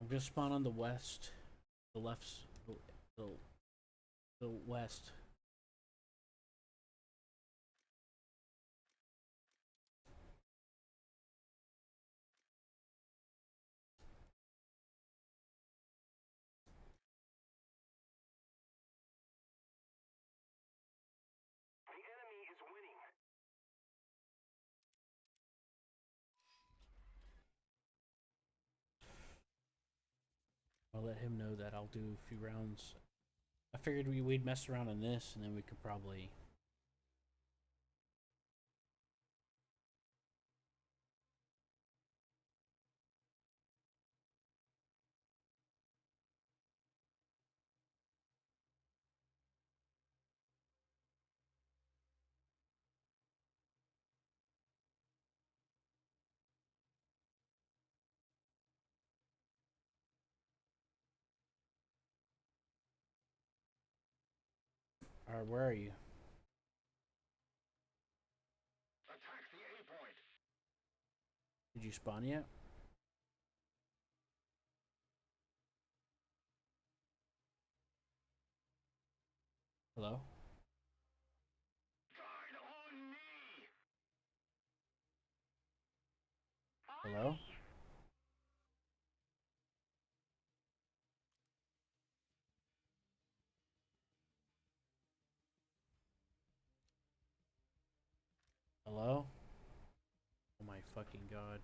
I'm gonna spawn on the west, the left, the, the west. I'll let him know that I'll do a few rounds. I figured we'd mess around on this, and then we could probably. All right, where are you? Attack the A point. Did you spawn yet? Hello? Guard on me. Hello? Hello? Oh my fucking god.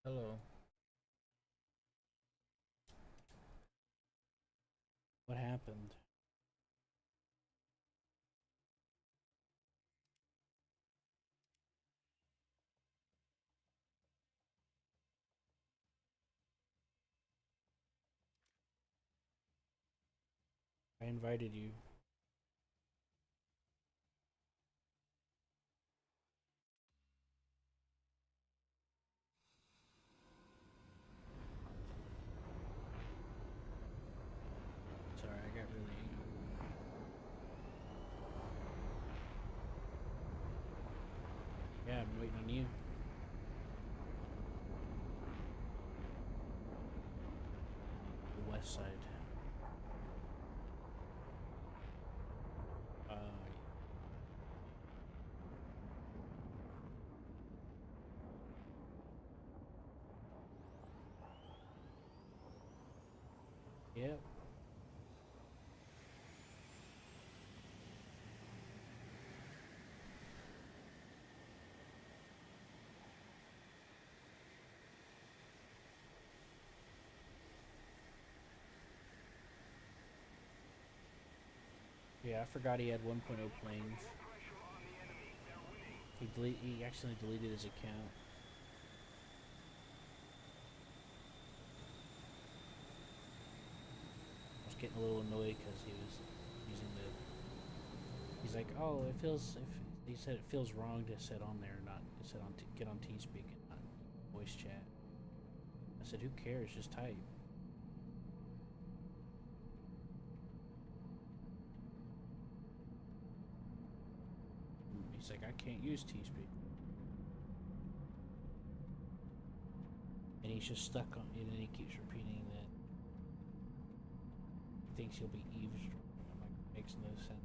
Hello. What happened? I invited you. Sorry, I got really angry. Yeah, I'm waiting on you. The west side. Uh, yep. Yeah, I forgot he had 1.0 planes. He accidentally deleted his account. I was getting a little annoyed because he was using the. He's like, oh, it feels. If he said it feels wrong to sit on there, not to sit on get on TeamSpeak and not voice chat. I said, who cares? Just type. He's like, I can't use TeamSpeak, and he's just stuck on it, and he keeps repeating that. He thinks he'll be eavesdropping. I'm like, makes no sense.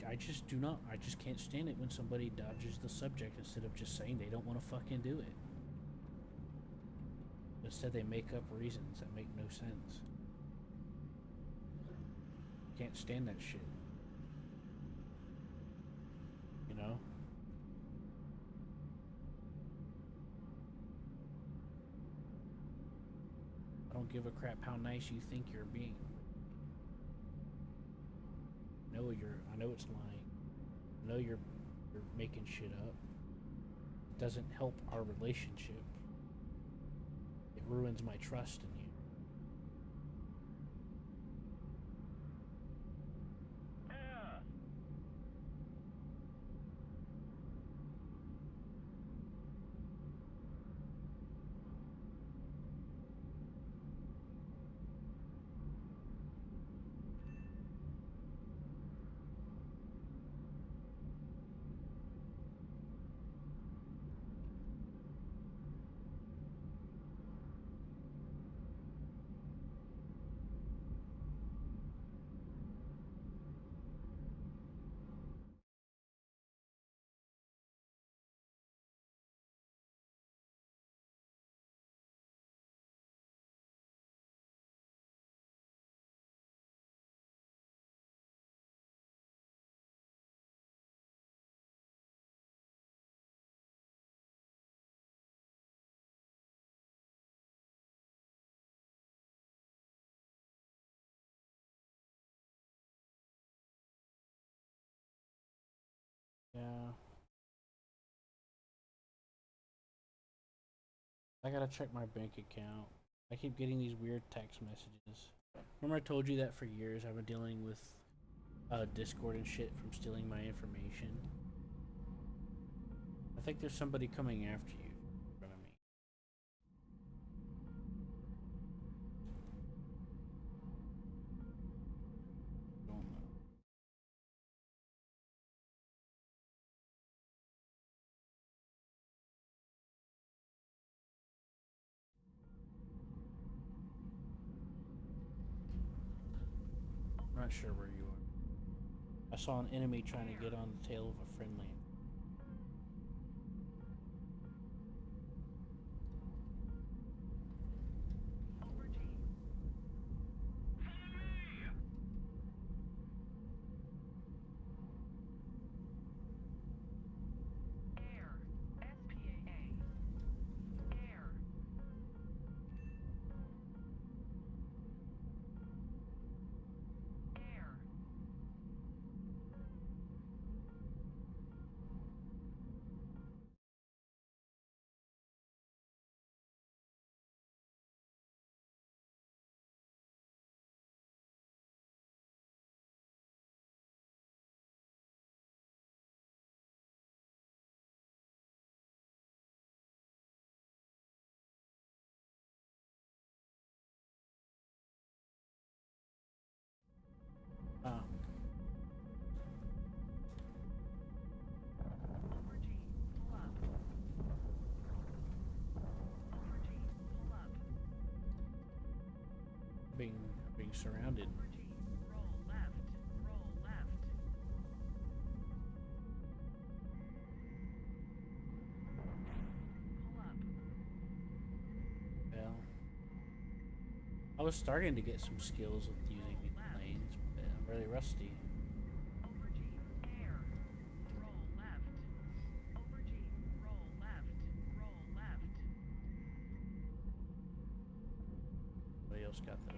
I just do not. I just can't stand it when somebody dodges the subject instead of just saying they don't want to fucking do it. Instead, they make up reasons that make no sense. Can't stand that shit. You know? I don't give a crap how nice you think you're being. I know it's lying. I know you're making shit up. It doesn't help our relationship. It ruins my trust in you. Yeah. I gotta check my bank account. I keep getting these weird text messages. Remember I told you that for years I've been dealing with Discord and shit from stealing my information? I think there's somebody coming after you in front of me. Don't know. I'm not sure where you are. I saw an enemy trying to get on the tail of a friendly. Ah. Being surrounded. Well, I was starting to get some skills with using these planes, but I'm really rusty. Somebody else got those.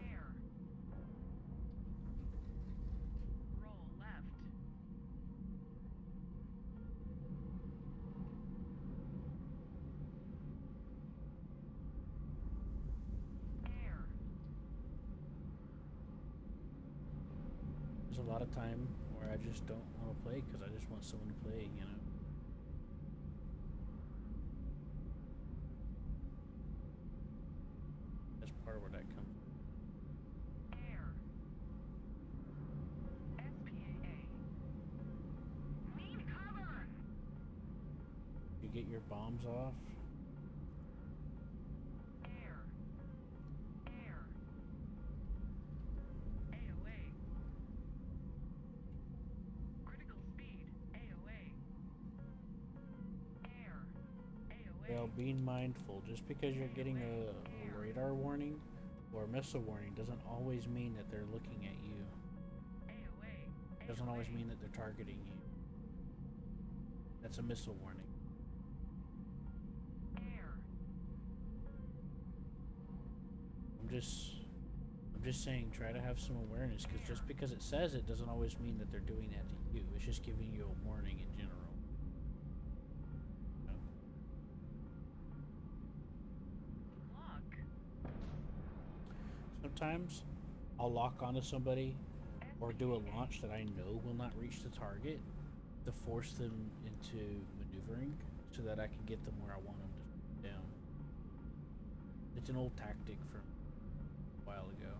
There's a lot of time where I just don't want to play because I just want someone to play, you know? That's part of where that comes from. You get your bombs off. Well, being mindful, just because you're getting a radar warning or a missile warning doesn't always mean that they're looking at you. Doesn't always mean that they're targeting you. That's a missile warning. I'm just saying, try to have some awareness, because just because it says it doesn't always mean that they're doing that to you. It's just giving you a warning in general. You know? Sometimes I'll lock onto somebody or do a launch that I know will not reach the target to force them into maneuvering so that I can get them where I want them to shoot down. It's an old tactic from a while ago.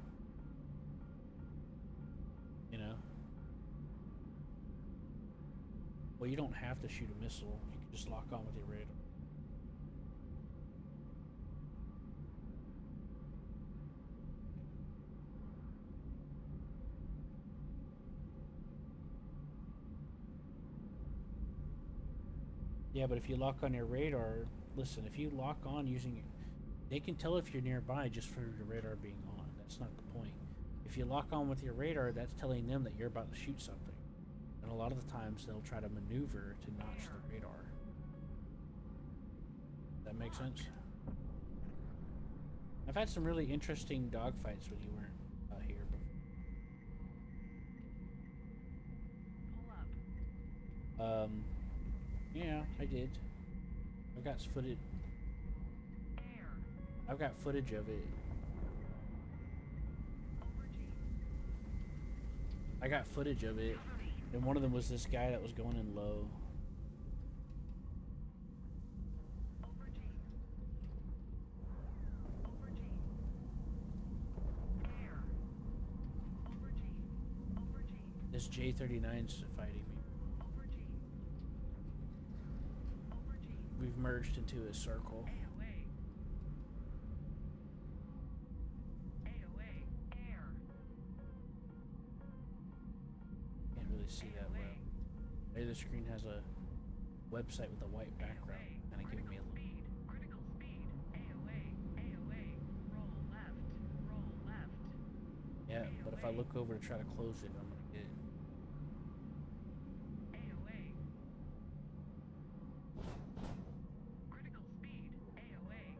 You know? Well, you don't have to shoot a missile. You can just lock on with your radar. Yeah, but if you lock on your radar, listen, if you lock on using it, they can tell if you're nearby just for your radar being on. That's not the point. If you lock on with your radar, that's telling them that you're about to shoot something. And a lot of the times they'll try to maneuver to notch the radar. That makes sense? I've had some really interesting dogfights when you weren't here before. Yeah, I did. I've got footage. Air. I've got footage of it. I got footage of it, and one of them was this guy that was going in low. This J-39's fighting me. We've merged into a circle. Can't really see that well. Maybe the screen has a website with a white background, kind of giving me a little. Critical speed. AOA. Roll left. Roll left. Yeah, but if I look over to try to close it, I'm gonna get it. AOA. Critical speed. AOA.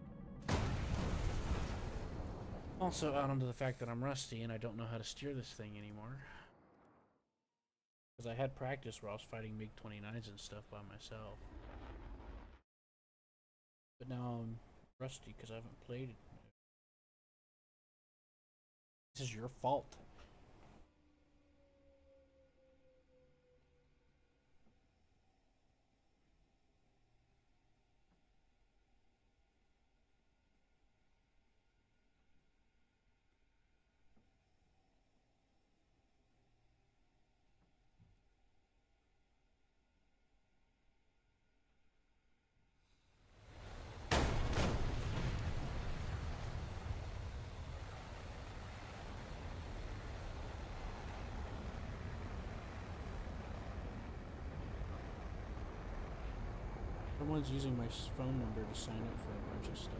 Also, out onto the fact that I'm rusty and I don't know how to steer this thing anymore. Because I had practice where I was fighting MiG-29s and stuff by myself. But now I'm rusty because I haven't played it. This is your fault. Someone's using my phone number to sign up for a bunch of stuff.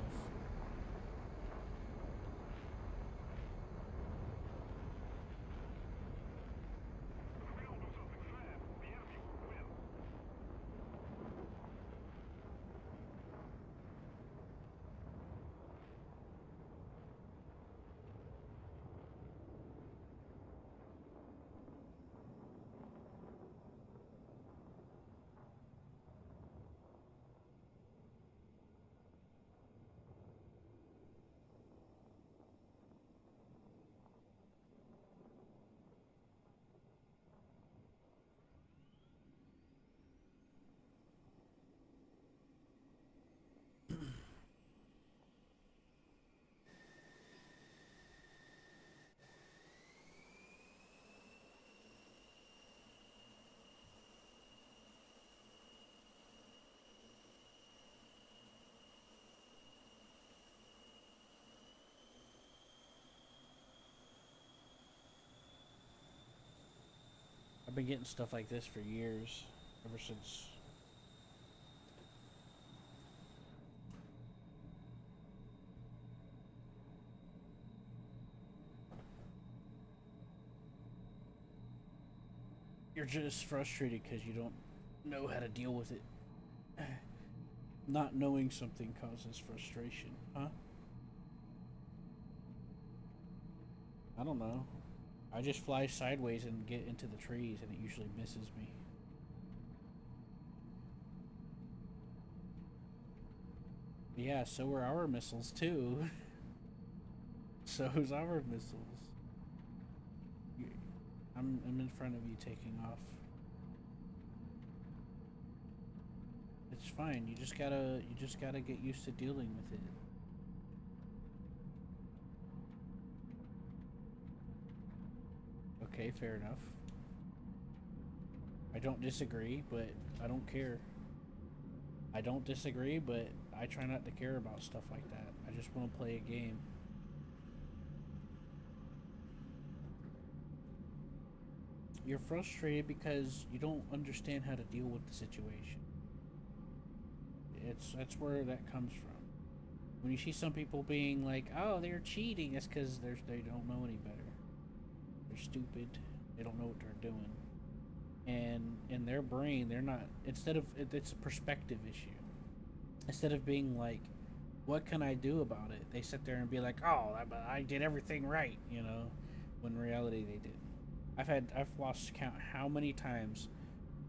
I've been getting stuff like this for years, ever since. You're just frustrated because you don't know how to deal with it. Not knowing something causes frustration, huh? I don't know. I just fly sideways and get into the trees, and it usually misses me. Yeah, so are our missiles too. So's our missiles. I'm in front of you taking off. It's fine. You just gotta get used to dealing with it. Okay, fair enough. I don't disagree, but I don't care. I don't disagree, but I try not to care about stuff like that. I just want to play a game. You're frustrated because you don't understand how to deal with the situation. That's where that comes from. When you see some people being like, "Oh, they're cheating," that's because they don't know any better. They're stupid. They don't know what they're doing. And in their brain, they're not. It's a perspective issue. Instead of being like, "What can I do about it?" They sit there and be like, "Oh, I did everything right," you know, when in reality they didn't. I've lost count how many times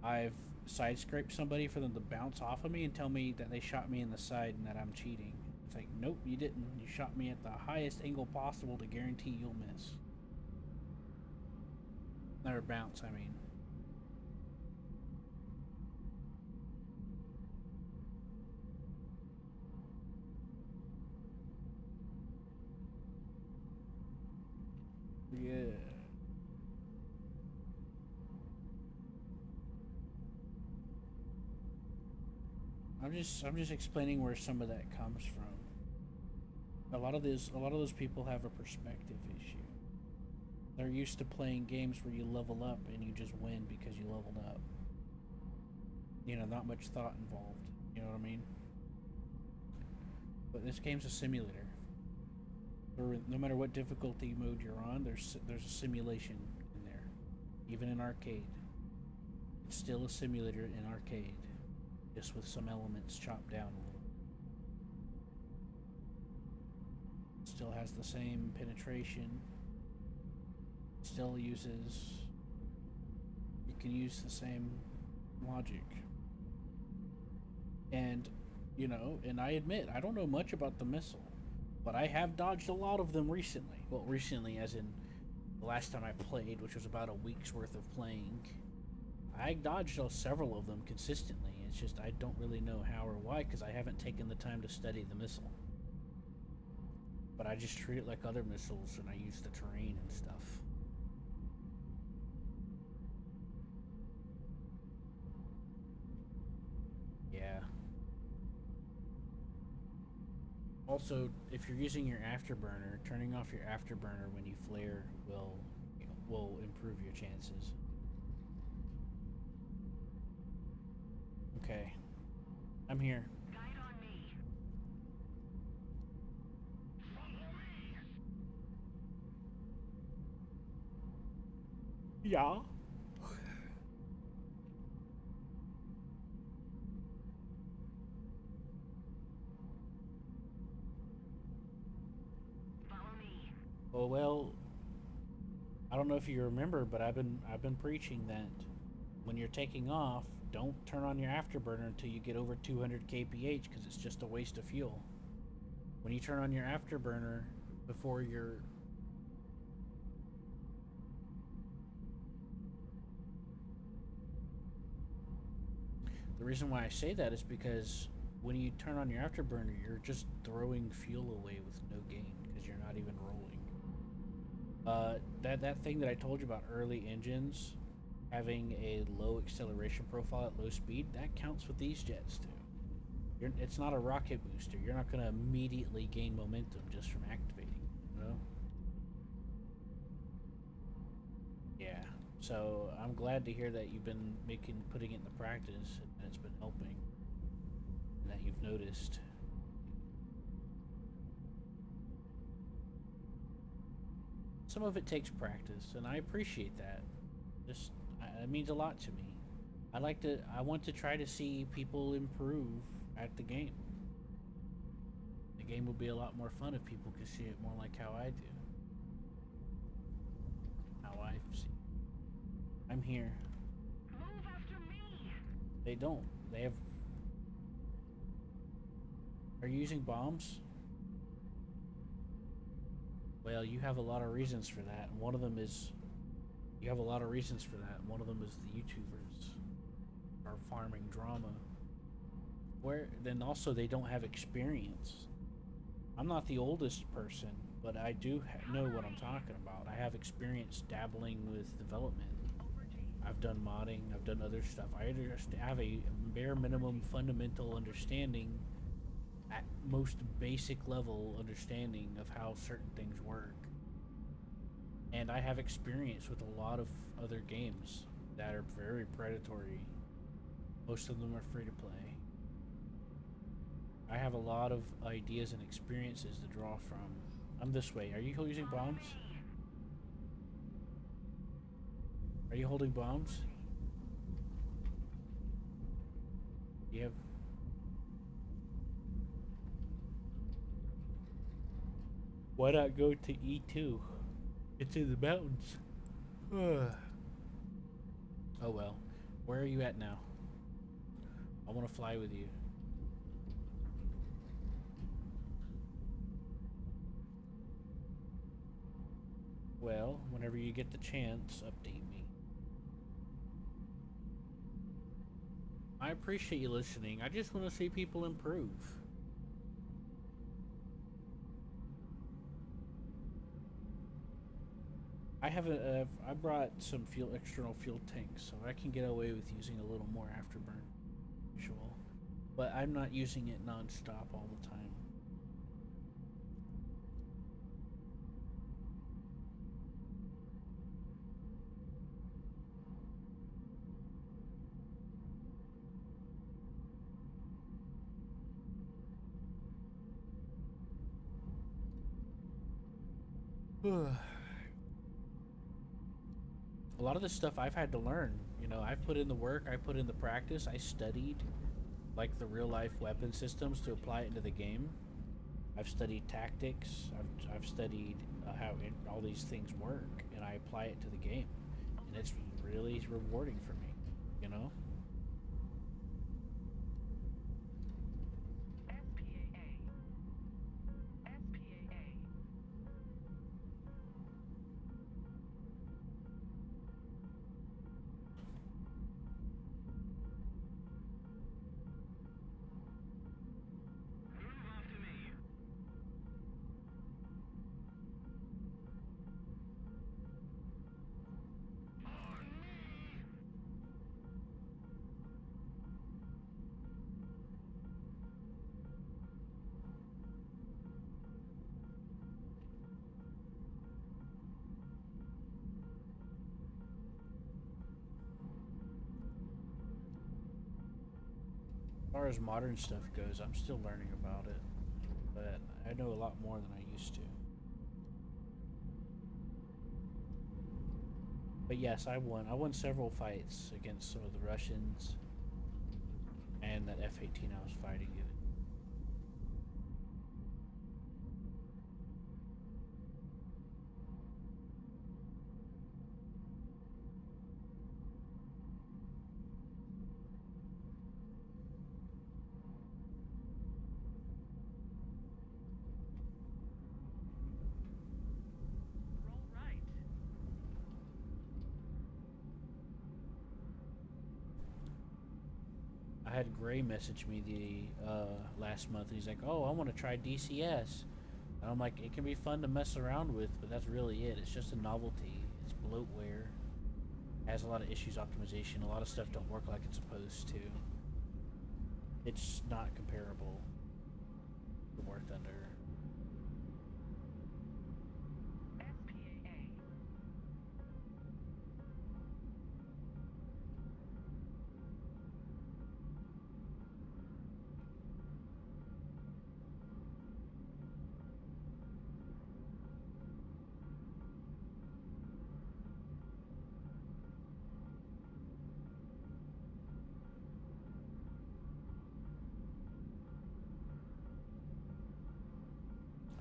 I've side scrape somebody for them to bounce off of me and tell me that they shot me in the side and that I'm cheating. It's like, nope, you didn't. You shot me at the highest angle possible to guarantee you'll miss. Or bounce, I mean. Yeah. I'm just explaining where some of that comes from. A lot of those people have a perspective issue. They're used to playing games where you level up and you just win because you leveled up. You know, not much thought involved. You know what I mean? But this game's a simulator. No matter what difficulty mode you're on, there's a simulation in there. Even in arcade. It's still a simulator in arcade. Just with some elements chopped down a little. Still has the same penetration. Still uses... You can use the same logic. And, you know, and I admit, I don't know much about the missile. But I have dodged a lot of them recently. Well, recently as in the last time I played, which was about a week's worth of playing. I dodged several of them consistently. It's just I don't really know how or why because I haven't taken the time to study the missile. But I just treat it like other missiles and I use the terrain and stuff. Yeah. Also, if you're using your afterburner, turning off your afterburner when you flare will improve your chances. Okay. I'm here. Guide on me. Follow me. Yeah. Follow me. Oh well, I don't know if you remember, but I've been preaching that when you're taking off, don't turn on your afterburner until you get over 200 kph because it's just a waste of fuel. When you turn on your afterburner before you're the reason why I say that is because when you turn on your afterburner, you're just throwing fuel away with no gain because you're not even rolling. That thing that I told you about early engines having a low acceleration profile at low speed, that counts with these jets too. It's not a rocket booster. You're not going to immediately gain momentum just from activating, you know? Yeah. So I'm glad to hear that you've been putting it into practice and it's been helping, and that you've noticed. Some of it takes practice, and I appreciate that. Just it means a lot to me. I want to try to see people improve at the game. The game would be a lot more fun if people could see it more like how I do. How I see. I'm here. Move after me. They don't. They have. Are you using bombs? Well, you have a lot of reasons for that. And one of them is. You have a lot of reasons for that. And one of them is the YouTubers are farming drama. Where then also they don't have experience. I'm not the oldest person, but I do know what I'm talking about. I have experience dabbling with development. I've done modding. I've done other stuff. I have a bare minimum fundamental understanding, at most basic level understanding of how certain things work. And I have experience with a lot of other games that are very predatory. Most of them are free to play. I have a lot of ideas and experiences to draw from. I'm this way. Are you using bombs? Are you holding bombs? You have... Why not go to E2? It's in the mountains. Oh well. Where are you at now? I want to fly with you. Well, whenever you get the chance, update me. I appreciate you listening. I just want to see people improve. I have I brought some external fuel tanks, so I can get away with using a little more afterburn usual. But I'm not using it non-stop all the time. A lot of this stuff I've had to learn. You know, I've put in the work, I put in the practice, I studied like the real life weapon systems to apply it into the game. I've studied tactics, I've studied how all these things work, and I apply it to the game. And it's really rewarding for me, you know? Move after me. On me. As far as modern stuff goes, I'm still learning about it, but I know a lot more than I used to. But yes, I won. I won several fights against some of the Russians and that F-18 I was fighting it. I had Gray message me the last month, and he's like, "Oh, I want to try DCS." And I'm like, "It can be fun to mess around with, but that's really it. It's just a novelty. It's bloatware. Has a lot of issues optimization. A lot of stuff don't work like it's supposed to. It's not comparable to War Thunder."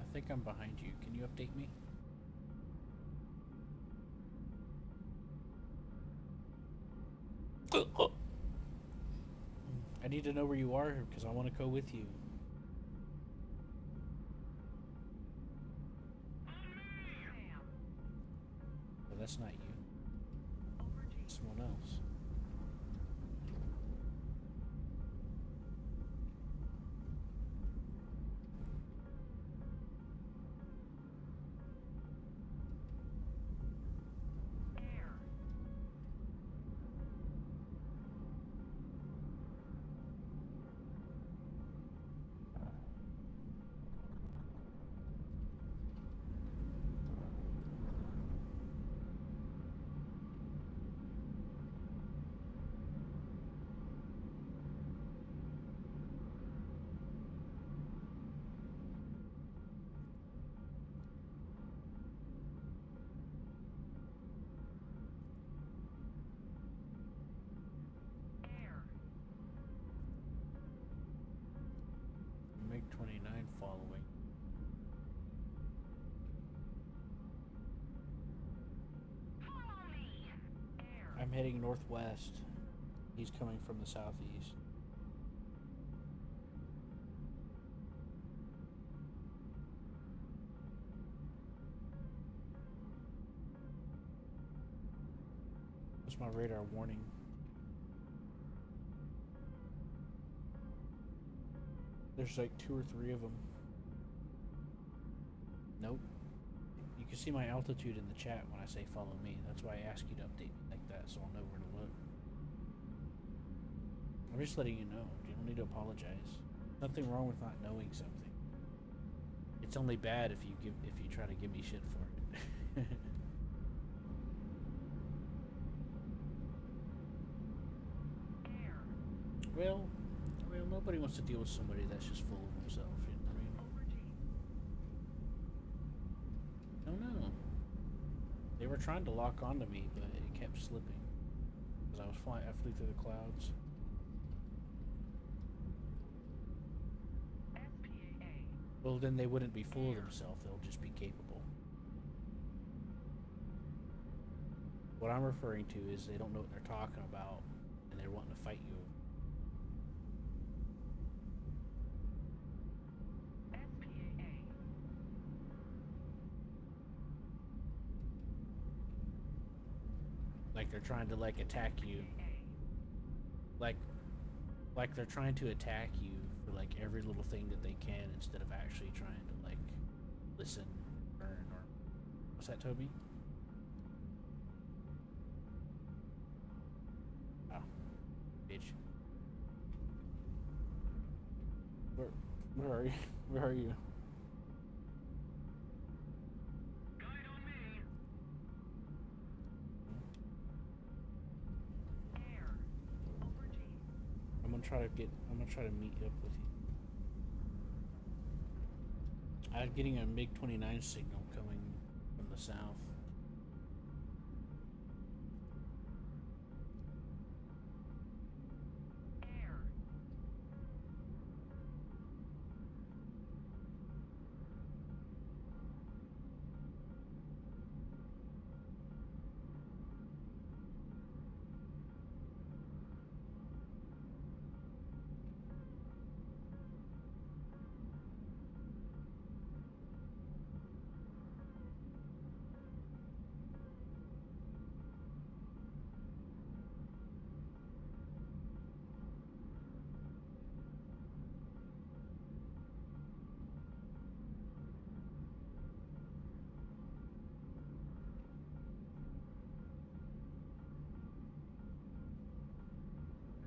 I think I'm behind you. Can you update me? I need to know where you are because I want to go with you. But that's not you. It's someone else. MiG-29 following. I'm heading northwest. He's coming from the southeast. That's my radar warning. There's like 2 or 3 of them. Nope. You can see my altitude in the chat when I say follow me. That's why I ask you to update me like that so I'll know where to look. I'm just letting you know. You don't need to apologize. Nothing wrong with not knowing something. It's only bad if you try to give me shit for it. Well, nobody wants to deal with somebody that's just full of himself, you know what I mean? Oh no. They were trying to lock onto me, but it kept slipping. Because I flew through the clouds. Well, then they wouldn't be full of themselves, they'll just be capable. What I'm referring to is they don't know what they're talking about, and they're wanting to fight you. Like they're trying to like attack you. Like they're trying to attack you for like every little thing that they can instead of actually trying to like listen, learn, or what's that, Toby? Oh, bitch. Where are you? Where are you? Guide on me. I'm gonna try to meet up with you. I'm getting a MiG-29 signal coming from the south.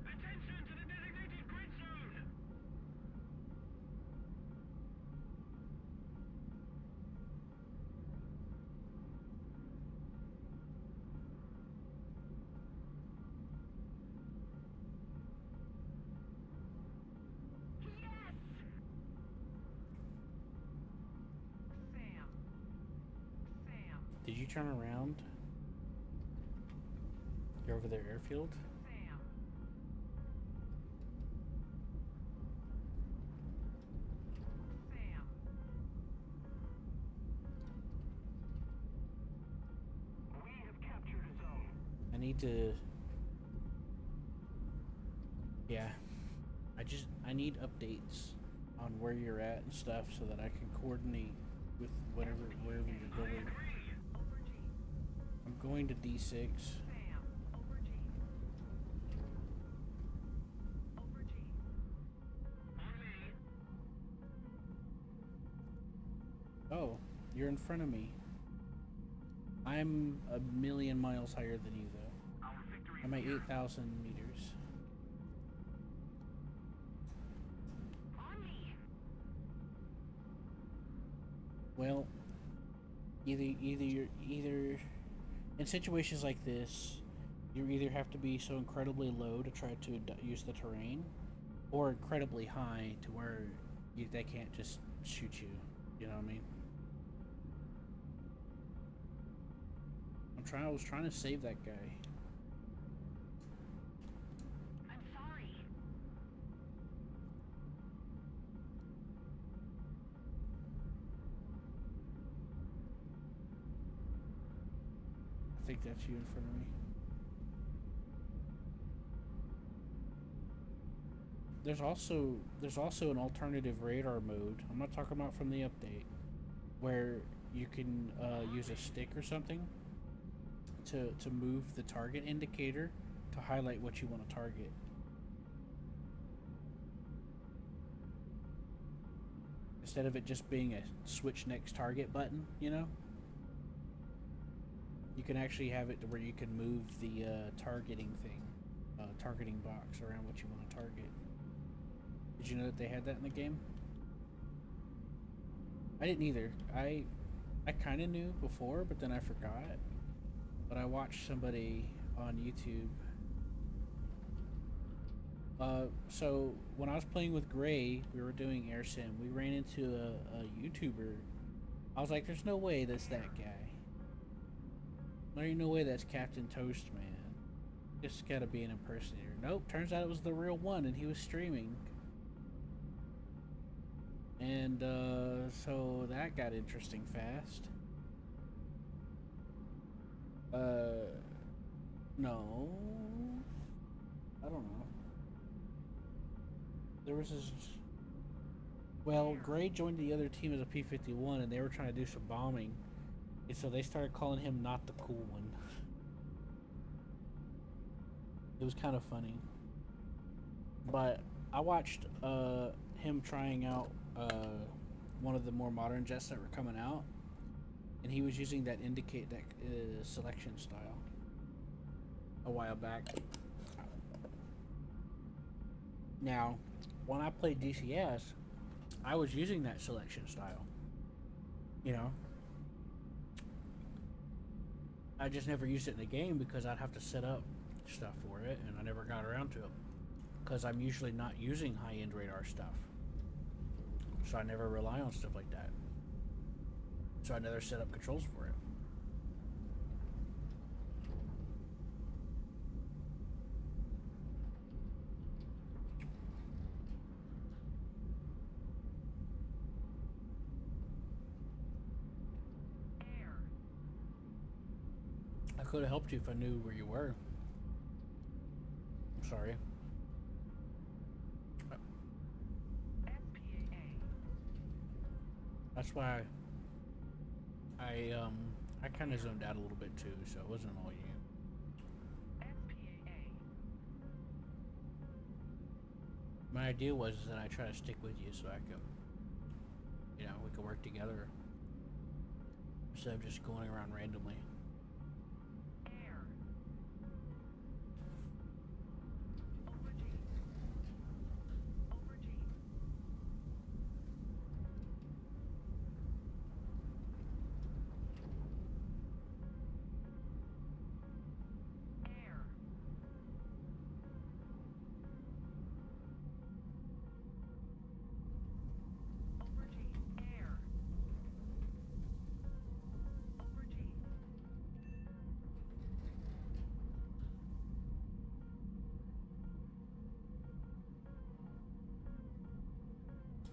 Attention to the designated grid zone. Did you turn around? You're over there, airfield? We have captured a zone. I need to... Yeah. I need updates on where you're at and stuff so that I can coordinate with wherever you're going. I'm going to D6. On me. Oh, you're in front of me. I'm a million miles higher than you, though. Our victory I'm at is here. 8,000 meters. Well, either in situations like this, you either have to be so incredibly low to try to use the terrain, or incredibly high to where they can't just shoot you. You know what I mean? I was trying to save that guy. I'm sorry. I think that's you in front of me. There's also an alternative radar mode. I'm not talking about from the update, where you can use a stick or something to move the target indicator to highlight what you want to target. Instead of it just being a switch next target button, you know? You can actually have it to where you can move the targeting thing, targeting box around what you want to target. Did you know that they had that in the game? I didn't either. I kind of knew before, but then I forgot. But I watched somebody on YouTube. So when I was playing with Gray, we were doing air sim. We ran into a YouTuber. I was like, "There's no way that's that guy. There ain't no way that's Captain Toast Man. It's gotta be an impersonator." Nope. Turns out it was the real one, and he was streaming. And so that got interesting fast. No, I don't know. There was this. Well, Gray joined the other team as a P-51, and they were trying to do some bombing, and so they started calling him not the cool one. It was kind of funny. But I watched him trying out one of the more modern jets that were coming out, and he was using that selection style a while back. Now, when I played DCS, I was using that selection style. You know, I just never used it in the game because I'd have to set up stuff for it, and I never got around to it because I'm usually not using high-end radar stuff, so I never rely on stuff like that. So I never set up controls for it. I could have helped you if I knew where you were. I'm sorry. That's why I kind of zoned out a little bit too, so it wasn't all you. My idea was that I try to stick with you so I could, we could work together instead of just going around randomly.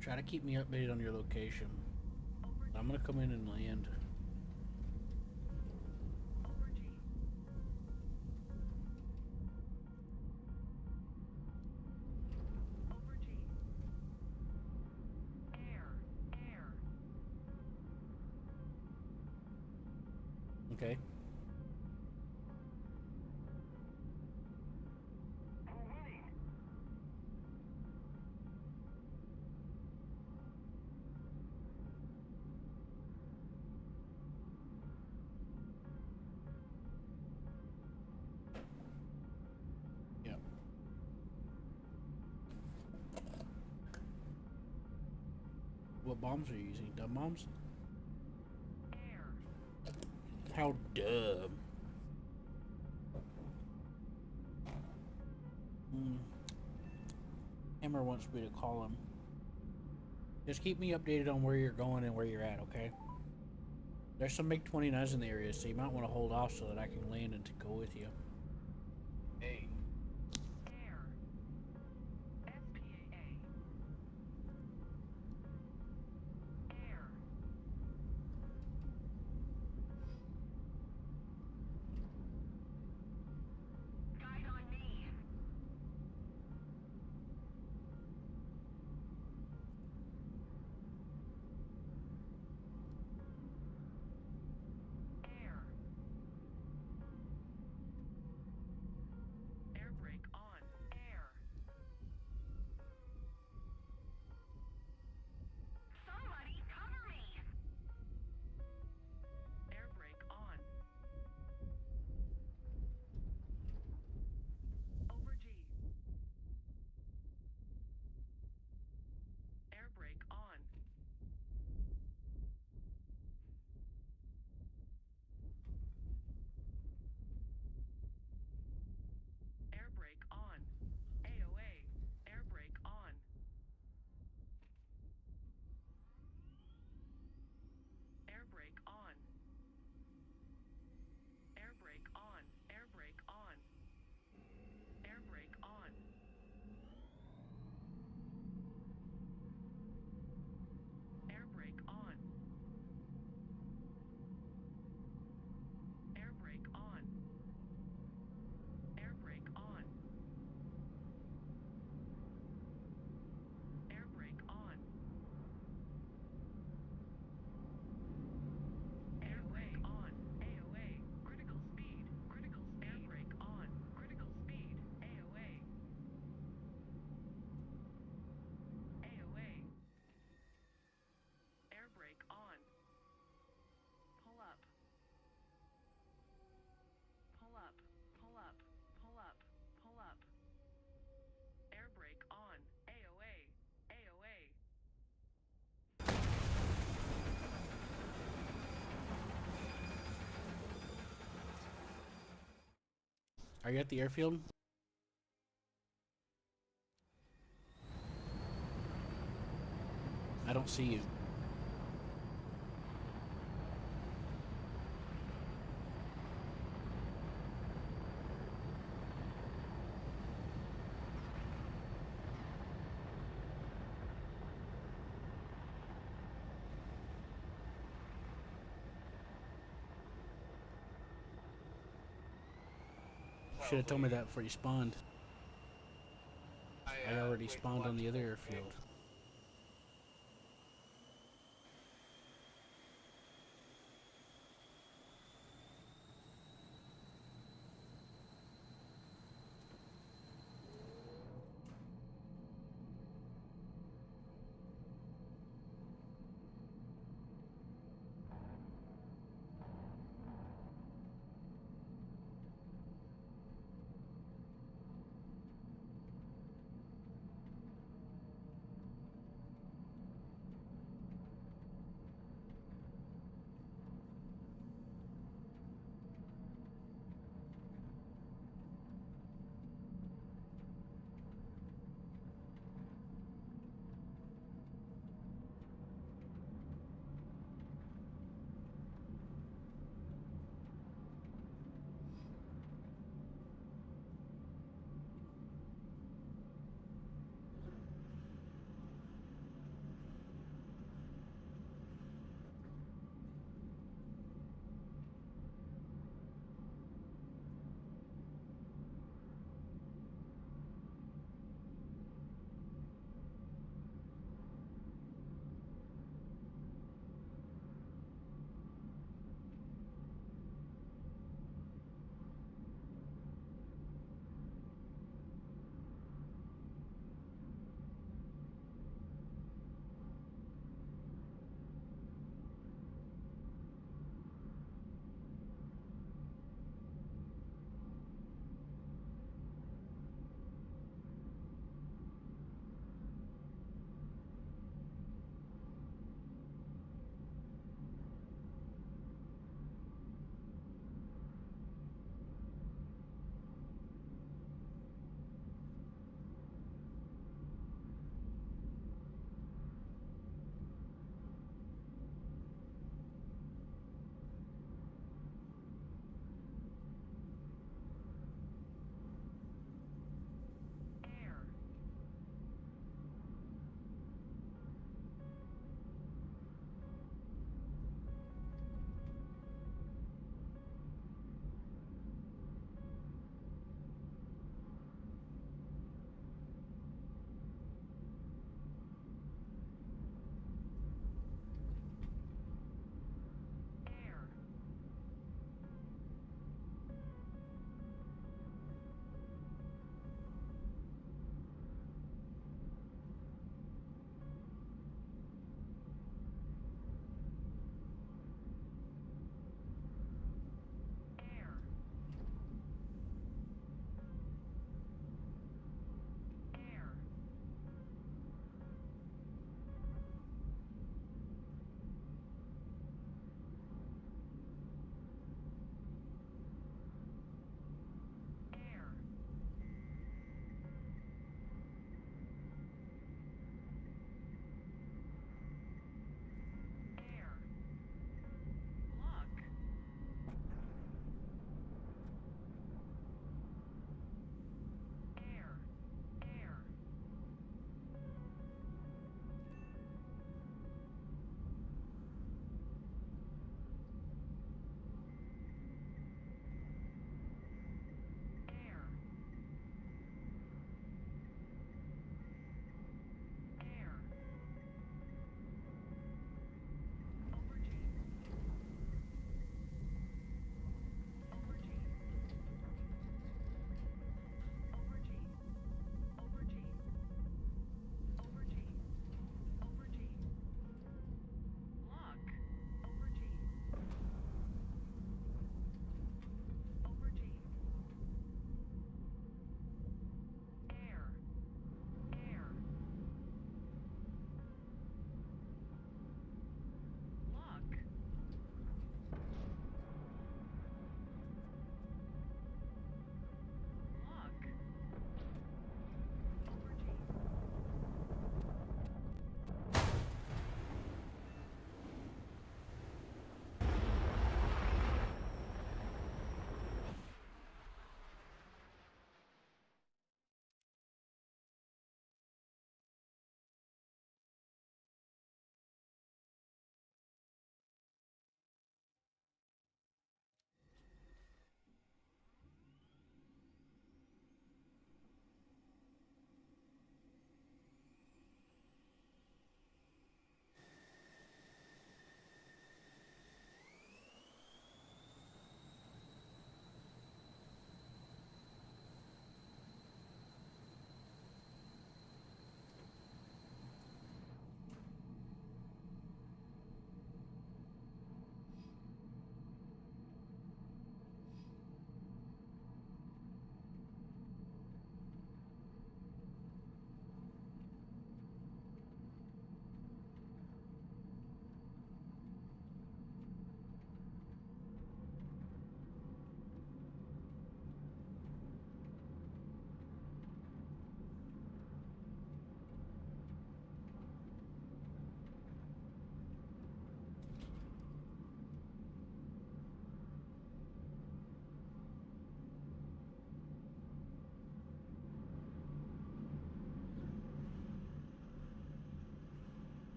Try to keep me updated on your location. I'm gonna come in and land. Okay. Yep. What bombs are you using? Dumb bombs? How dumb. Hammer wants me to call him. Just keep me updated on where you're going and where you're at, okay? There's some MiG-29s in the area, so you might want to hold off so that I can land and to go with you. Hey. Are you at the airfield? I don't see you. Should have told me that before you spawned. I already spawned on the other airfield.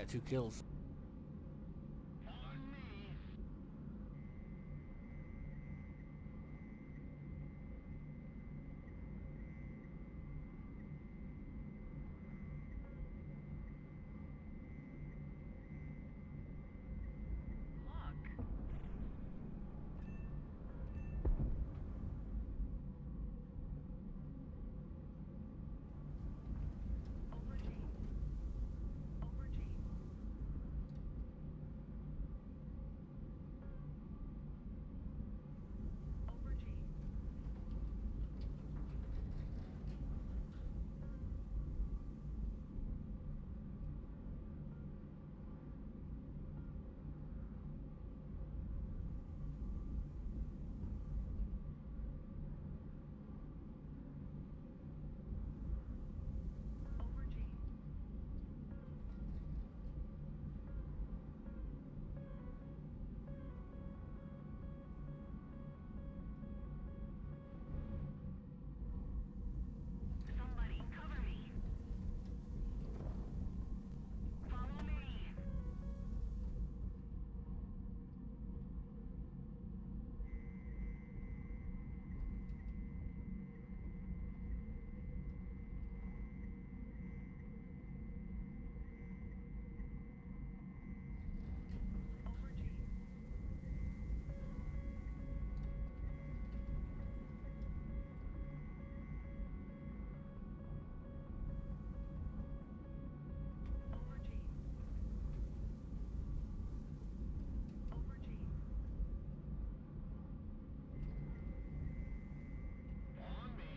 got 2 kills. On me. Look. Aubergine. Aubergine. Aubergine. Aubergine. Somebody cover me. Follow me. Aubergine. Aubergine. Aubergine. On me.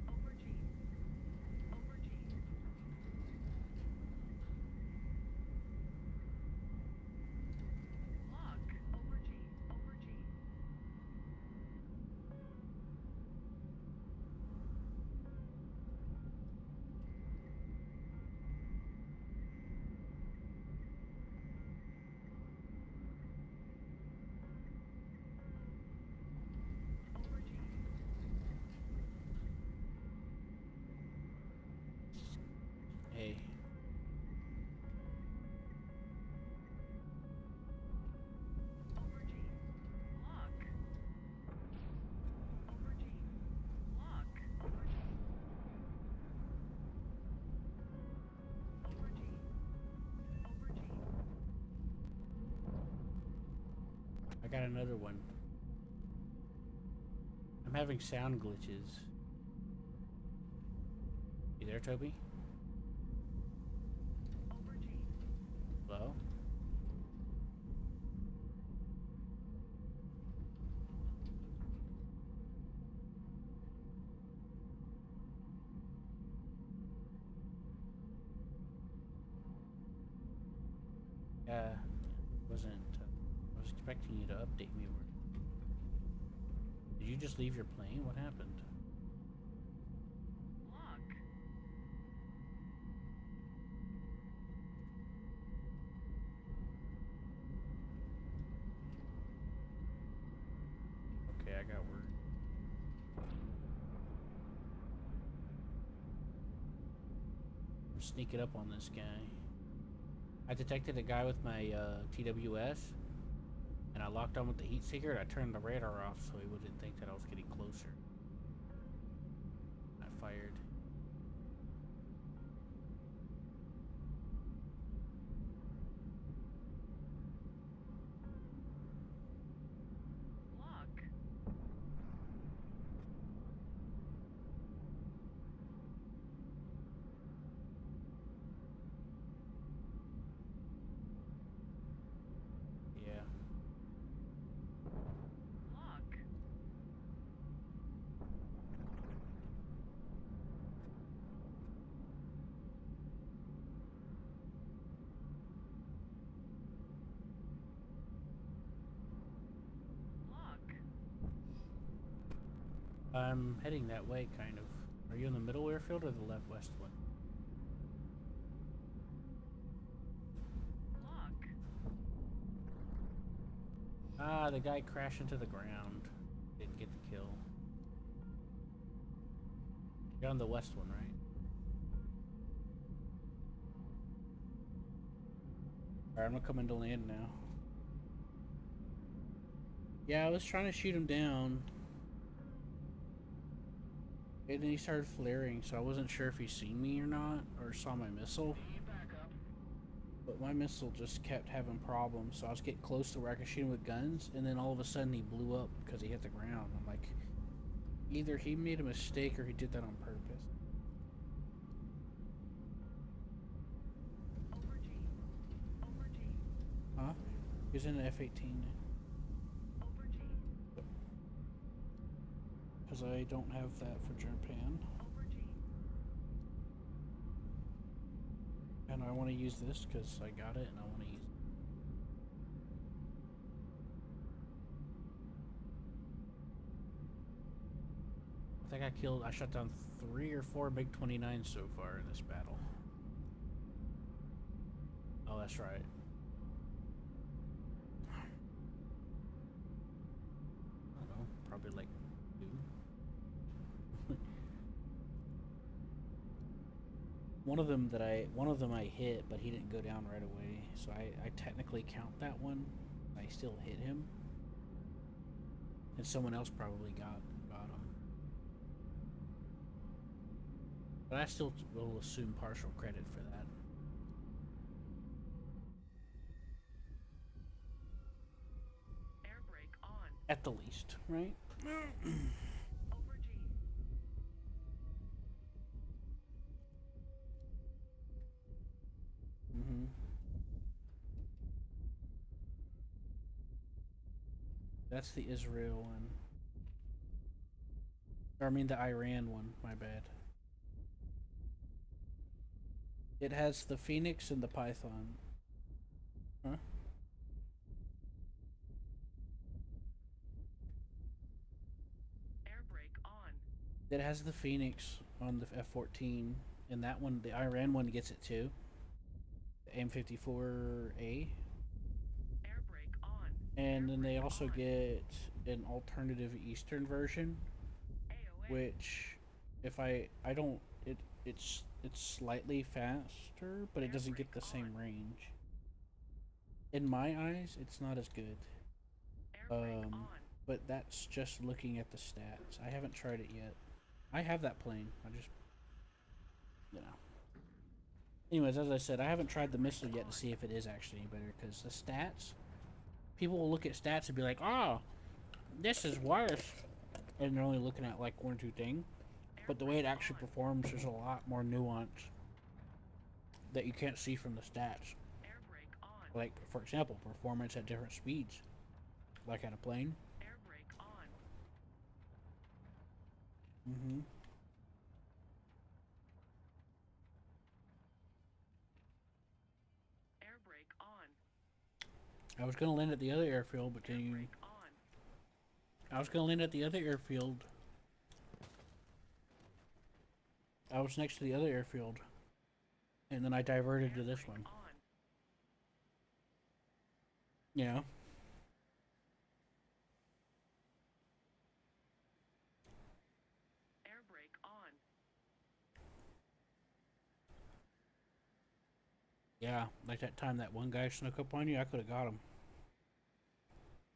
Aubergine. Aubergine. Look. Aubergine. Aubergine. Aubergine. Hey. Aubergine. Look. Aubergine. Look. Aubergine. Aubergine. Aubergine. I got another one. I'm having sound glitches. You there, Toby? Aubergine. Hello? Wasn't. I was expecting you to update me. Did you just leave your plane? What happened? Look. Okay, I got word. I'm sneaking up on this guy. I detected a guy with my TWS, and I locked on with the heat seeker, and I turned the radar off so he wouldn't think that I was getting closer. I fired. Look. Yeah. Look. Look. I'm heading that way, kind of. Are you in the middle airfield or the left-west one? Look. Ah, the guy crashed into the ground. Didn't get the kill. You're on the west one, right? Alright, I'm gonna come into land now. Yeah, I was trying to shoot him down. And then he started flaring, so I wasn't sure if he seen me or not, or saw my missile. But my missile just kept having problems, so I was getting close to where I could shoot him with guns, and then all of a sudden he blew up because he hit the ground. I'm like, either he made a mistake or he did that on purpose. Huh? He's in an F-18. Because I don't have that for Japan. And I want to use this because I got it and I want to use it. I think I shot down 3 or 4 MiG-29s so far in this battle. Oh, that's right. I don't know, probably like 2. One of them I hit, but he didn't go down right away, so I technically count that one. I still hit him, and someone else probably got him. But I still will assume partial credit for that. Air brake on. At the least, right? Over G. Mm-hmm. That's the Israel one. Or I mean the Iran one, my bad. It has the Phoenix and the Python. Huh? Air brake on. It has the Phoenix on the F-14, and that one, the Iran one, gets it too. The M54A. Air brake on. And then they brake also on. get an alternative Eastern version, AOA. which, if I don't, it's slightly faster, but it doesn't get the same range. In my eyes, it's not as good. Air brake on. But that's just looking at the stats. I haven't tried it yet. I have that plane. I just, you know. Anyways, as I said, I haven't tried the missile yet to see if it is actually any better, because the stats, people will look at stats and be like, oh, this is worse. And they're only looking at like 1 or 2 things. But the way it actually performs, there's a lot more nuance that you can't see from the stats. Air brake on. Like, for example, performance at different speeds. Like at a plane. Air brake on. Mm-hmm. Air brake on. I was gonna land at the other airfield, but then Air you... brake on. I was gonna land at the other airfield. I was next to the other airfield. And then I diverted to this one. On. Yeah. Air brake on. Yeah, like that time that one guy snuck up on you, I could have got him.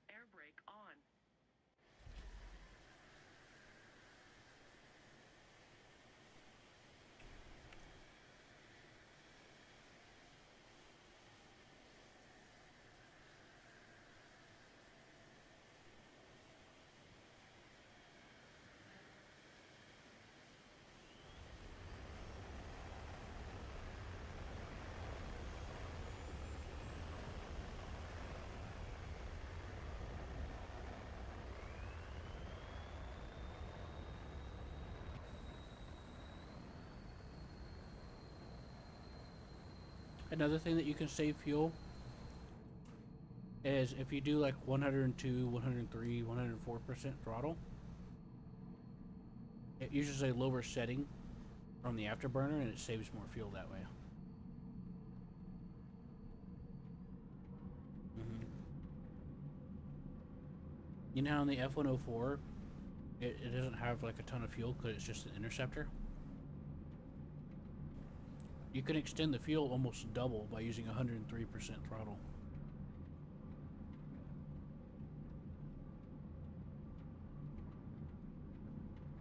Air brake on. Another thing that you can save fuel is if you do like 102, 103, 104% throttle, it uses a lower setting from the afterburner and it saves more fuel that way. You know how in the F-104, it doesn't have like a ton of fuel because it's just an interceptor? You can extend the fuel almost double by using 103% throttle.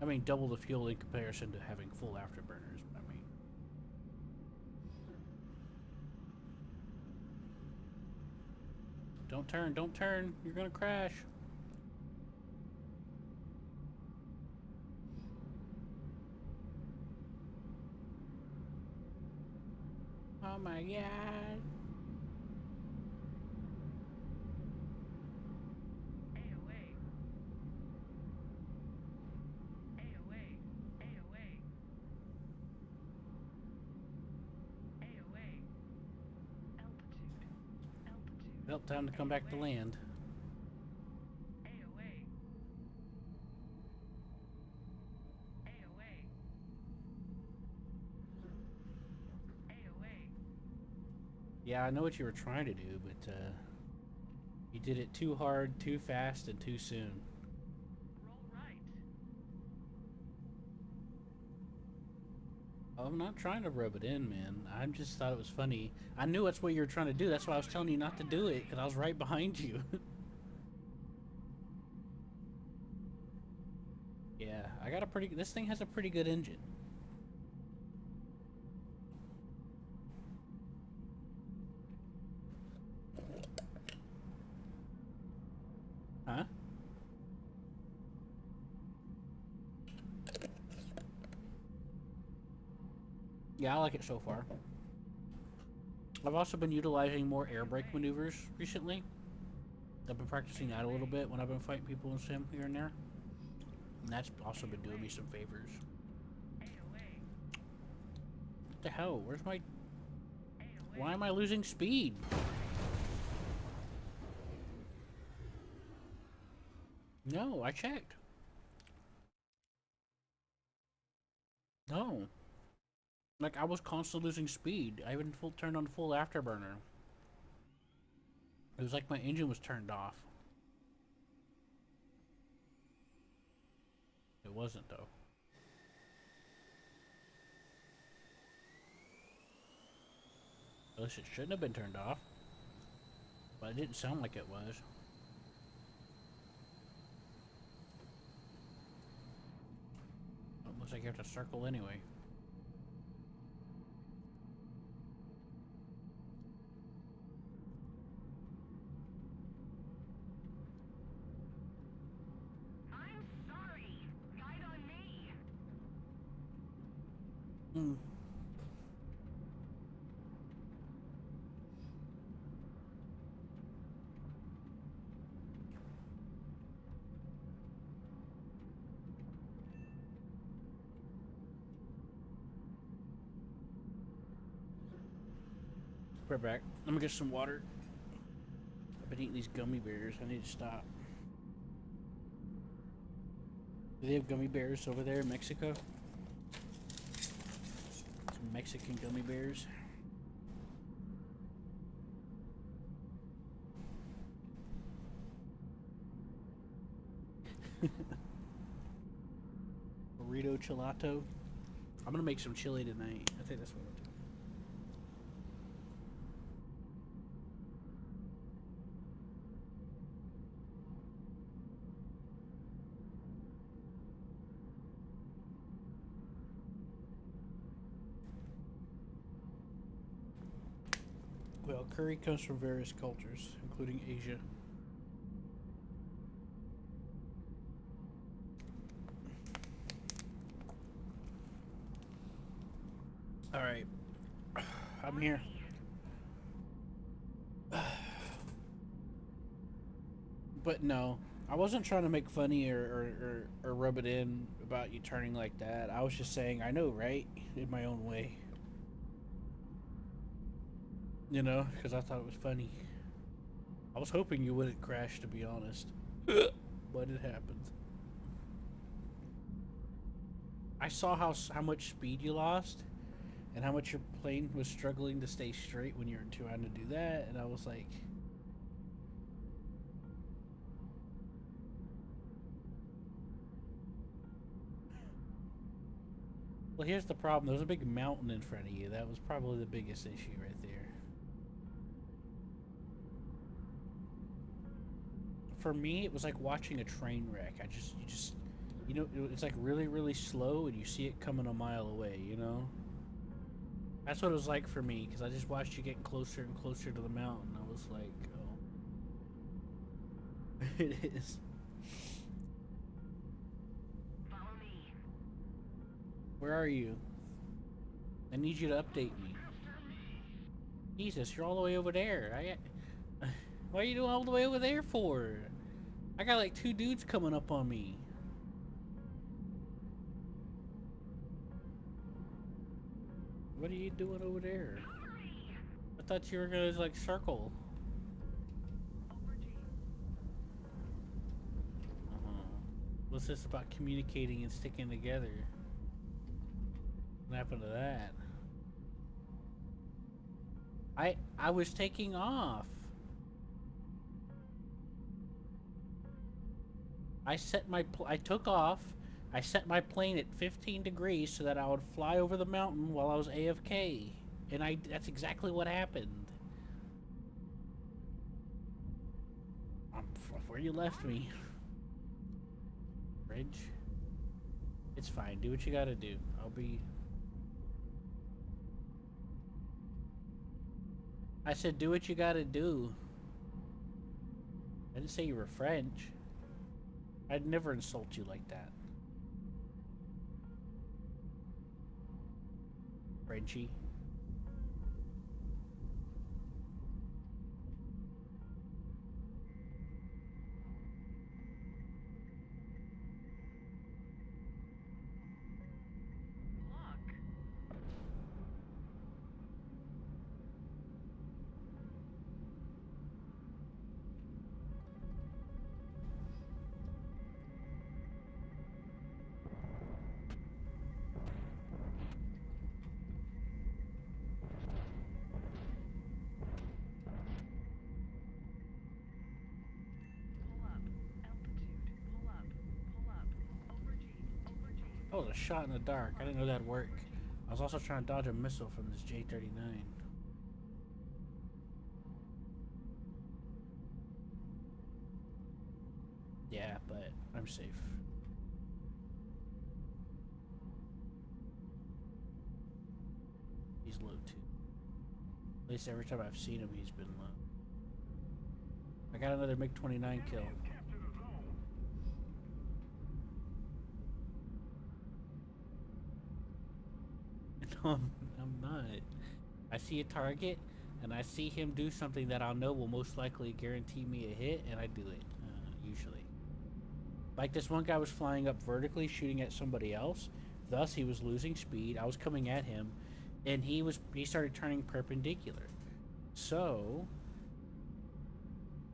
I mean, double the fuel in comparison to having full afterburners. I mean, don't turn, don't turn. You're gonna crash. Oh my god. AOA. AOA. AOA. AOA. Altitude. Altitude. Well, time to come back to land. AOA. AOA. AOA. Yeah, I know what you were trying to do, but you did it too hard, too fast, and too soon. Roll right. I'm not trying to rub it in, man. I just thought it was funny. I knew that's what you were trying to do. That's why I was telling you not to do it, because I was right behind you. Yeah, I got a pretty... This thing has a pretty good engine. Huh? Yeah, I like it so far. I've also been utilizing more air brake maneuvers recently. I've been practicing that a little bit when I've been fighting people in sim here and there. And that's also been doing me some favors. AOA. What the hell? Where's my... AOA. Why am I losing speed? No, I checked. No. Like, I was constantly losing speed. I even turned on full afterburner. It was like my engine was turned off. It wasn't, though. At least it shouldn't have been turned off. But it didn't sound like it was. It looks like you have to circle anyway. I'm sorry. Guide on me. Hmm. We're back. Let me get some water. I've been eating these gummy bears. I need to stop. Do they have gummy bears over there in Mexico? Some Mexican gummy bears. Burrito chelato. I'm gonna make some chili tonight. I think that's what I'll do. Well, curry comes from various cultures, including Asia. All right, I'm here. But no, I wasn't trying to make funny or rub it in about you turning like that. I was just saying, I know, right? In my own way. You know, because I thought it was funny. I was hoping you wouldn't crash, to be honest. But it happened. I saw how much speed you lost, and how much your plane was struggling to stay straight when you were trying to do that, and I was like, Well, here's the problem. There's a big mountain in front of you. That was probably the biggest issue right there. For me, it was like watching a train wreck. You know, it's like really, really slow, and you see it coming a mile away. You know, that's what it was like for me because I just watched you getting closer and closer to the mountain. I was like, oh, it is. Follow me. Where are you? I need you to update me. Jesus, you're all the way over there. What are you doing all the way over there for? I got like 2 dudes coming up on me. What are you doing over there? I thought you were gonna like circle. What's this about communicating and sticking together? What happened to that? I was taking off. I took off. I set my plane at 15 degrees so that I would fly over the mountain while I was AFK. And that's exactly what happened. Where you left me. Bridge. It's fine. Do what you gotta do. I said do what you gotta do. I didn't say you were French. I'd never insult you like that. Frenchie. Oh, a shot in the dark. I didn't know that'd work. I was also trying to dodge a missile from this J-39. Yeah, but I'm safe. He's low too. At least every time I've seen him, he's been low. I got another MiG-29 kill. No, I'm not. I see a target, and I see him do something that I'll know will most likely guarantee me a hit, and I do it, usually. Like this one guy was flying up vertically, shooting at somebody else. Thus, he was losing speed. I was coming at him, and he started turning perpendicular. So,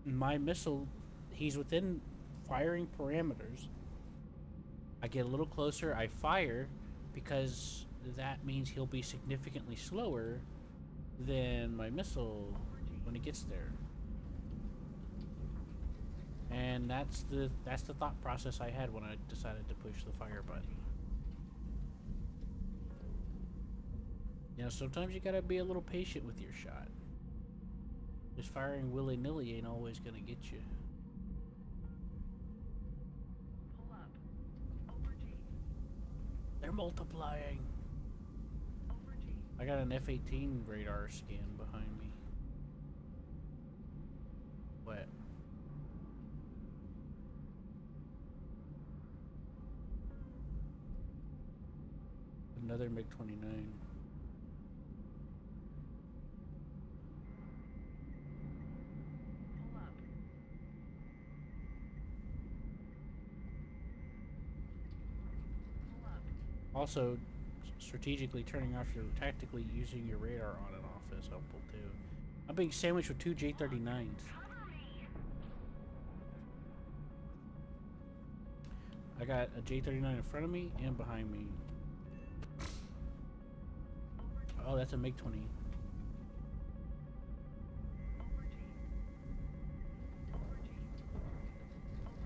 my missile, he's within firing parameters. I get a little closer, I fire, because that means he'll be significantly slower than my missile when it gets there. And that's the thought process I had when I decided to push the fire button. You know, sometimes you gotta be a little patient with your shot. Just firing willy-nilly ain't always gonna get you. Pull up. Over G. They're multiplying. Over G. I got an F-18 radar scan behind me. What? Another MiG-29. Pull up. Pull up. Also, strategically turning off tactically using your radar on and off is helpful too. I'm being sandwiched with 2 J-39s. Cover me. I got a J-39 in front of me and behind me. Oh, that's a MiG-20. Over G. Over G. Over G.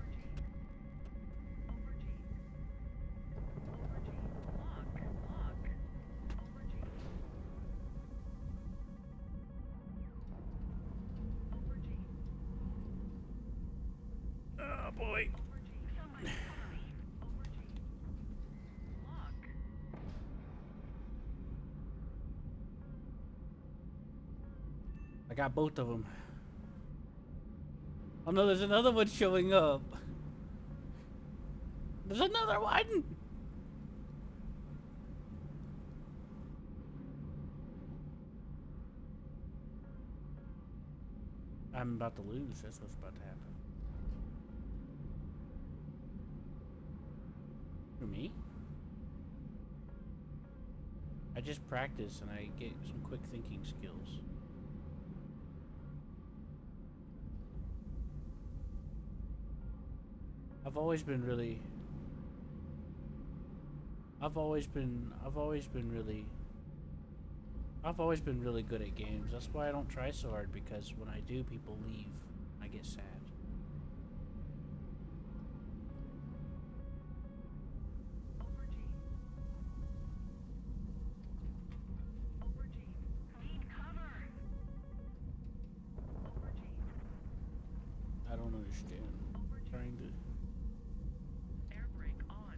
Over G. Over G. Lock. Lock. boy. Somebody cover me. Look. I got both of them. Oh no, there's another one showing up. There's another one! I'm about to lose. That's what's about to happen. For me? I just practice and I get some quick thinking skills. I've always been really good at games. That's why I don't try so hard, because when I do, people leave. I get sad. Need cover. I don't understand. Trying to. Air brake on.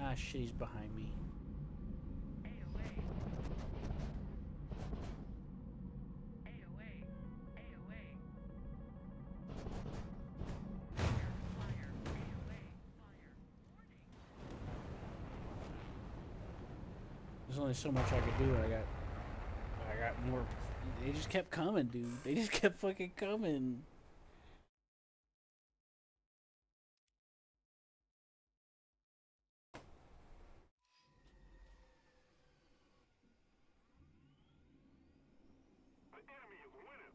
Ah, shit, he's behind me. There's only so much I could do. I got more. They just kept coming, dude. They just kept fucking coming. The enemy is winning.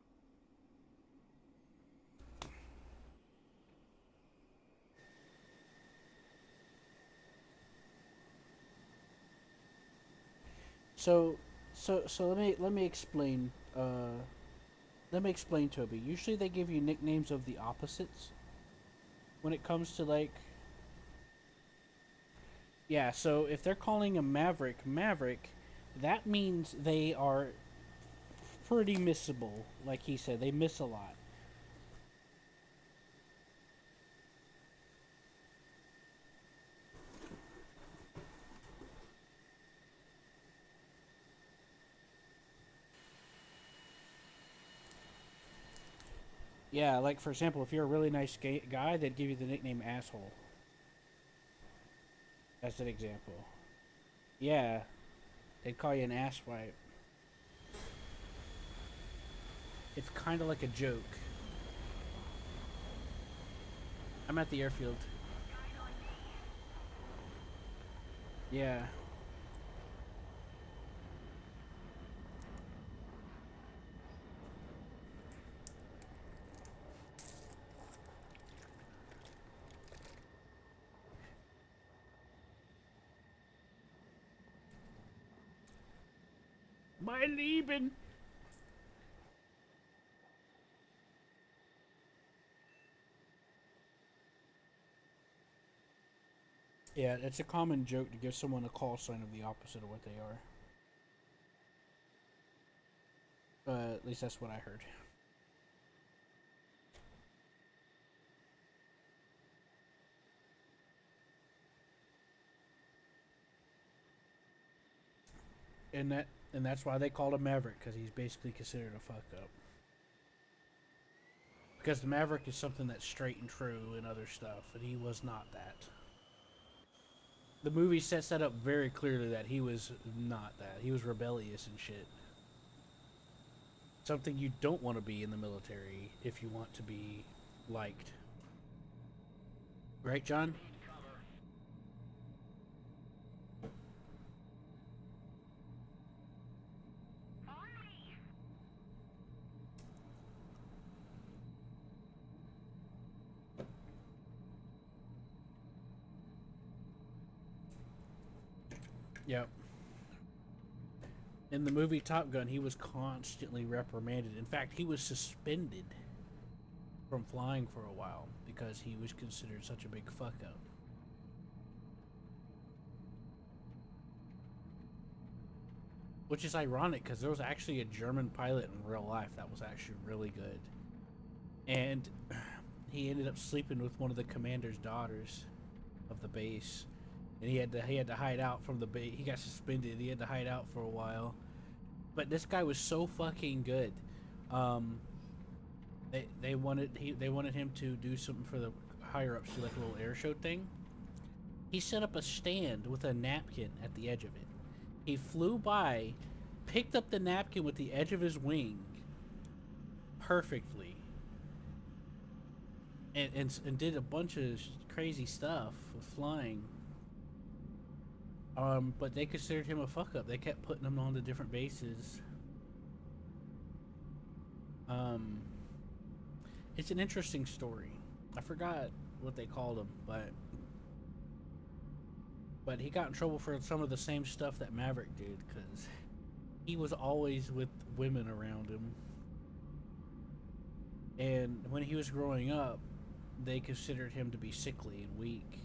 So let me explain. Let me explain, Toby. Usually they give you nicknames of the opposites when it comes to like. Yeah, so if they're calling a Maverick, that means they are pretty missable. Like he said, they miss a lot. Yeah, like for example, if you're a really nice guy, they'd give you the nickname asshole. As an example. Yeah, they'd call you an asswipe. It's kind of like a joke. I'm at the airfield. Yeah. My Lieben. Yeah, it's a common joke to give someone a call sign of the opposite of what they are. At least that's what I heard. And that's why they called him Maverick, because he's basically considered a fuck up. Because the Maverick is something that's straight and true and other stuff, and he was not that. The movie sets that up very clearly that he was not that. He was rebellious and shit. Something you don't want to be in the military if you want to be liked. Right, John? Yep. In the movie Top Gun, he was constantly reprimanded. In fact, he was suspended from flying for a while because he was considered such a big fuck up. Which is ironic because there was actually a German pilot in real life that was actually really good. And he ended up sleeping with one of the commander's daughters of the base. And he had to hide out from the base. He got suspended. He had to hide out for a while. But this guy was so fucking good. They wanted him to do something for the higher ups, to like a little air show thing. He set up a stand with a napkin at the edge of it. He flew by, picked up the napkin with the edge of his wing perfectly, and did a bunch of crazy stuff with flying. But they considered him a fuck up. They kept putting him on the different bases. It's an interesting story. I forgot what they called him, but he got in trouble for some of the same stuff that Maverick did, because he was always with women around him. And when he was growing up, they considered him to be sickly and weak.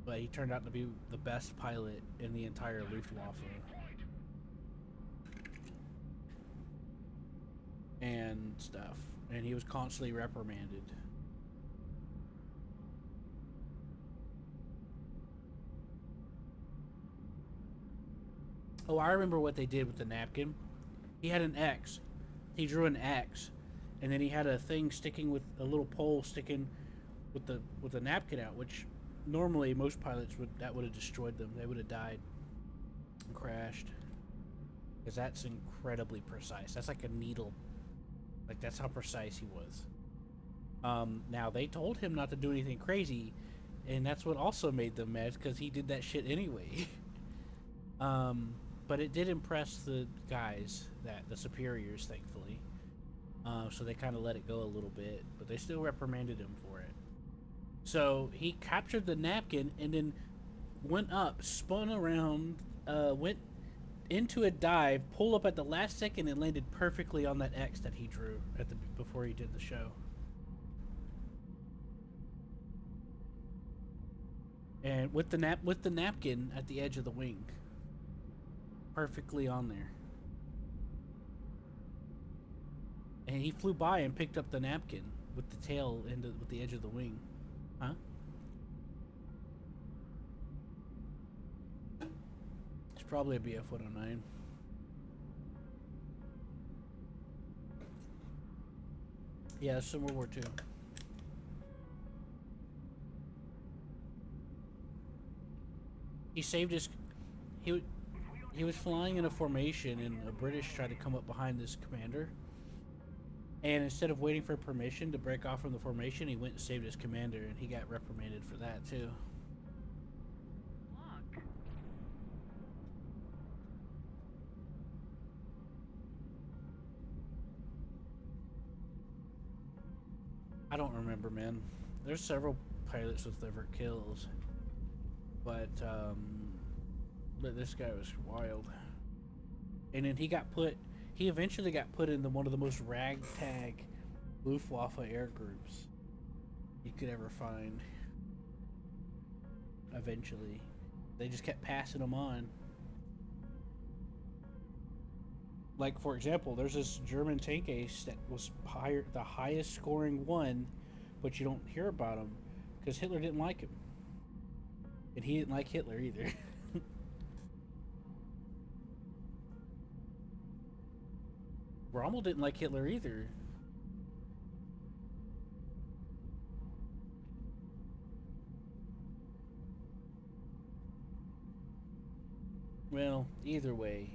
But he turned out to be the best pilot in the entire Luftwaffe. And stuff. And he was constantly reprimanded. Oh, I remember what they did with the napkin. He had an X. He drew an X. And then he had a thing sticking with a little pole sticking with the napkin out, which normally most pilots would have destroyed them. They would have died and crashed. Because that's incredibly precise. That's like a needle. Like, that's how precise he was. Now, they told him not to do anything crazy, and that's what also made them mad, because he did that shit anyway. But it did impress the guys, the superiors, thankfully. So they kind of let it go a little bit, but they still reprimanded him for it. So he captured the napkin and then went up, spun around, went into a dive, pulled up at the last second, and landed perfectly on that X that he drew before he did the show. And with the napkin at the edge of the wing, perfectly on there. And he flew by and picked up the napkin with the tail with the edge of the wing. Huh? It's probably a BF 109. Yeah, it's in World War II. He saved his... He was flying in a formation, and the British tried to come up behind this commander. And instead of waiting for permission to break off from the formation, he went and saved his commander, and he got reprimanded for that too. Look. I don't remember, man. There's several pilots with liver kills, but this guy was wild. And then he eventually got put into one of the most ragtag Luftwaffe air groups you could ever find. Eventually. They just kept passing him on. Like, for example, there's this German tank ace that was the highest scoring one, but you don't hear about him because Hitler didn't like him. And he didn't like Hitler either. Rommel didn't like Hitler either. Well, either way.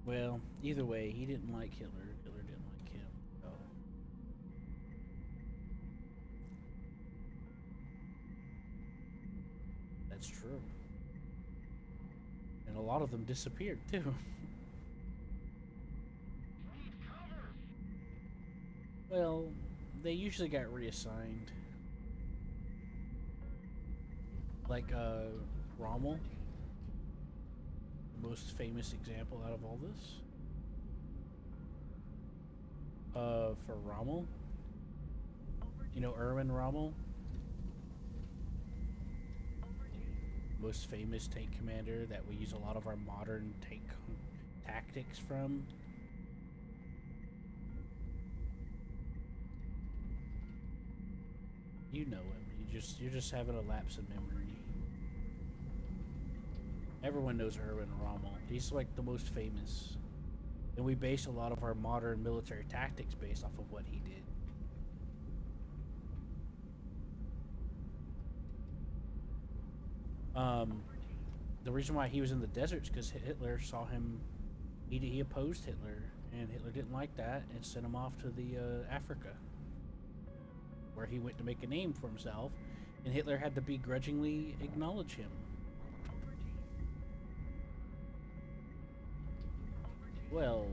Well, either way, he didn't like Hitler. Hitler didn't like him. So. That's true. And a lot of them disappeared, too. Well, they usually got reassigned. Like Rommel, the most famous example out of all this. For Rommel, you know Erwin Rommel, most famous tank commander that we use a lot of our modern tank tactics from. You know him. You're just having a lapse in memory. Everyone knows Erwin Rommel. He's like the most famous. And we base a lot of our modern military tactics based off of what he did. The reason why he was in the deserts because Hitler saw him. He opposed Hitler, and Hitler didn't like that and sent him off to the Africa, where he went to make a name for himself, and Hitler had to begrudgingly acknowledge him. Well,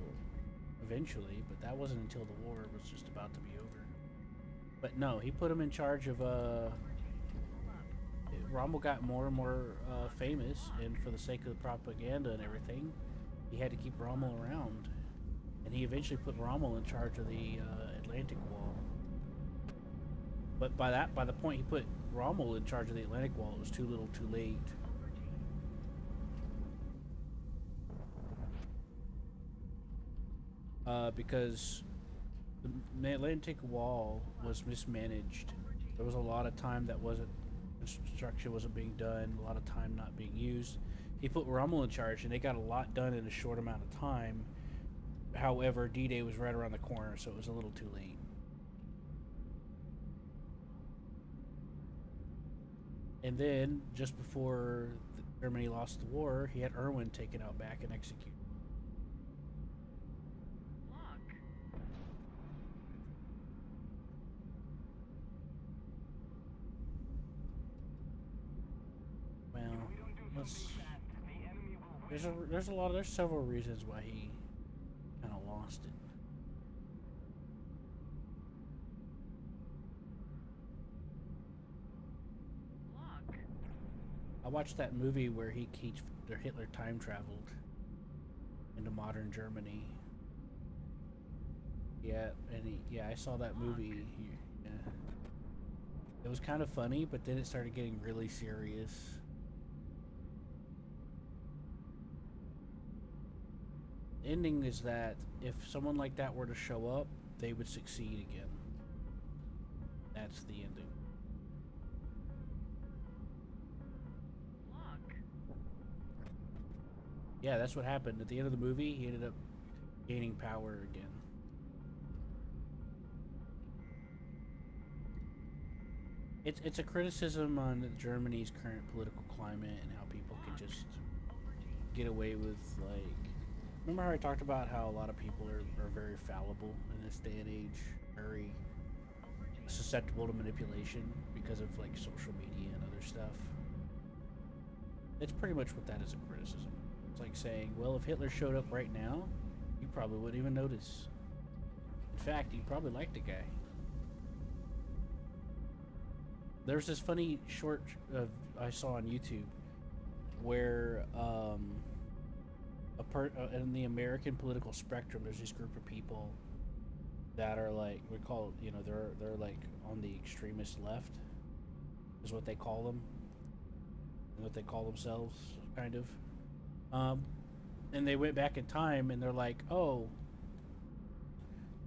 eventually, but that wasn't until the war was just about to be over. But no, he put him in charge of Rommel got more and more famous, and for the sake of the propaganda and everything, he had to keep Rommel around. And he eventually put Rommel in charge of the Atlantic Wall. But by the point he put Rommel in charge of the Atlantic Wall, it was too little, too late. Because the Atlantic Wall was mismanaged. There was a lot of time that construction wasn't being done, a lot of time not being used. He put Rommel in charge, and they got a lot done in a short amount of time. However, D-Day was right around the corner, so it was a little too late. And then, just before Germany lost the war, he had Erwin taken out back and executed. There's several reasons why he kind of lost it. I watched that movie where Hitler time traveled into modern Germany. Yeah, I saw that movie. Yeah. It was kind of funny, but then it started getting really serious. Ending is that if someone like that were to show up, they would succeed again. That's the ending. Yeah, that's what happened. At the end of the movie, he ended up gaining power again. It's a criticism on Germany's current political climate and how people can just get away with, like... Remember how I talked about how a lot of people are very fallible in this day and age, very susceptible to manipulation because of like social media and other stuff? It's pretty much what that is a criticism. It's like saying, well, if Hitler showed up right now, you probably wouldn't even notice. In fact, you'd probably like the guy. There's this funny short I saw on YouTube where in the American political spectrum, there's this group of people that are like, we call, you know, they're like on the extremist left, is what they call them, what they call themselves, kind of. And they went back in time, and they're like, oh,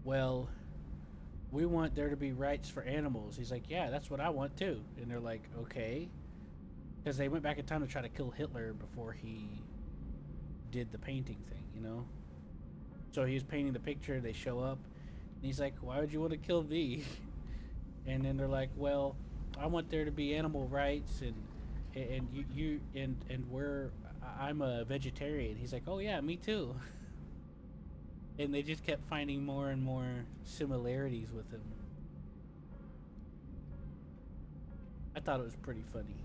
well, we want there to be rights for animals. He's like, yeah, that's what I want too. And they're like, okay, because they went back in time to try to kill Hitler before he did the painting thing, you know. So he was painting the picture. They show up, and he's like, why would you want to kill me? And then they're like, well, I want there to be animal rights, and I'm a vegetarian. He's like, oh yeah, me too. And they just kept finding more and more similarities with him. I thought it was pretty funny.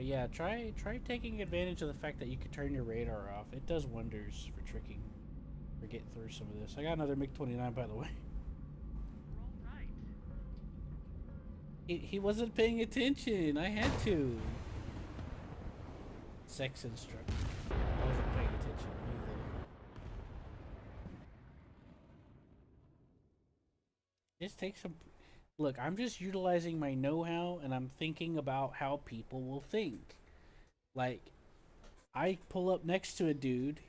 But yeah, try taking advantage of the fact that you can turn your radar off. It does wonders for tricking, for getting through some of this. I got another MiG-29, by the way. We're all right. He wasn't paying attention. I had to. Sex instructor. I wasn't paying attention either. Just take some. Look, I'm just utilizing my know-how, and I'm thinking about how people will think. Like, I pull up next to a dude.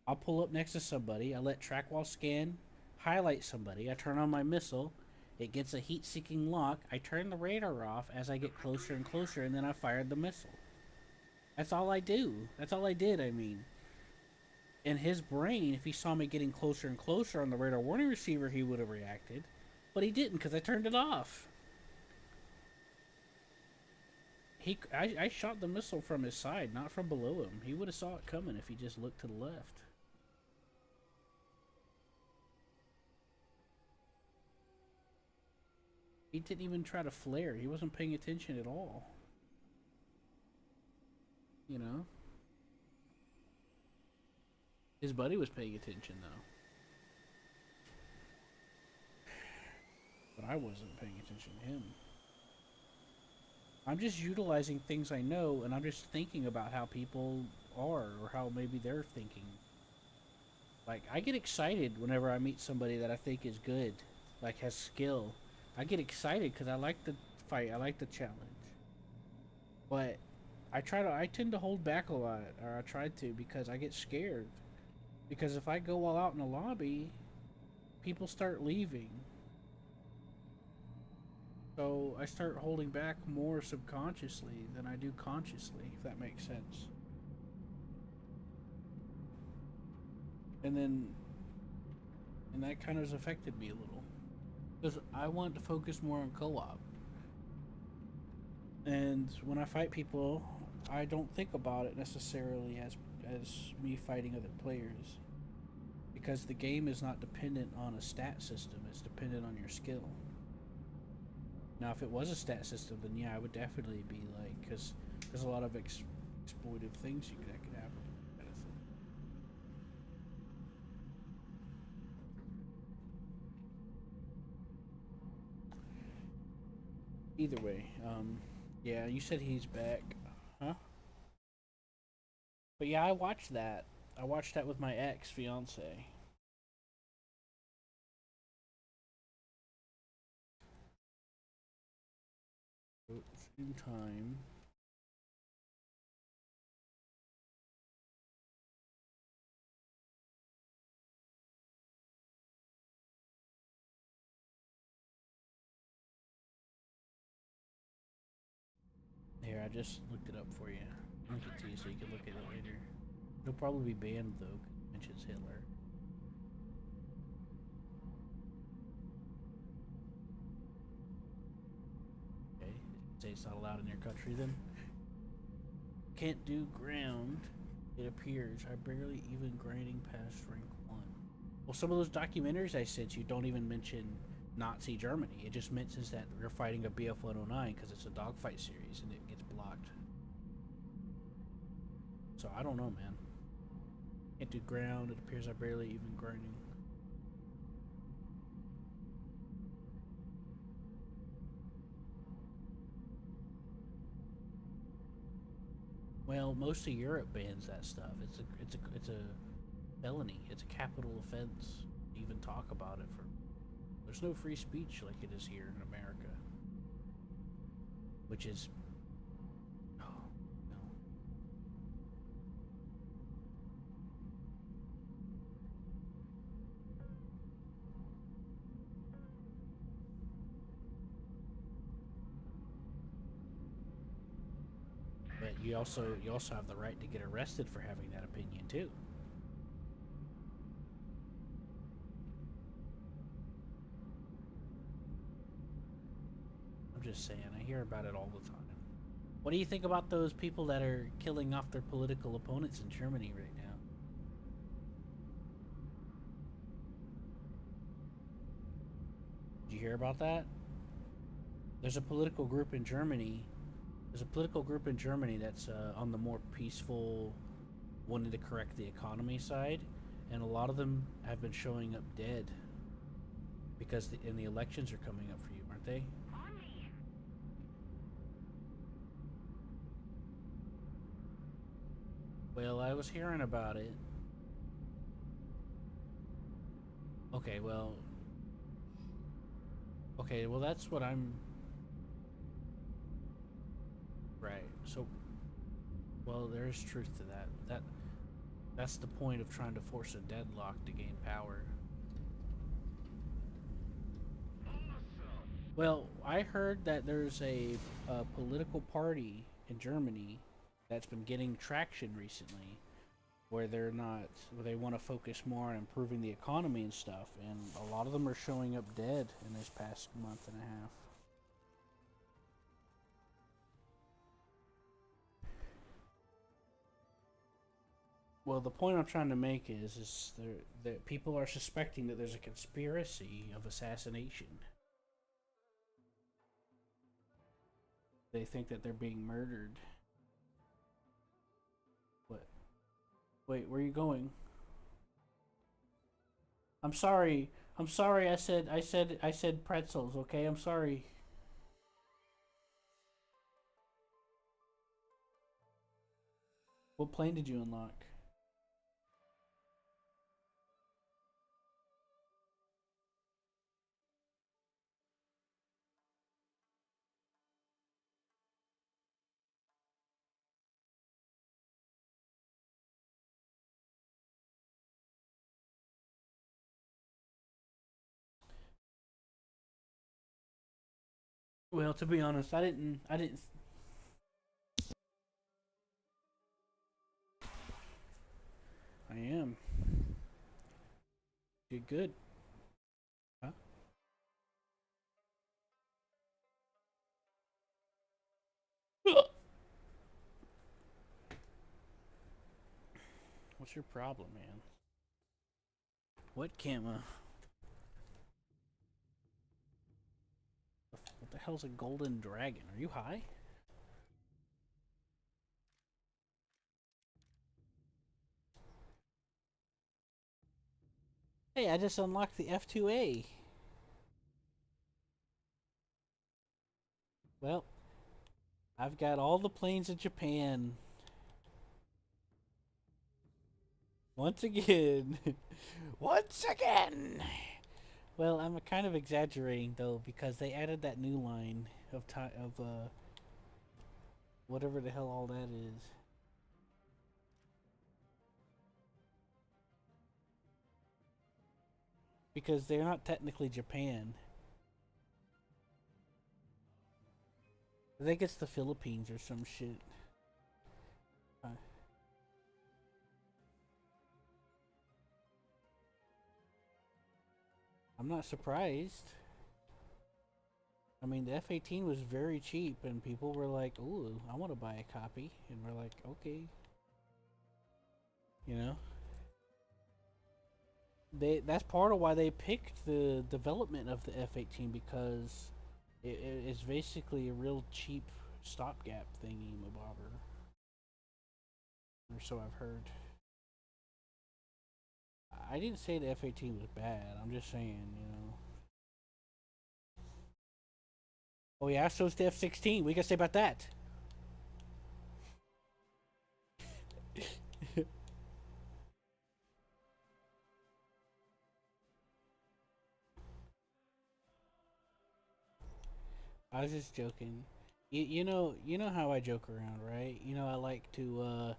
I'll pull up next to somebody. I let track while scan highlight somebody. I turn on my missile. It gets a heat-seeking lock. I turn the radar off as I get closer and closer, and then I fired the missile. That's all I do. That's all I did, I mean. In his brain, if he saw me getting closer and closer on the radar warning receiver, he would have reacted. But he didn't, because I turned it off. I shot the missile from his side, not from below him. He would have saw it coming if he just looked to the left. He didn't even try to flare. He wasn't paying attention at all. You know? His buddy was paying attention, though. But I wasn't paying attention to him. I'm just utilizing things I know, and I'm just thinking about how people are, or how maybe they're thinking. Like, I get excited whenever I meet somebody that I think is good, like has skill. I get excited because I like the fight, I like the challenge. But I tend to hold back a lot, or I try to, because I get scared. Because if I go all out in the lobby, people start leaving. So I start holding back more subconsciously than I do consciously, if that makes sense. And that kind of has affected me a little. Because I want to focus more on co-op. And when I fight people, I don't think about it necessarily as me fighting other players. Because the game is not dependent on a stat system, it's dependent on your skill. Now, if it was a stat system, then yeah, I would definitely be like, because there's a lot of exploitive things that could happen. Either way, yeah, you said he's back, huh? But yeah, I watched that. I watched that with my ex-fiance. Same time. Here, I just looked it up for you. Link it to you so you can look at it later. It'll probably be banned though, because it mentions Hitler. Okay, say it's not allowed in your country then. Can't do ground. It appears I barely even grinding past rank 1. Well, some of those documentaries I sent you don't even mention Nazi Germany. It just mentions that we're fighting a BF-109 because it's a dogfight series and it gets blocked. So I don't know, man. Can't do ground. It appears I barely even grinding. Well, most of Europe bans that stuff. It's a felony. It's a capital offense to even talk about it. For there's no free speech like it is here in America, which is oh no. But you also have the right to get arrested for having that opinion too. I'm just saying, I hear about it all the time. What do you think about those people that are killing off their political opponents in Germany right now? Did you hear about that? There's a political group in Germany There's a political group in Germany that's on the more peaceful, wanting to correct the economy side, and a lot of them have been showing up dead because the elections are coming up for you, aren't they? On me. Well, I was hearing about it. Okay, well, that's what I'm. Right. So, well, there is truth to that. That's the point of trying to force a deadlock to gain power. Well, I heard that there's a political party in Germany that's been getting traction recently, where they want to focus more on improving the economy and stuff, and a lot of them are showing up dead in this past month and a half. Well, the point I'm trying to make is that people are suspecting that there's a conspiracy of assassination. They think that they're being murdered. What? Wait, where are you going? I'm sorry. I'm sorry. I said pretzels. Okay, I'm sorry. What plane did you unlock? Well, to be honest, I didn't. I am. You're good. Huh? What's your problem, man? What camera? What the hell's a golden dragon? Are you high? Hey, I just unlocked the F2A. Well, I've got all the planes in Japan. Once again. Once again! Well, I'm kind of exaggerating though because they added that new line of whatever the hell all that is. Because they're not technically Japan. I think it's the Philippines or some shit. Uh, I'm not surprised. I mean, the F-18 was very cheap, and people were like, "Ooh, I want to buy a copy," and we're like, "Okay," you know. That's part of why they picked the development of the F-18 because it's basically a real cheap stopgap thingy mabobber, or so I've heard. I didn't say the F-18 was bad. I'm just saying, you know. Oh yeah, so's the F-16. We can say about that. I was just joking. You know how I joke around, right? You know, I like to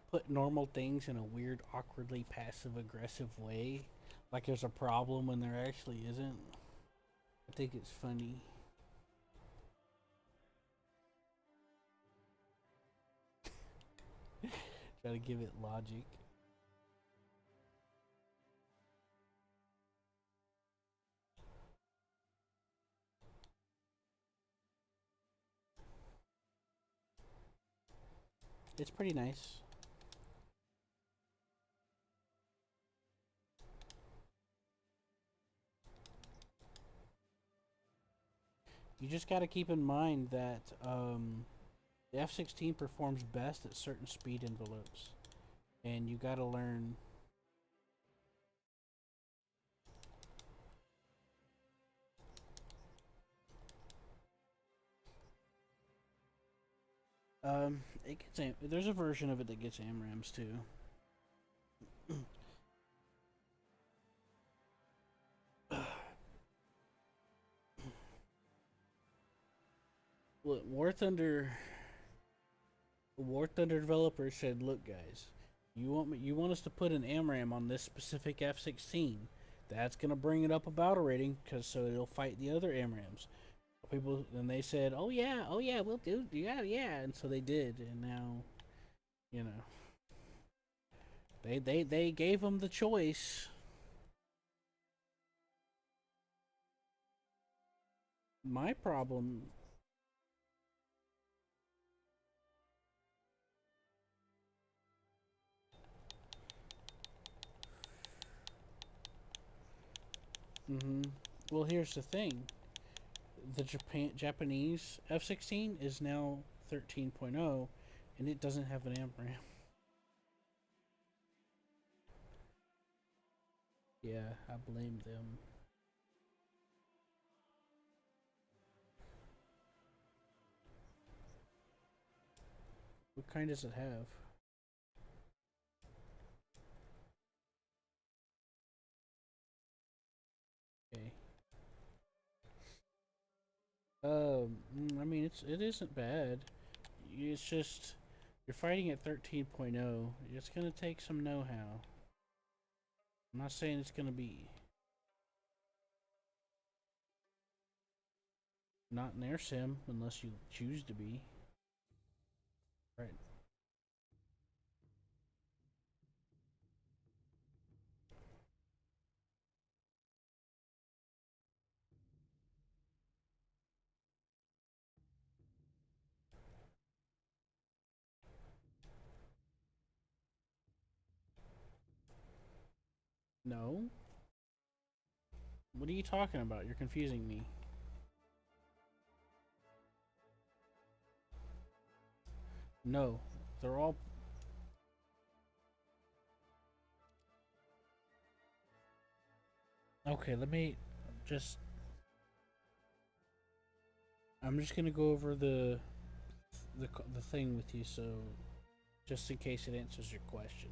put normal things in a weird, awkwardly passive aggressive way, like there's a problem when there actually isn't. I think it's funny. Try to give it logic. It's pretty nice. You just got to keep in mind that The F-16 performs best at certain speed envelopes, and you gotta learn. It gets there's a version of it that gets AMRAMs too. War Thunder developers said, "Look, guys, you want us to put an AMRAM on this specific F-16? That's gonna bring it up a battle rating, cause so it'll fight the other AMRAMs." People, and they said, oh yeah, we'll do, yeah," and so they did, and now, you know, they gave them the choice. My problem. Well, here's the thing: the Japanese F-16 is now 13.0, and it doesn't have an AMRAM. Yeah, I blame them. What kind does it have? Okay. I mean, it isn't bad. It's just you're fighting at 13.0. It's gonna take some know-how. I'm not saying it's gonna be not an air sim unless you choose to be. Right. No. What are you talking about? You're confusing me. No, they're all. Okay, let me just. I'm just gonna go over the thing with you, so just in case it answers your question.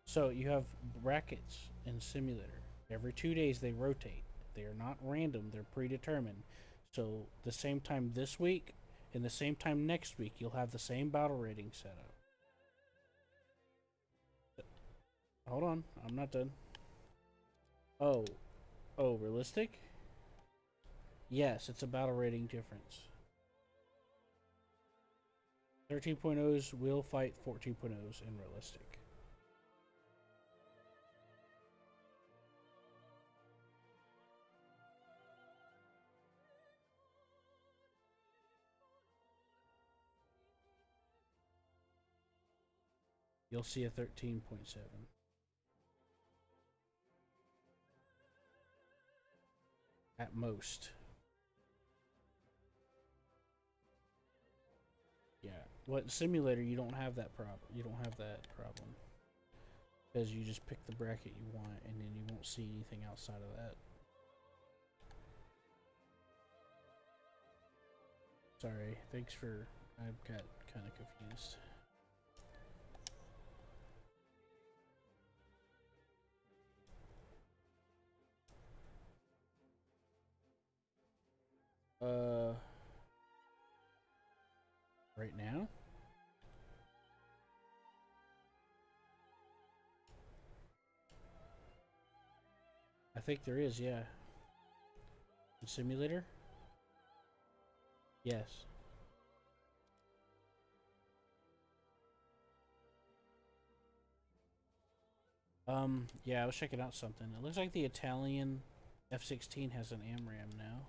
So you have brackets in simulator. Every 2 days they rotate. They are not random. They're predetermined. So the same time this week and the same time next week, you'll have the same battle rating set up. Hold on, I'm not done. Oh, realistic? Yes, it's a battle rating difference. 13.0s will fight 14.0s in realistic. You'll see a 13.7 at most. Yeah. What simulator you don't have that problem. You don't have that problem. Because you just pick the bracket you want and then you won't see anything outside of that. Sorry. Thanks for I got kind of confused. Uh right now? I think there is, yeah. The simulator? Yes. Yeah, I was checking out something. It looks like the Italian F-16 has an AMRAM now.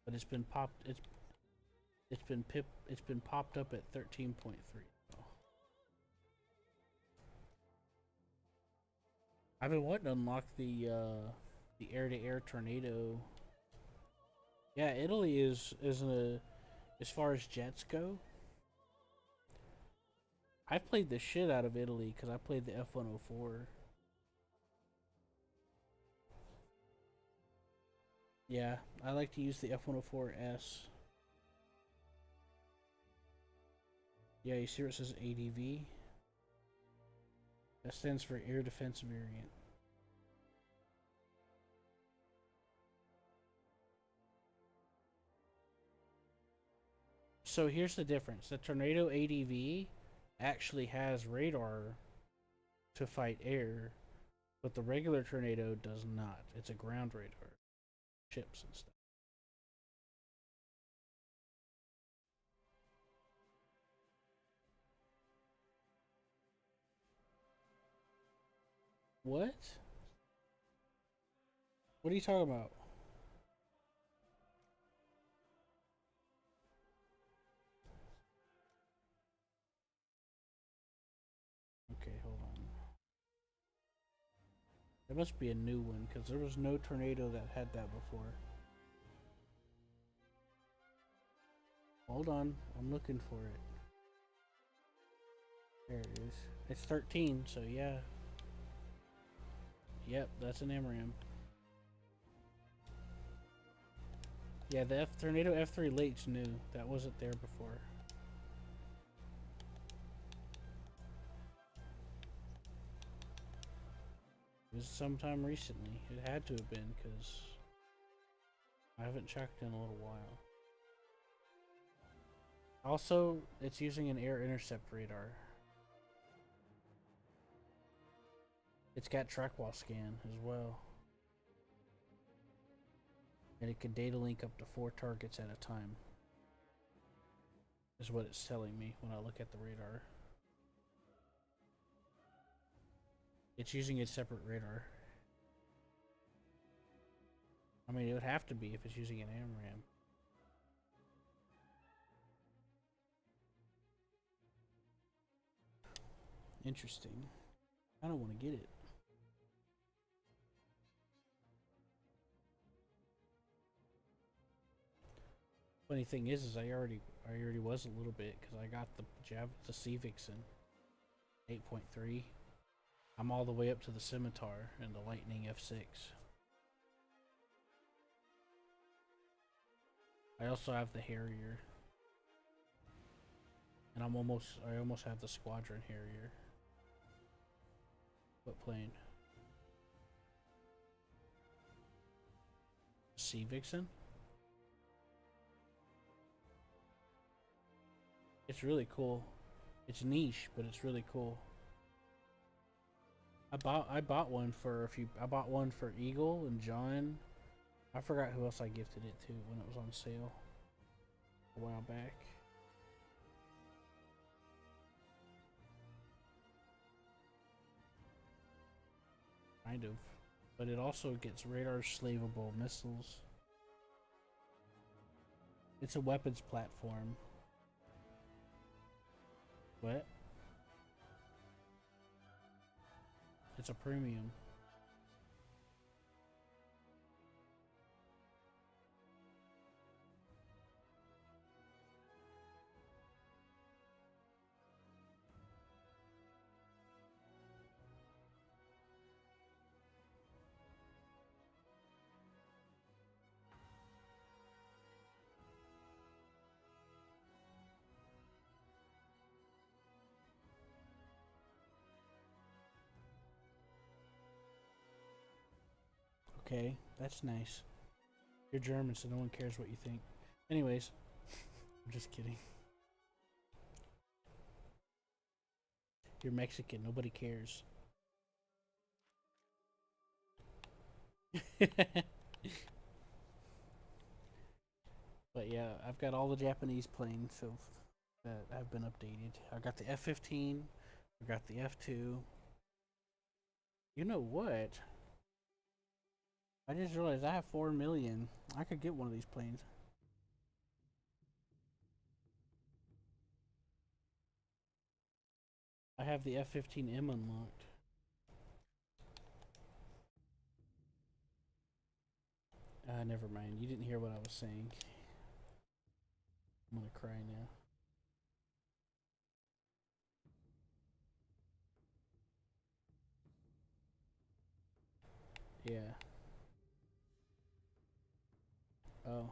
But it's been popped up at 13.3. I've been wanting to unlock the air-to-air tornado. Yeah, Italy is a As far as jets go, I played the shit out of Italy because I played the F-104. Yeah, I like to use the F-104S. Yeah, you see where it says ADV? That stands for Air Defense Variant. So here's the difference. The Tornado ADV actually has radar to fight air, but the regular Tornado does not. It's a ground radar. Ships and stuff. What? What are you talking about? Okay, hold on. There must be a new one because there was no Tornado that had that before. Hold on, I'm looking for it. There it is. It's 13, so yeah. Yep, that's an MRAM. Yeah, the Tornado F3 Late's new. That wasn't there before. It was sometime recently. It had to have been because I haven't checked in a little while. Also, it's using an air intercept radar. It's got track wall scan as well. And it can data link up to 4 targets at a time. Is what it's telling me when I look at the radar. It's using a separate radar. I mean, it would have to be if it's using an AMRAM. Interesting. I don't want to get it. Funny thing is I already was a little bit because I got the Sea Vixen 8.3. I'm all the way up to the Scimitar and the Lightning F6. I also have the Harrier, and I almost have the Squadron Harrier. What plane? Sea Vixen? It's really cool. It's niche, but it's really cool. I bought one for I bought one for Eagle and John. I forgot who else I gifted it to when it was on sale a while back. Kind of. But it also gets radar slavable missiles. It's a weapons platform. What? It's a premium. Okay, that's nice. You're German, so no one cares what you think. Anyways, I'm just kidding. You're Mexican, nobody cares. But yeah, I've got all the Japanese planes that have been updated. I got the F-15, I got the F-2. You know what? I just realized I have 4 million. I could get one of these planes. I have the F-15M unlocked. Never mind. You didn't hear what I was saying. I'm gonna cry now. Yeah. Oh.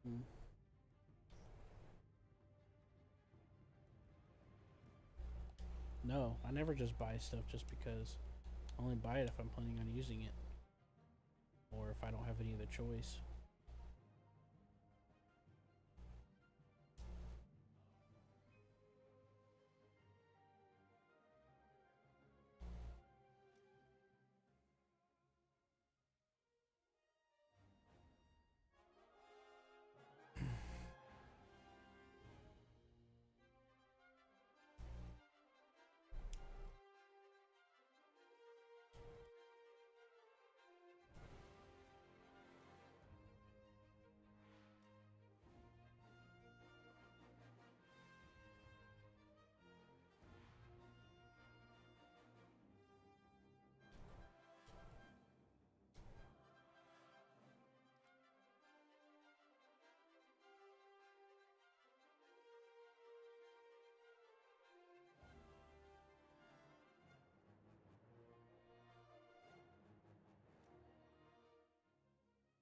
Hmm. No, I never just buy stuff just because. I only buy it if I'm planning on using it. Or if I don't have any other choice.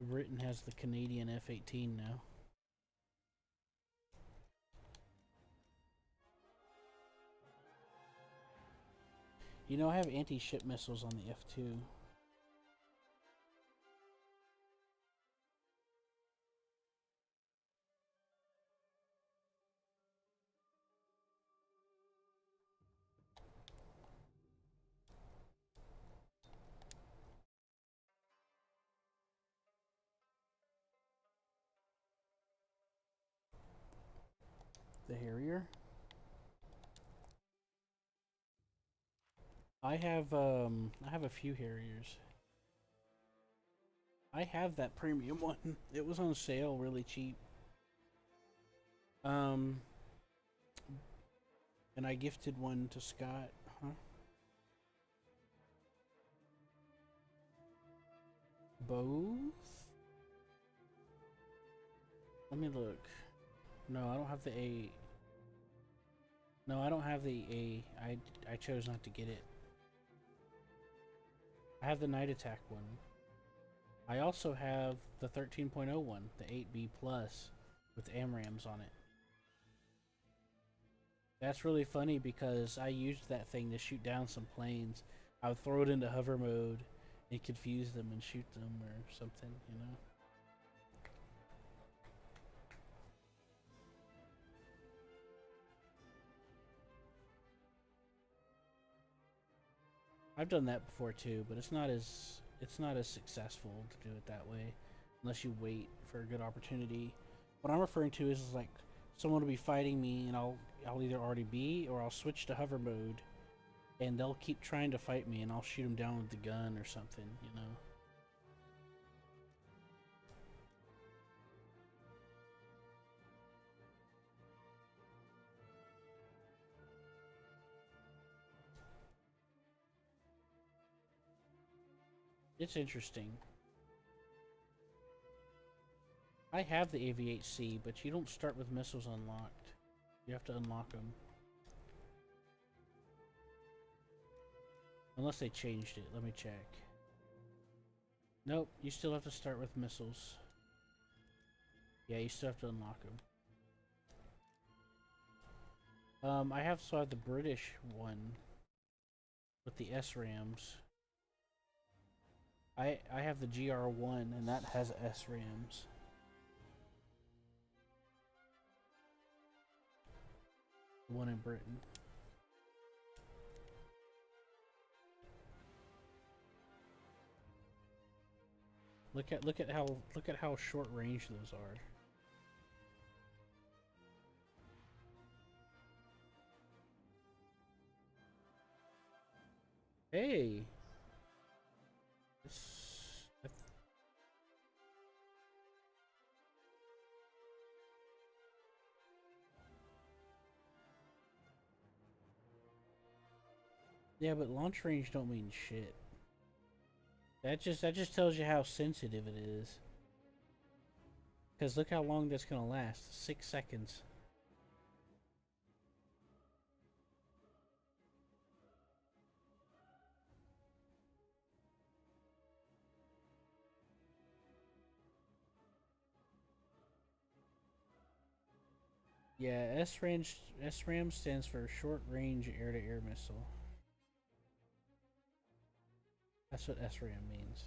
Britain has the Canadian F-18 now. You know, I have anti-ship missiles on the F-2. The Harrier? I have a few Harriers. I have that premium one. It was on sale really cheap. Um, and I gifted one to Scott. Huh? Both? Let me look. No, I don't have the A. No, I don't have the A. I chose not to get it. I have the Night Attack one. I also have the 13.0 one, the 8B Plus, with AMRAMs on it. That's really funny because I used that thing to shoot down some planes. I would throw it into hover mode and confuse them and shoot them or something, you know? I've done that before too, but it's not as successful to do it that way unless you wait for a good opportunity. What I'm referring to is like someone will be fighting me and I'll either already be or I'll switch to hover mode and they'll keep trying to fight me and I'll shoot them down with the gun or something, you know. It's interesting. I have the AV-8C, but you don't start with missiles unlocked. You have to unlock them. Unless they changed it. Let me check. Nope, you still have to start with missiles. Yeah, you still have to unlock them. I have the British one with the SRAMs. I have the GR1 and that has SRAMs. The one in Britain. Look at how short range those are. Hey. Yeah, but launch range don't mean shit. That just tells you how sensitive it is. Because look how long that's gonna last. 6 seconds. Yeah, SRAM stands for Short Range Air to Air Missile. That's what SRAM means.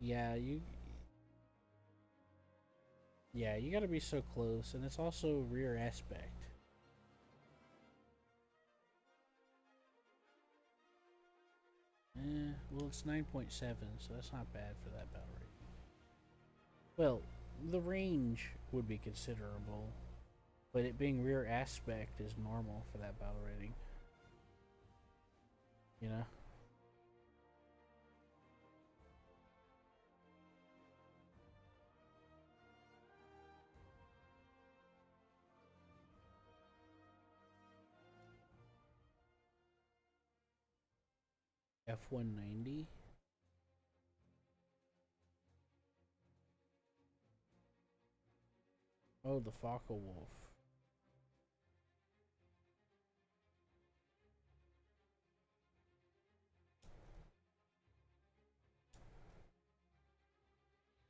Yeah, you gotta be so close, and it's also rear aspect. Well, it's 9.7, so that's not bad for that battle rate. Well, the range would be considerable, but it being rear aspect is normal for that battle rating. You know? F-190? Oh, the Focke-Wulf.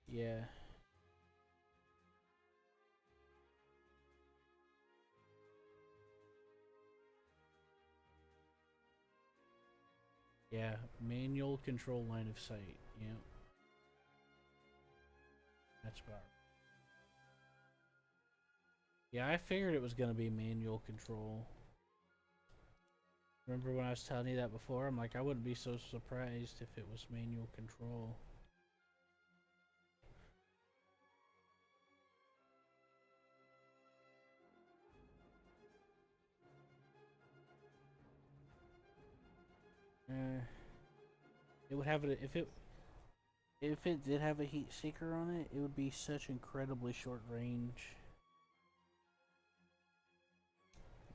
Yeah. Yeah, manual control line of sight. Yeah. That's about right. Yeah, I figured it was going to be manual control. Remember when I was telling you that before? I'm like, I wouldn't be so surprised if it was manual control. It would have it if it did have a heat seeker on it. It would be such incredibly short range.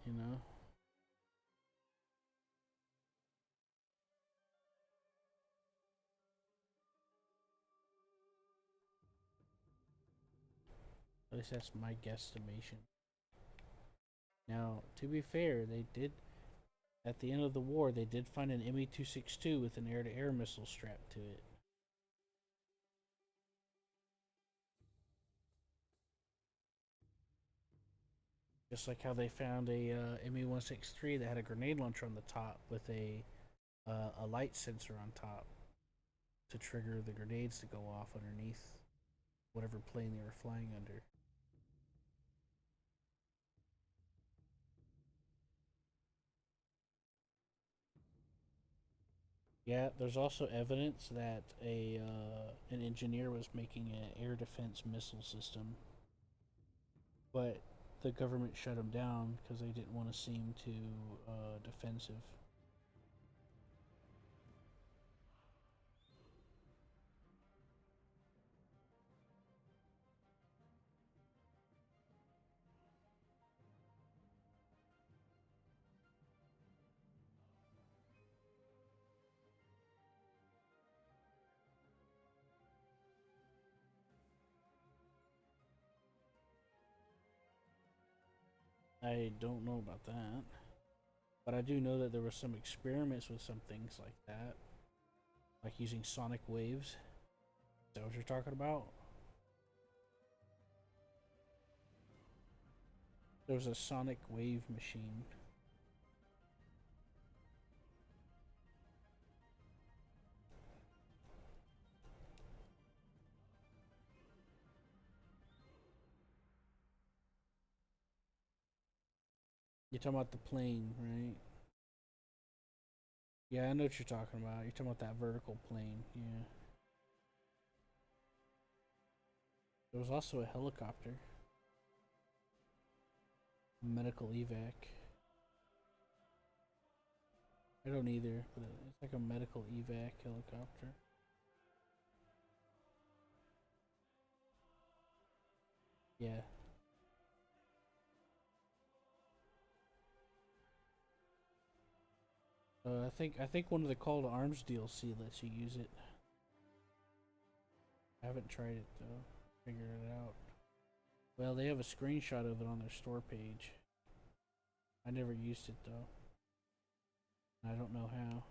You know. At least that's my guesstimation. Now, to be fair, they did at the end of the war they did find an ME-262 with an air-to-air missile strapped to it. Just like how they found a ME-163 that had a grenade launcher on the top with a light sensor on top to trigger the grenades to go off underneath whatever plane they were flying under. Yeah, there's also evidence that an engineer was making an air defense missile system, but the government shut him down because they didn't want to seem too defensive. I don't know about that, but I do know that there were some experiments with some things like that, like using sonic waves. Is that what you're talking about? There was a sonic wave machine. You're talking about the plane, right? Yeah, I know what you're talking about. You're talking about that vertical plane. Yeah. There was also a helicopter. Medical evac. I don't either, but it's like a medical evac helicopter. Yeah. I think one of the Call to Arms DLC lets you use it. I haven't tried it though. Figure it out. Well, they have a screenshot of it on their store page. I never used it though. I don't know how.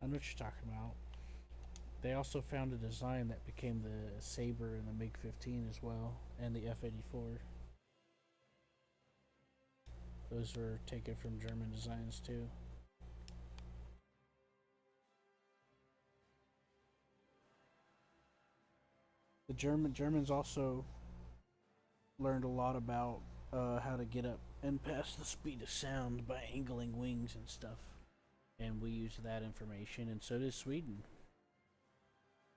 I know what you're talking about. They also found a design that became the Saber in the MiG-15 as well, and the F-84. Those were taken from German designs too. The Germans also learned a lot about how to get up and past the speed of sound by angling wings and stuff. And we use that information, and so does Sweden.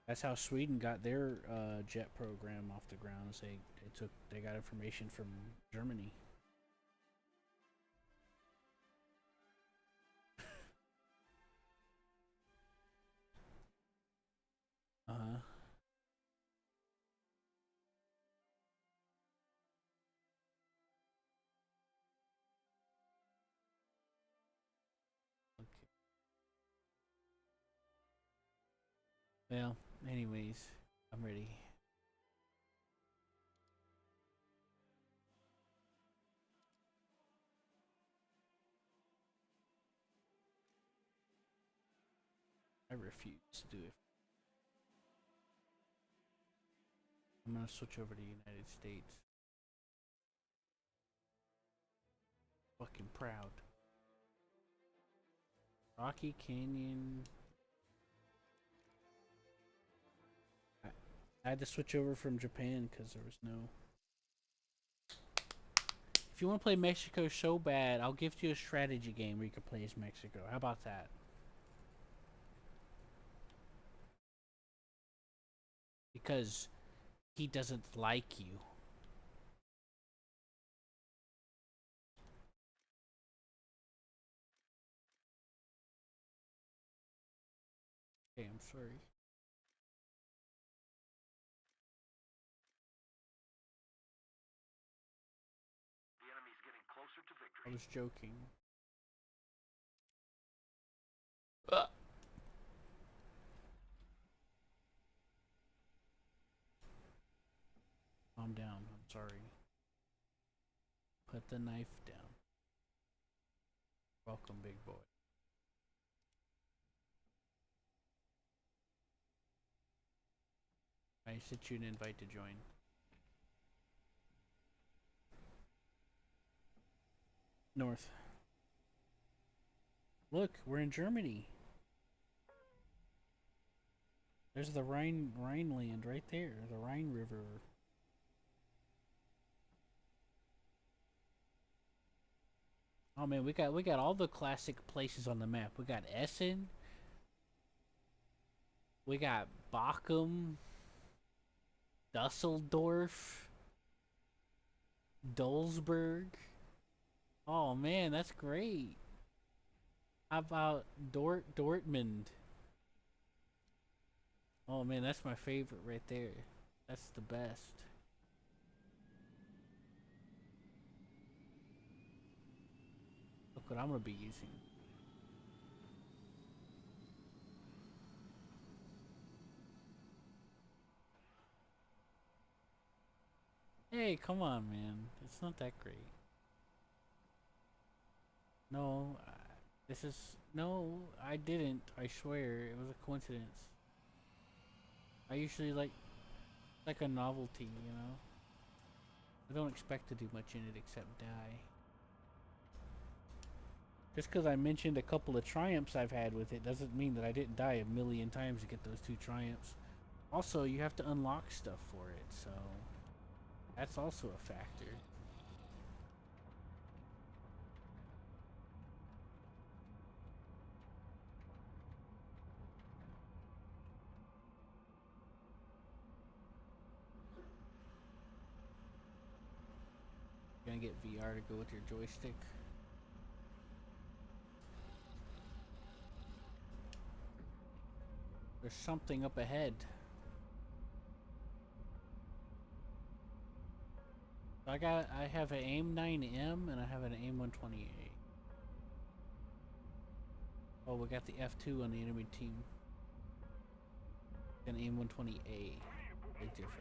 That's how Sweden got their jet program off the ground. Is they got information from Germany. Uh huh. Okay. Well, anyways, I'm ready. I refuse to do it. I'm gonna switch over to United States. Fucking proud. Rocky Canyon. I had to switch over from Japan because there was no. If you want to play Mexico so bad, I'll gift you a strategy game where you can play as Mexico. How about that? Because he doesn't like you. Okay, I'm sorry. The enemy's getting closer to I victory. was joking. Calm down. I'm sorry. Put the knife down. Welcome, big boy. I sent you an invite to join. North. Look, we're in Germany. There's the Rhineland right there. The Rhine River. Oh man, we got all the classic places on the map. We got Essen. We got Bochum, Dusseldorf, Dulsberg. Oh man, that's great. How about Dortmund? Oh man, that's my favorite right there. That's the best. Look what I'm gonna be using. Hey, come on, man. It's not that great. No, this is no. I didn't. I swear, it was a coincidence. I usually like a novelty, you know. I don't expect to do much in it except die. Just because I mentioned a couple of triumphs I've had with it doesn't mean that I didn't die a million times to get those two triumphs. Also, you have to unlock stuff for it, so that's also a factor. You're gonna get VR to go with your joystick. There's something up ahead. I have an AIM 9M and I have an AIM 128. Oh, we got the F2 on the enemy team. An AIM 120A. Big difference.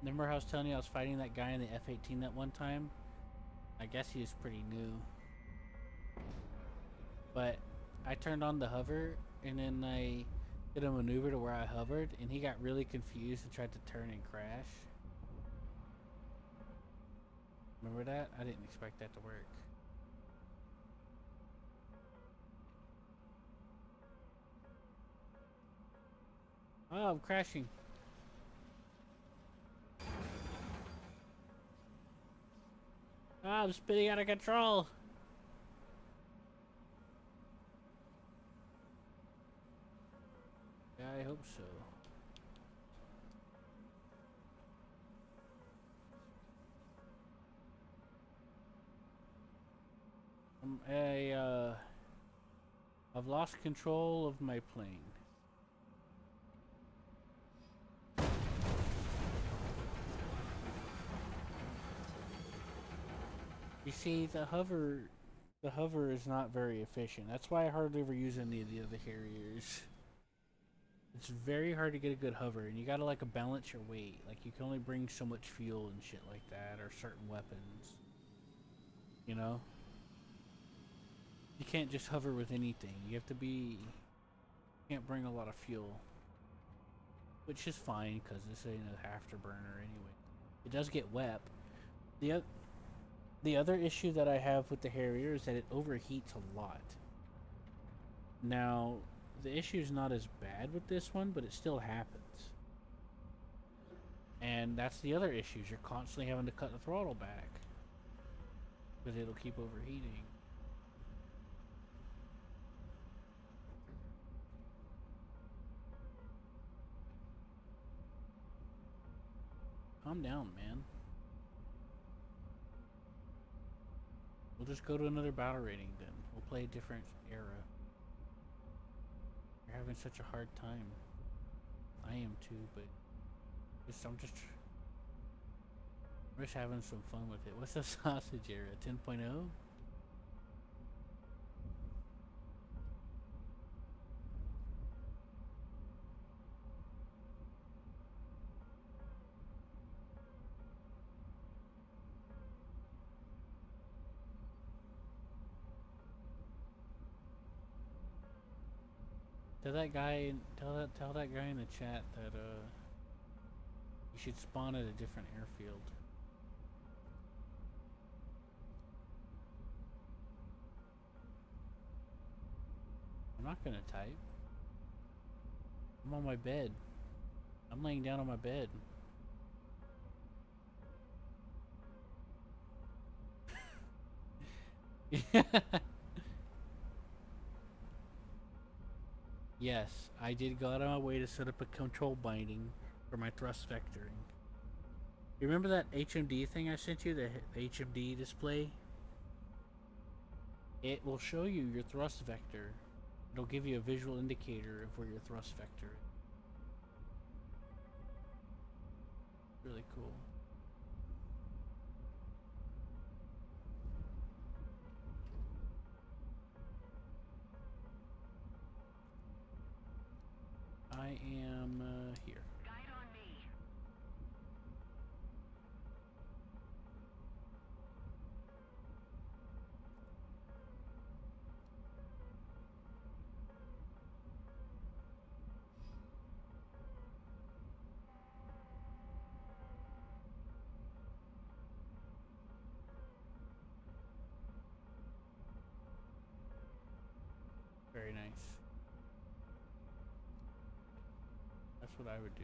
Remember how I was telling you I was fighting that guy in the F-18 that one time? I guess he was pretty new. But I turned on the hover and then I did a maneuver to where I hovered and he got really confused and tried to turn and crash. Remember that? I didn't expect that to work. Oh, I'm crashing. Ah, I'm spinning out of control. Yeah, I hope so. I've lost control of my plane. You see, the hover is not very efficient. That's why I hardly ever use any of the other Harriers. It's very hard to get a good hover, and you gotta like balance your weight. Like you can only bring so much fuel and shit like that, or certain weapons. You know? You can't just hover with anything. You have to be... Can't bring a lot of fuel. Which is fine, because this ain't an afterburner anyway. It does get wet. The other issue that I have with the Harrier is that it overheats a lot. Now, the issue is not as bad with this one, but it still happens. And that's the other issues. You're constantly having to cut the throttle back. Because it'll keep overheating. Calm down, man. We'll just go to another battle rating then. We'll play a different era. You're having such a hard time. I am too, but I'm just having some fun with it. What's the sausage era? 10.0? Tell that guy in the chat that you should spawn at a different airfield. I'm not gonna type. I'm on my bed. I'm laying down on my bed. Yes, I did go out of my way to set up a control binding for my thrust vectoring. You remember that HMD thing I sent you, the HMD display? It will show you your thrust vector. It'll give you a visual indicator of where your thrust vector is. Really cool. I am here. Guide on me. Very nice. That's what I would do.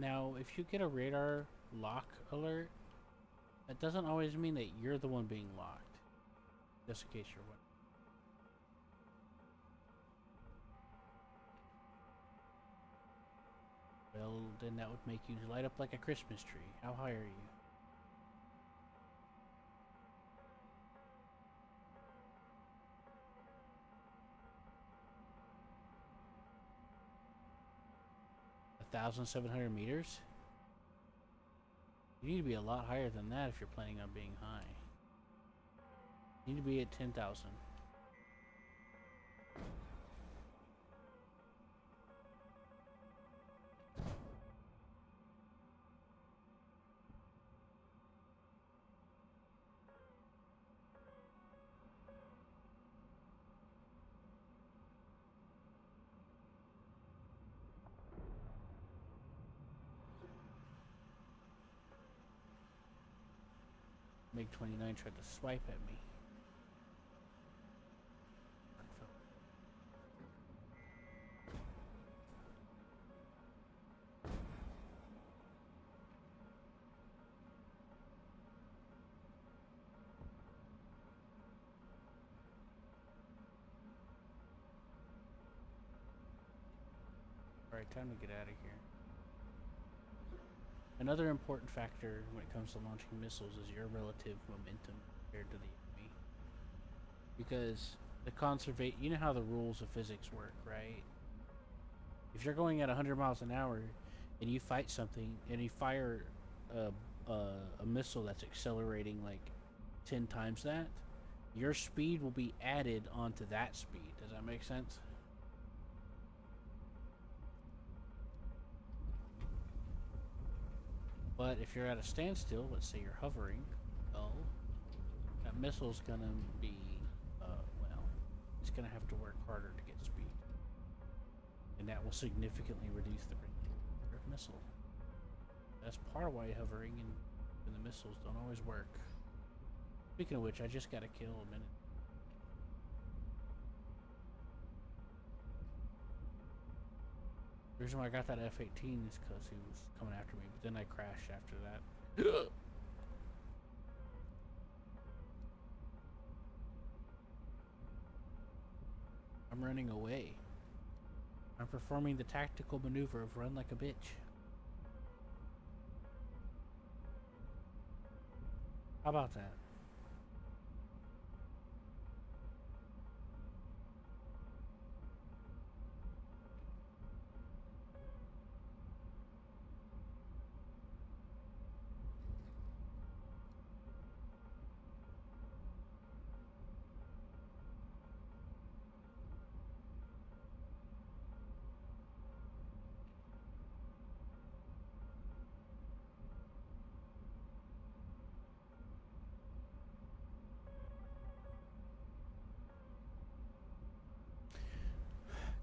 Now, if you get a radar lock alert, that doesn't always mean that you're the one being locked. Just in case you're wondering. Well, then that would make you light up like a Christmas tree. How high are you? A 1,700 meters? You need to be a lot higher than that if you're planning on being high. You need to be at 10,000. MiG-29 tried to swipe at me. Alright, time to get out of here. Another important factor when it comes to launching missiles is your relative momentum compared to the enemy. Because the you know how the rules of physics work, right? If you're going at 100 miles an hour and you fight something and you fire a missile that's accelerating like 10 times that, your speed will be added onto that speed. Does that make sense? But if you're at a standstill, let's say you're hovering, well, that missile's gonna be, well, it's gonna have to work harder to get speed. And that will significantly reduce the range of your missile. That's part of why hovering and the missiles don't always work. Speaking of which, I just got a kill a minute. The reason why I got that F-18 is because he was coming after me, but then I crashed after that. I'm running away. I'm performing the tactical maneuver of run like a bitch. How about that?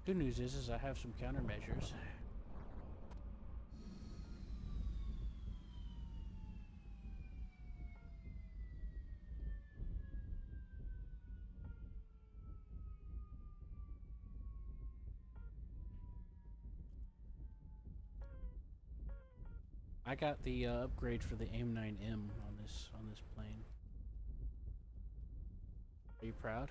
Good news is I have some countermeasures. I got the upgrade for the AIM-9M on this plane. Are you proud?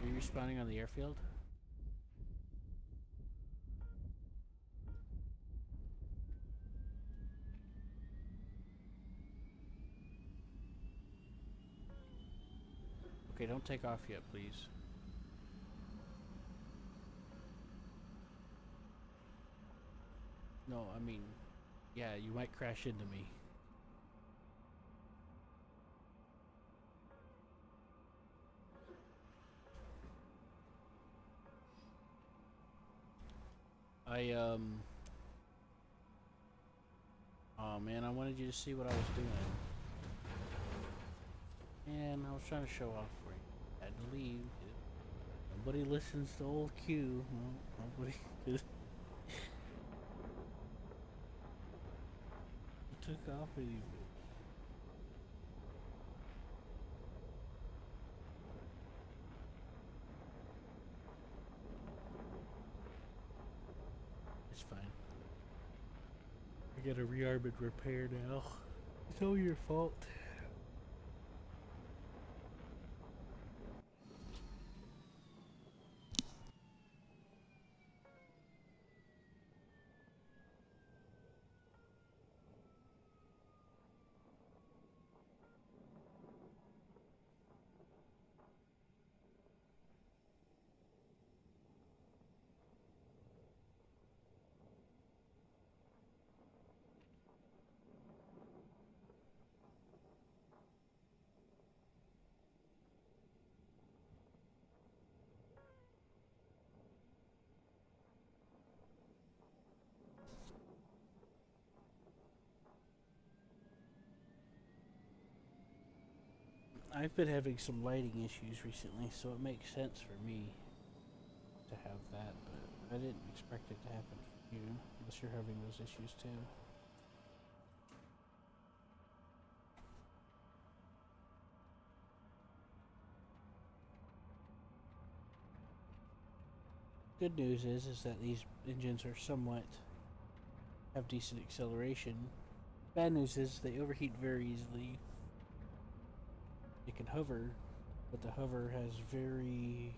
Are you respawning on the airfield? Okay, don't take off yet, please. No, I mean, yeah, you might crash into me. Oh man, I wanted you to see what I was doing. And I was trying to show off for you. I had to leave. Nobody listens to old Q. Well, nobody took off with you. It's fine. I get a rearm and repair now. It's all your fault. I've been having some lighting issues recently, so it makes sense for me to have that, but I didn't expect it to happen for you, unless you're having those issues too. Good news is that these engines are somewhat have decent acceleration. Bad news is they overheat very easily. It can hover, but the hover has very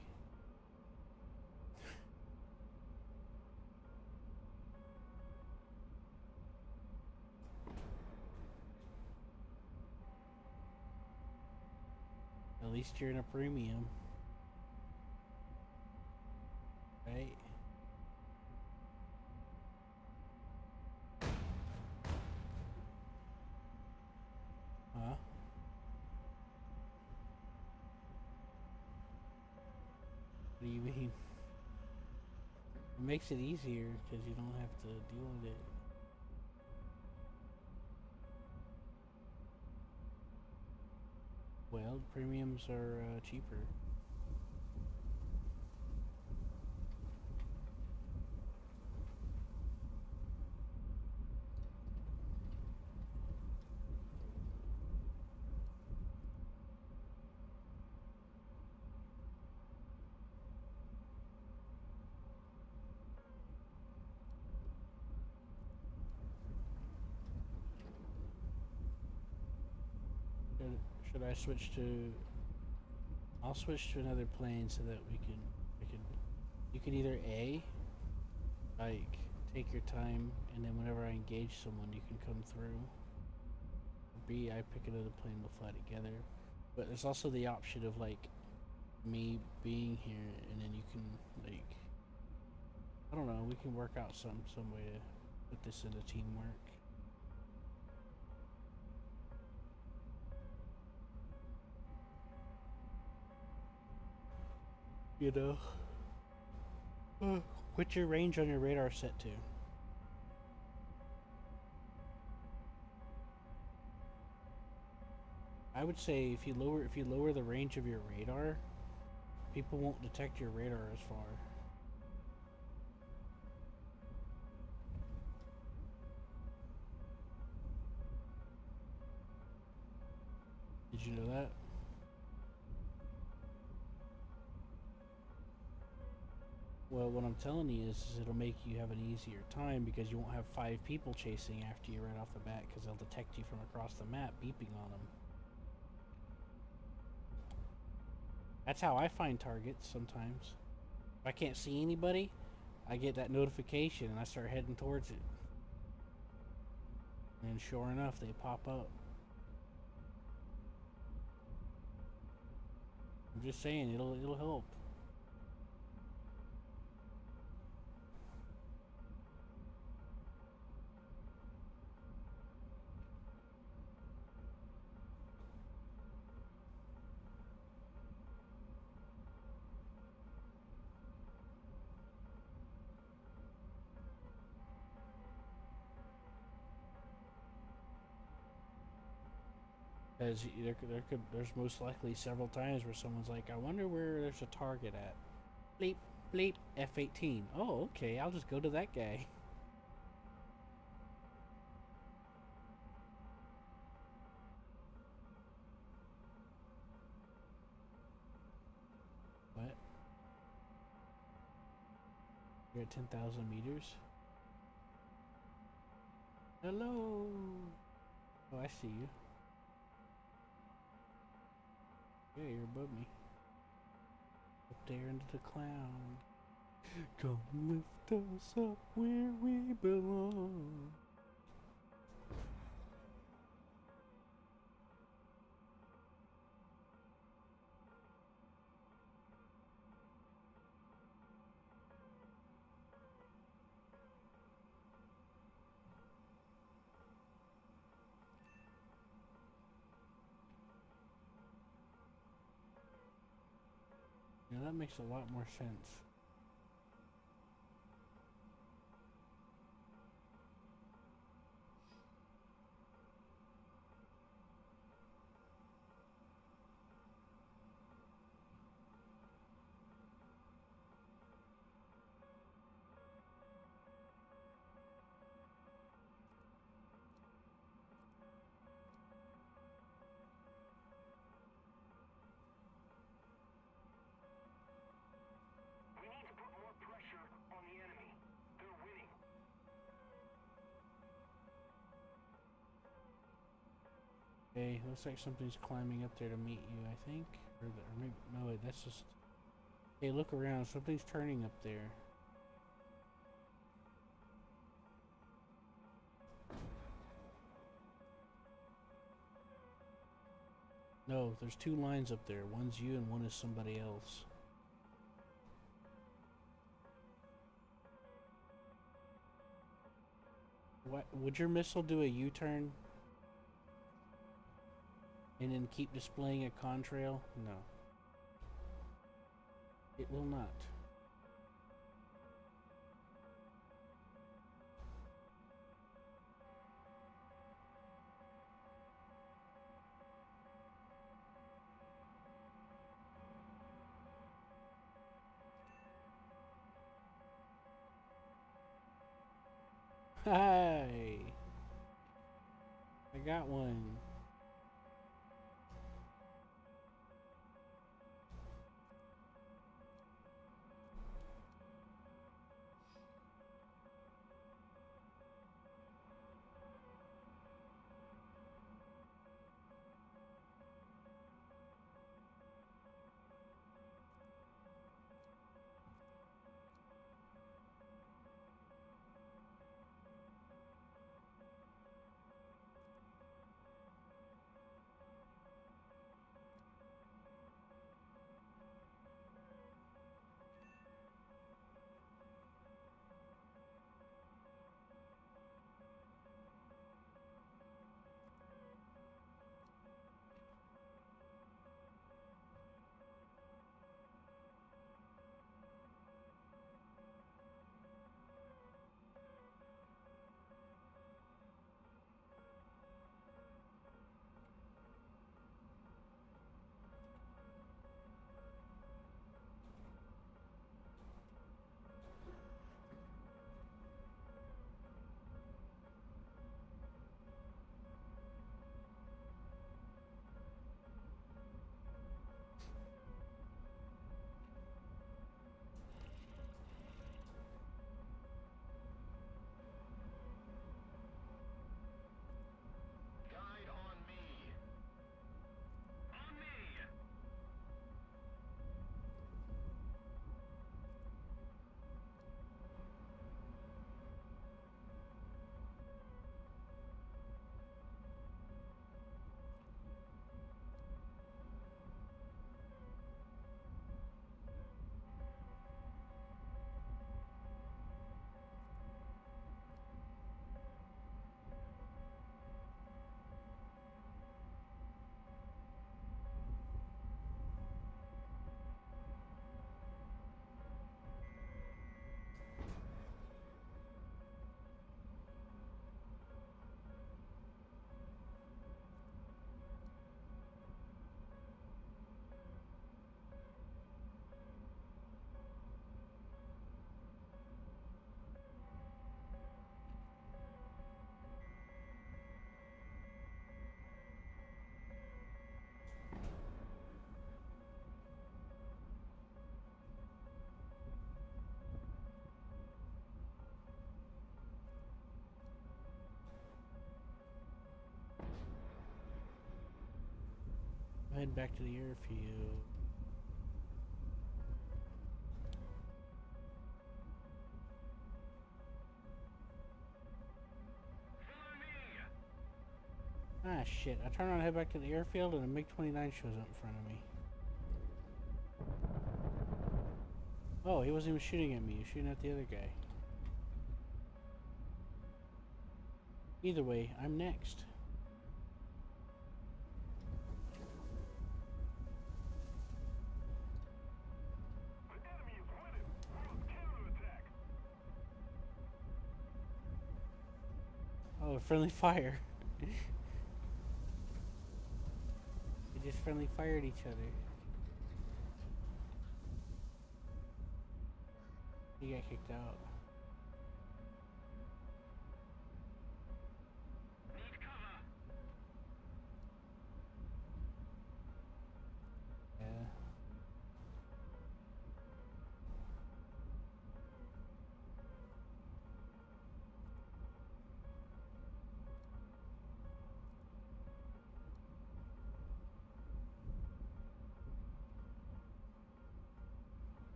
at least you're in a premium, right? Huh? What do you mean? It makes it easier because you don't have to deal with it. Well, premiums are cheaper. Should I switch to? I'll switch to another plane so that we can. You can either A, like take your time, and then whenever I engage someone, you can come through. Or B, I pick another plane, we'll fly together. But there's also the option of like me being here, and then you can like. I don't know. We can work out some way to put this into teamwork. You know. What's your range on your radar set to? I would say if you lower the range of your radar, people won't detect your radar as far. Did you know that? Well, what I'm telling you is it'll make you have an easier time because you won't have 5 people chasing after you right off the bat because they'll detect you from across the map beeping on them. That's how I find targets sometimes. If I can't see anybody, I get that notification and I start heading towards it. And sure enough, they pop up. I'm just saying, it'll help. As there's most likely several times where someone's like, I wonder where there's a target at. Bleep, bleep, F-18. Oh, okay, I'll just go to that guy. What? You're at 10,000 meters? Hello. Oh, I see you. Yeah, you're above me. Up there into the cloud. Come lift us up where we belong. Yeah, that makes a lot more sense. We need to put more pressure on the enemy. They're winning. Okay, looks like something's climbing up there to meet you, I think. Or maybe, no, wait, that's just... Hey, look around. Something's turning up there. No, there's two lines up there. One's you and one is somebody else. What? Would your missile do a U-turn? And then keep displaying a contrail? No. It will not. Hi! I got one. head back to the airfield. Ah, shit. I turn around and head back to the airfield, and a MiG-29 shows up in front of me. Oh, he wasn't even shooting at me. He was shooting at the other guy. Either way, I'm next. The enemy is winning. We must counterattack. Oh, friendly fire. They just friendly fired each other. He got kicked out. Need cover. Yeah.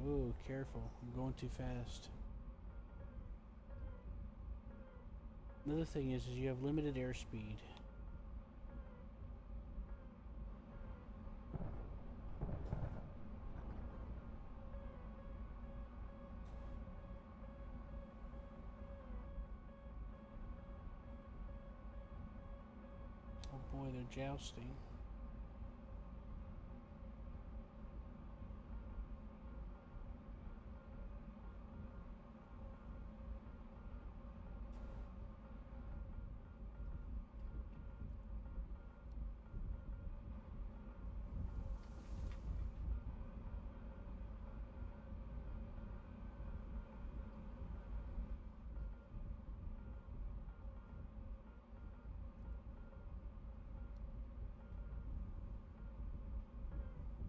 Ooh, careful. I'm going too fast. Another thing is you have limited airspeed. Oh boy, they're jousting.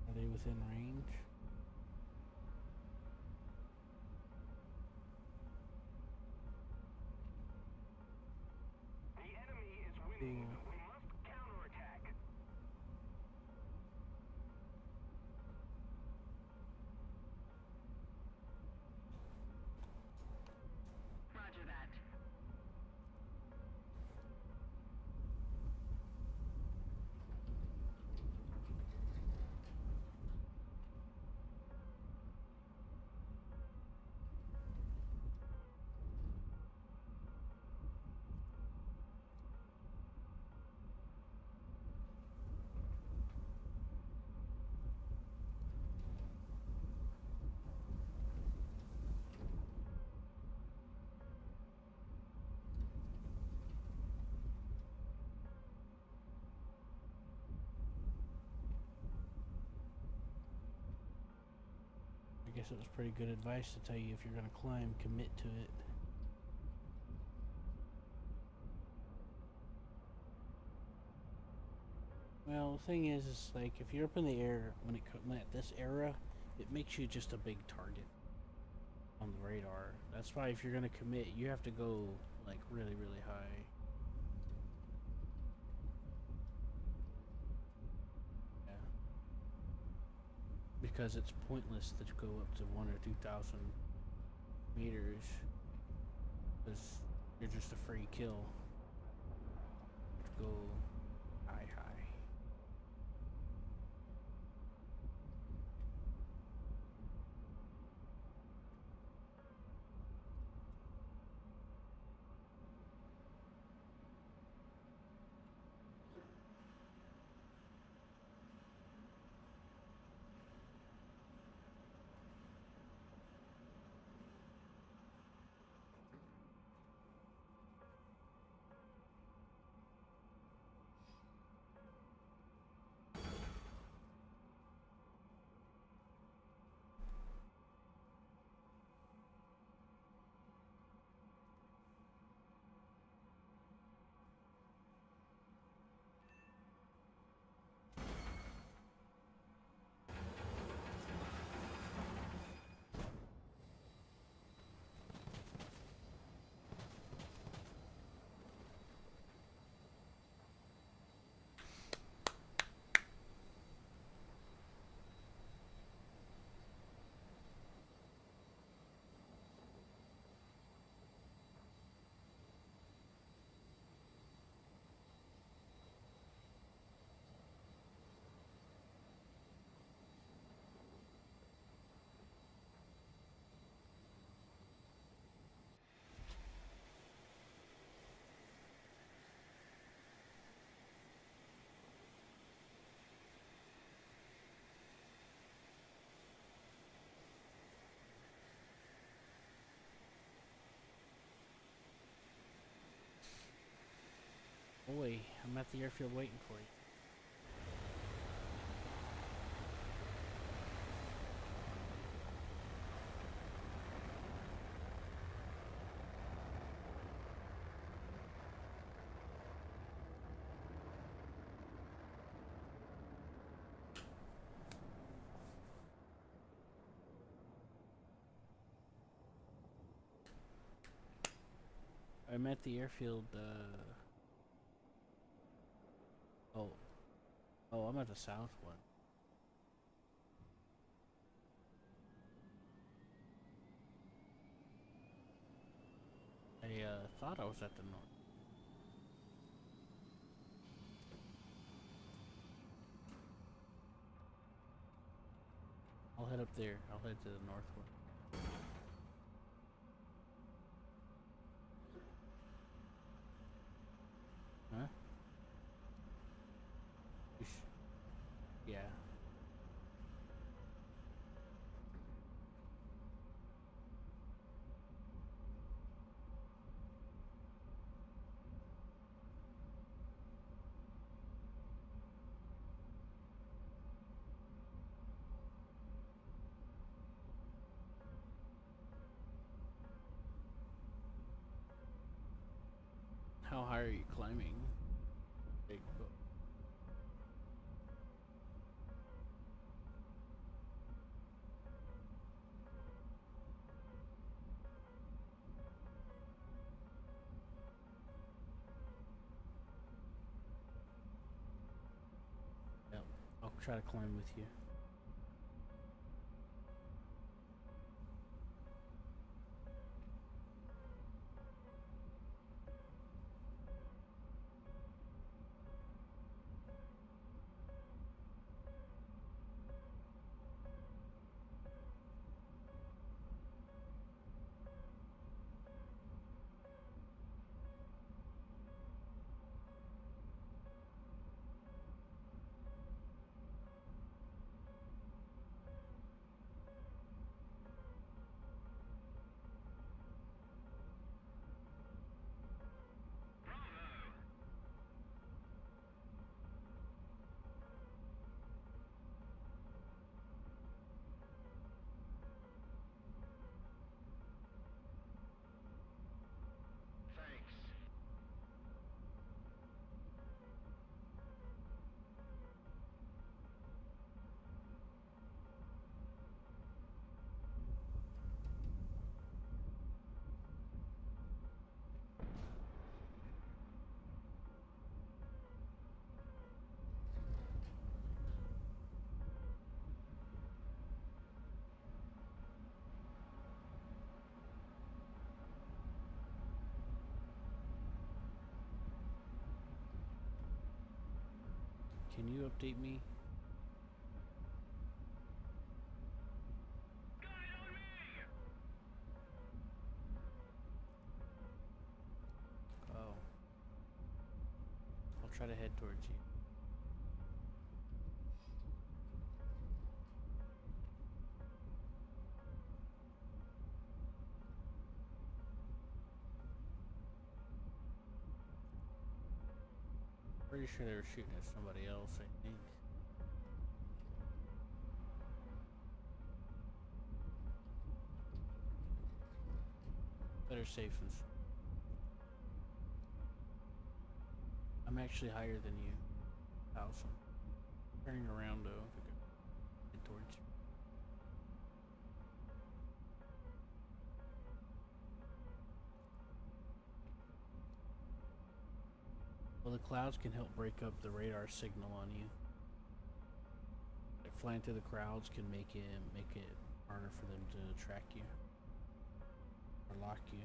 Are they within range? The enemy is winning. Ooh. We must counterattack. Roger that. I guess it was pretty good advice to tell you if you're gonna climb, commit to it. Well, the thing is like if you're up in the air when at this era, it makes you just a big target on the radar. That's why if you're gonna commit, you have to go like really, really high. Yeah. Because it's pointless to go up to 1 or 2,000 meters, because you're just a free kill. Go high, high. Boy, I'm at the airfield waiting for you. I'm at the airfield, oh. Oh, I'm at the south one. I, thought I was at the north. I'll head up there. I'll head to the north one. Huh? Yeah. How high are you climbing? Big book. Yep. I'll try to climb with you. Thanks. Can you update me? Guide on me! Oh. I'll try to head towards you. Pretty sure they were shooting at somebody else, I think. Better safe than sorry. I'm actually higher than you. Awesome. Turning around though, if we could head towards you. Well, the clouds can help break up the radar signal on you. Like flying through the clouds can make it harder for them to track you or lock you.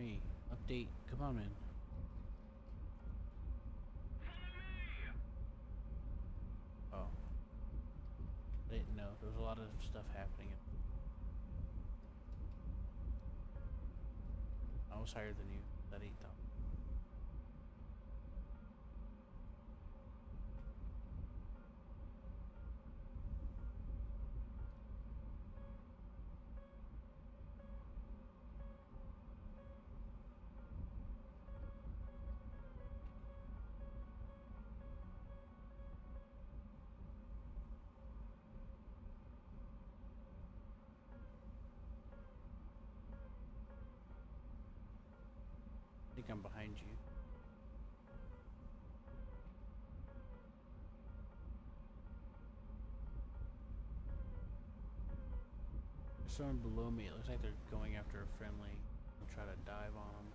me. Update. Come on, man. Oh. I didn't know. There was a lot of stuff happening. I was higher than you. That 8,000. I think I'm behind you. There's someone below me. It looks like they're going after a friendly. I'll try to dive on them.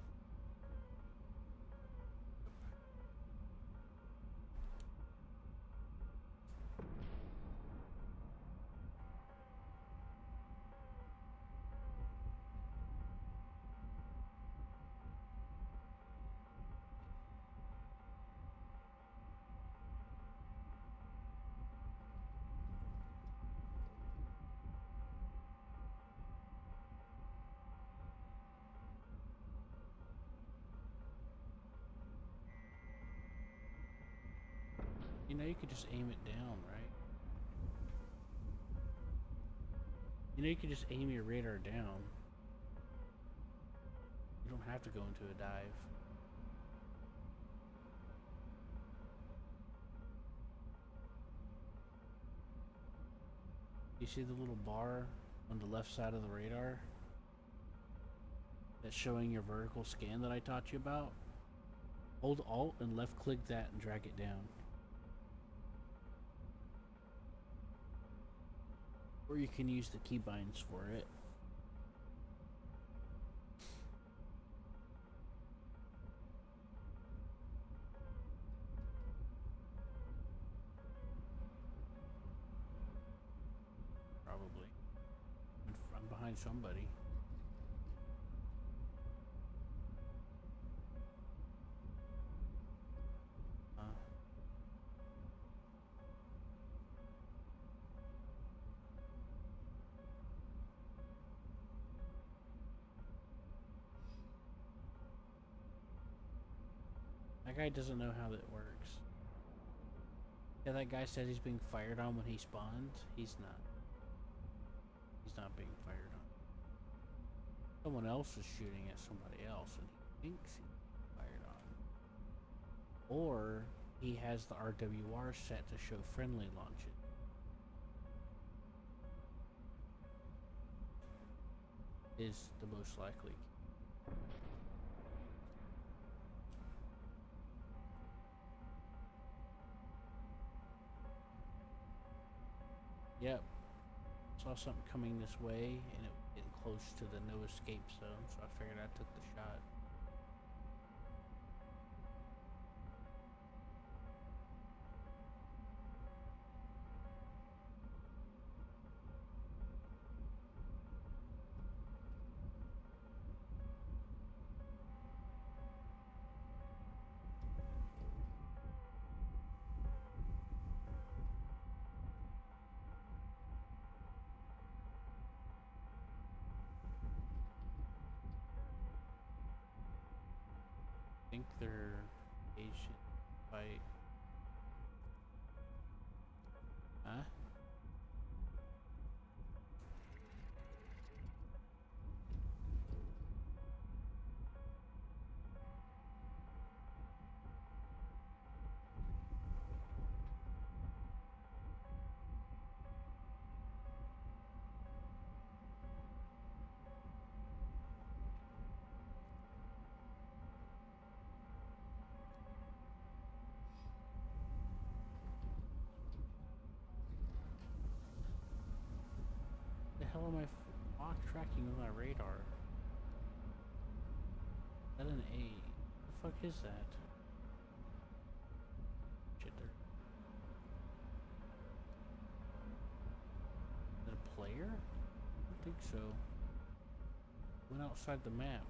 You know, you could just aim it down, right? You know, you could just aim your radar down. You don't have to go into a dive. You see the little bar on the left side of the radar? That's showing your vertical scan that I taught you about? Hold Alt and left click that and drag it down. Or you can use the keybinds for it. Probably. I'm behind somebody. That guy doesn't know how that works. Yeah, that guy said he's being fired on when he spawned. He's not. He's not being fired on. Someone else is shooting at somebody else and he thinks he's being fired on. Or he has the RWR set to show friendly launches. Is the most likely. Yep. Saw something coming this way and it was getting close to the no escape zone, so I figured I took the shot. I think they're Asian fight. Huh? The hell am I block tracking with my radar? Is that an A? The fuck is that? Shit, there. Is it a player? I don't think so. Went outside the map.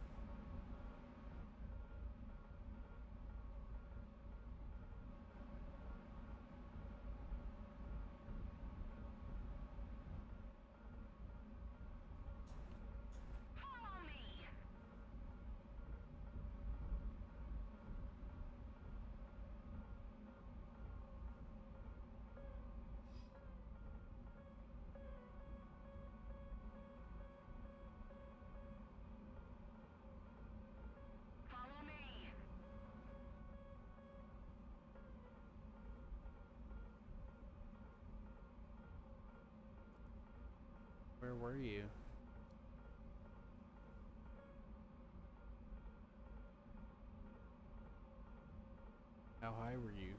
Where were you? How high were you?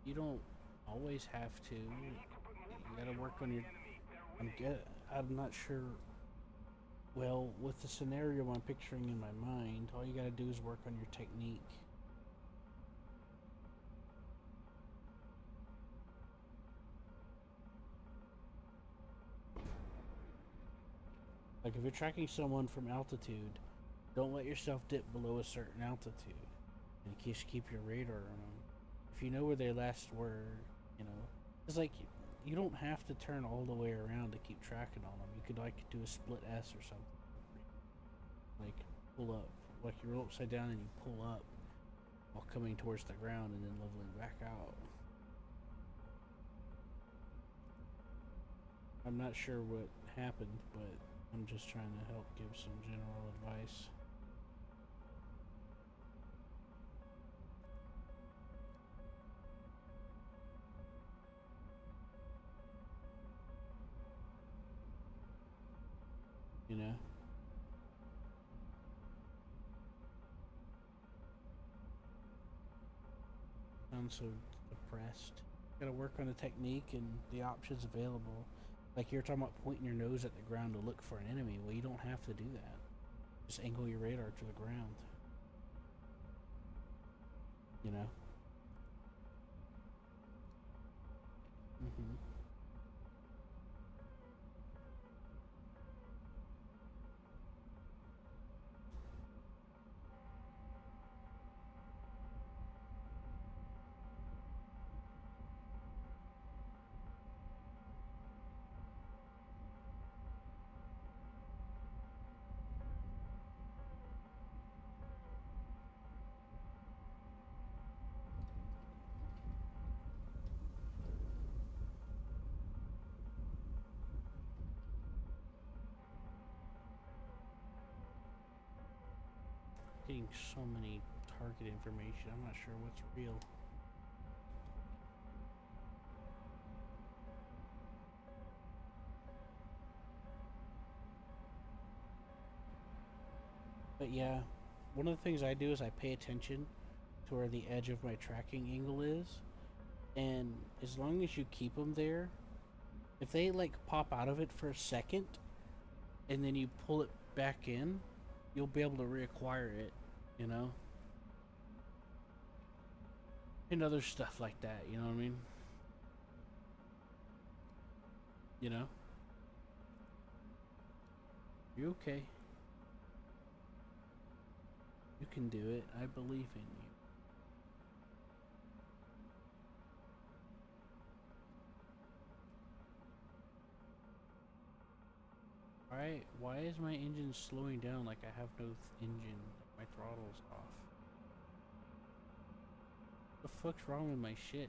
You don't always have to. You gotta work on your. I'm not sure. Well, with the scenario I'm picturing in my mind, all you gotta do is work on your technique. Like if you're tracking someone from altitude, don't let yourself dip below a certain altitude, and just keep your radar on them. If you know where they last were, you know, it's like you don't have to turn all the way around to keep tracking on them. You could like do a split S or something, like pull up, like you roll upside down and you pull up while coming towards the ground and then leveling back out. I'm not sure what happened, but I'm just trying to help give some general advice. You know? I'm so depressed. Gotta work on the technique and the options available. Like you're talking about pointing your nose at the ground to look for an enemy. Well, you don't have to do that. Just angle your radar to the ground. You know? Mm-hmm. Getting so many target information. I'm not sure what's real. But yeah, one of the things I do is I pay attention to where the edge of my tracking angle is, and as long as you keep them there, if they like pop out of it for a second and then you pull it back in, you'll be able to reacquire it, you know? And other stuff like that, you know what I mean? You know? You okay? You can do it. I believe in you. Alright, why is my engine slowing down like I have no engine? My throttle's off. What the fuck's wrong with my shit?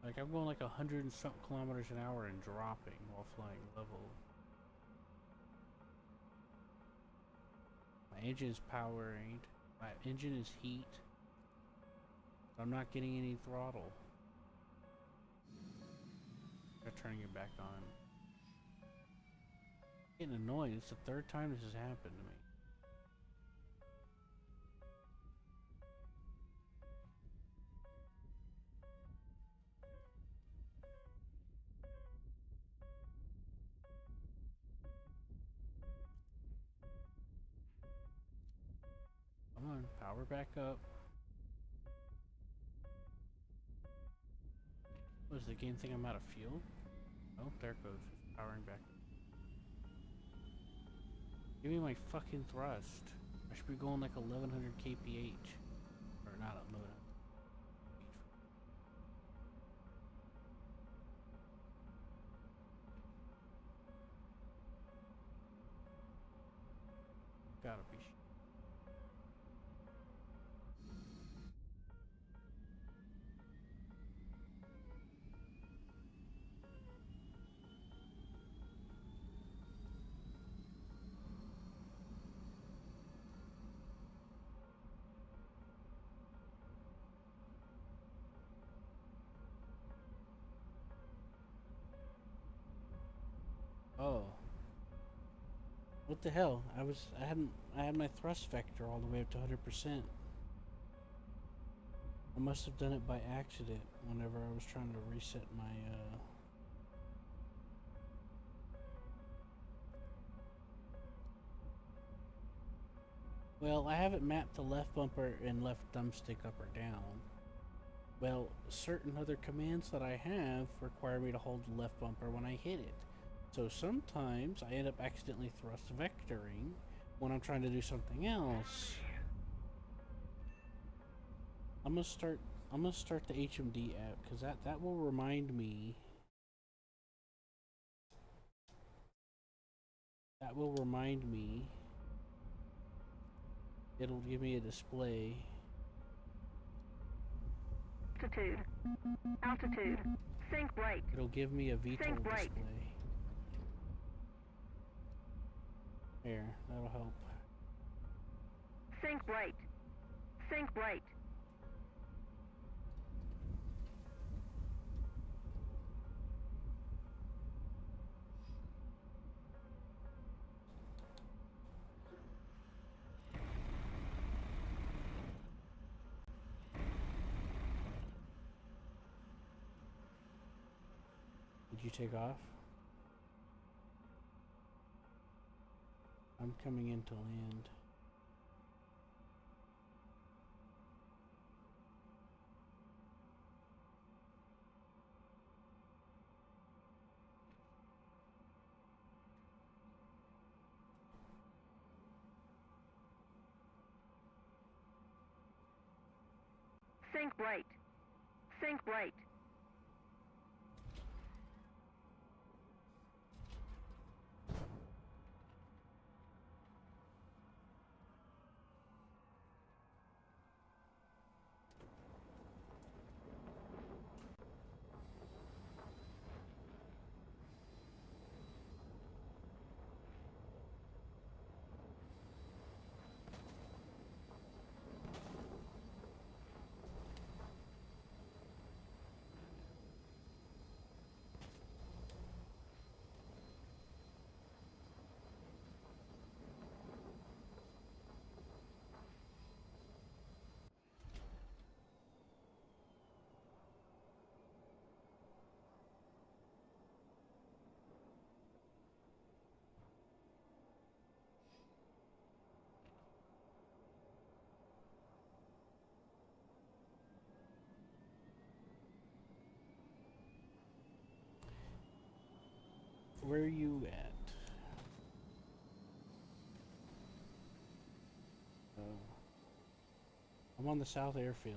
Like I'm going like 100 and something kilometers an hour and dropping while flying level. My engine is powering. My engine is heat. I'm not getting any throttle. I'm turning it back on. It's getting annoying. It's the third time this has happened to me. Come on, power back up. Does the game think I'm out of fuel? Oh, there it goes. It's powering back. Give me my fucking thrust. I should be going like 1100 kph. Or not 1100. Gotta be. Oh. What the hell? I had my thrust vector all the way up to 100%. I must have done it by accident whenever I was trying to reset my Well, I have it mapped to left bumper and left thumbstick up or down. Well, certain other commands that I have require me to hold the left bumper when I hit it. So sometimes I end up accidentally thrust vectoring when I'm trying to do something else. I'm gonna start the HMD app because that will remind me. That will remind me. It'll give me a display. Altitude. Altitude. Sync right. It'll give me a VTOL Sync right. display. There, that'll help. Sync right. Sync right. Did you take off? I'm coming in to land. Sync right. Sync right. Where are you at? I'm on the south airfield.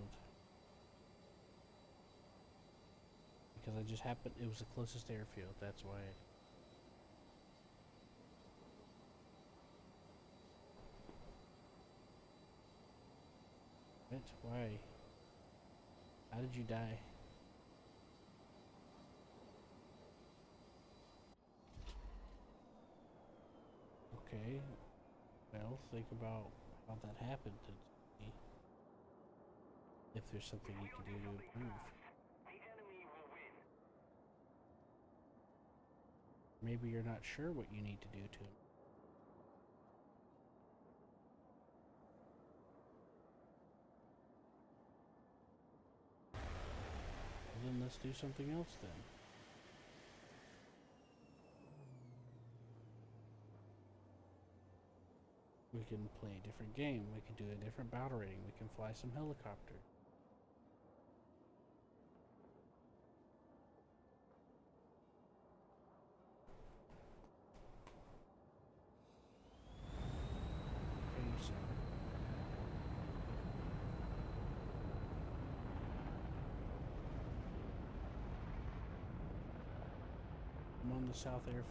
Because I just happened, it was the closest airfield, that's why. What? Why? How did you die? Okay. Well, think about how that happened to me. If there's something you can do to improve. The enemy will win. Maybe you're not sure what you need to do to him. Well, then let's do something else then. We can play a different game. We can do a different battle rating. We can fly some helicopter. Okay, so I'm on the south airfield.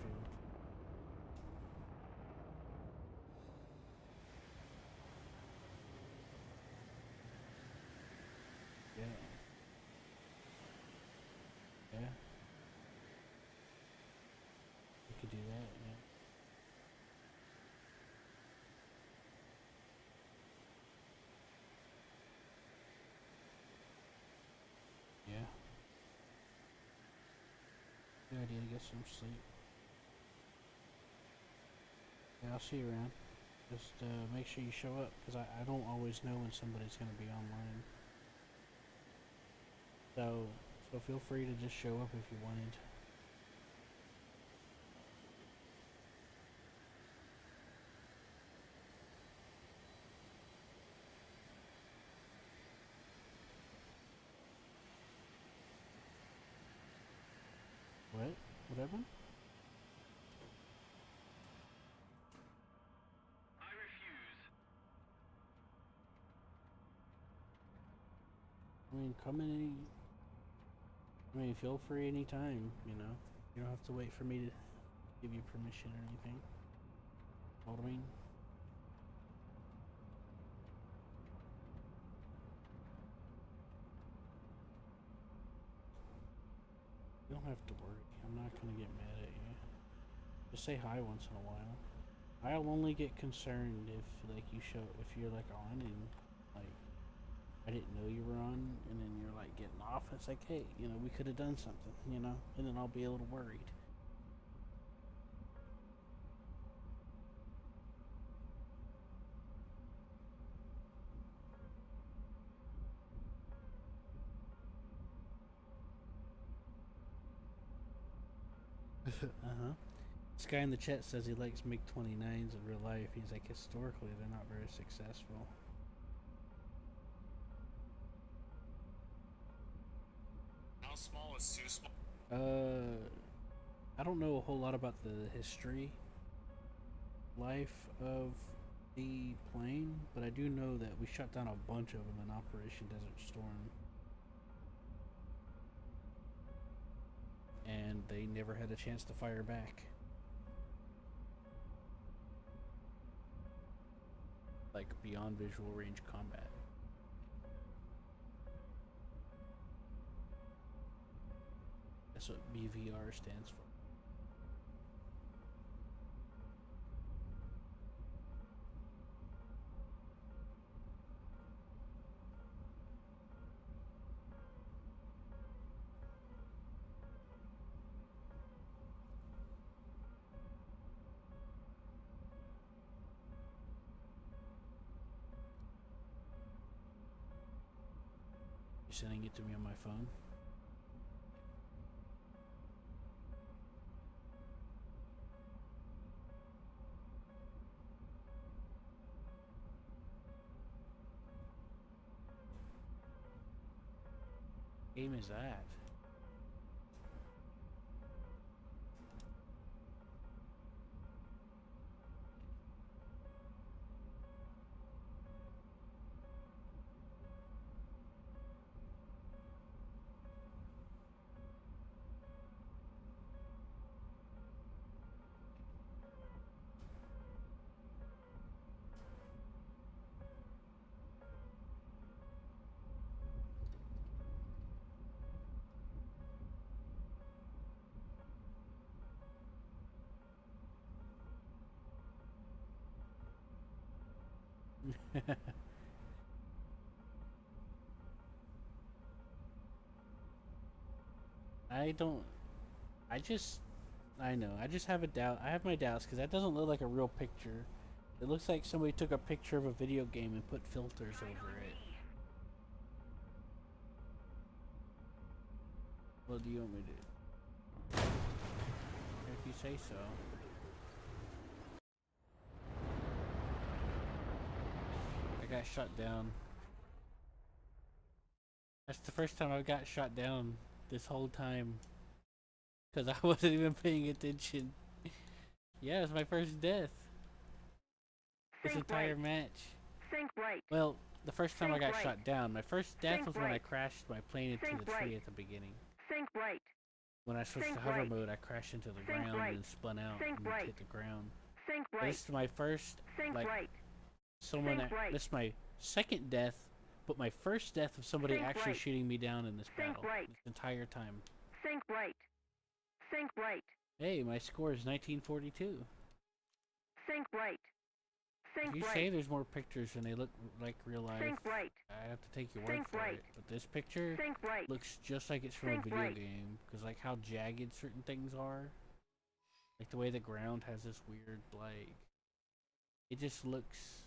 good idea to get some sleep. Yeah, I'll see you around. Just make sure you show up, because I don't always know when somebody's going to be online. So feel free to just show up if you wanted. What? What happened? I refuse. I mean, come in any... I mean, feel free anytime, you know? You don't have to wait for me to give you permission or anything. Know what I mean? You don't have to worry. I'm not gonna get mad at you. Just say hi once in a while. I'll only get concerned if, like, if you're, like, on and, like, I didn't know you were on, and then you're, like, getting off. It's like, hey, you know, we could have done something, you know? And then I'll be a little worried. Uh-huh. This guy in the chat says he likes MiG-29s in real life. He's like, historically, they're not very successful. How small is too small? I don't know a whole lot about the history life of the plane, but I do know that we shot down a bunch of them in Operation Desert Storm. And they never had a chance to fire back. Like, beyond visual range combat. That's what BVR stands for. You're sending it to me on my phone? What game is that? I don't. I know. I just have a doubt. I have my doubts because that doesn't look like a real picture. It looks like somebody took a picture of a video game and put filters over it. What do you want me to do? If you say so. I got shot down. That's the first time I got shot down this whole time. Because I wasn't even paying attention. Yeah, it was my first death. This entire match. Think right. Well, the first time I got right. shot down. My first death Think was when I right. crashed my plane into Think the tree right. at the beginning. Think right. When I switched Think to hover right. mode, I crashed into the Think ground right. and spun out Think and right. hit the ground. Think But right. this is my first, Think like, right. someone. Think right. This is my second death, but my first death of somebody Think actually right. shooting me down in this Think battle. right. This entire time. Think right. Think right. Hey, my score is 1942. Think right. If you say there's more pictures and they look like real life, Think right. I have to take your word Think for right. it. But this picture Think right. looks just like it's from a Think video right. game. Because like how jagged certain things are. Like the way the ground has this weird, like... It just looks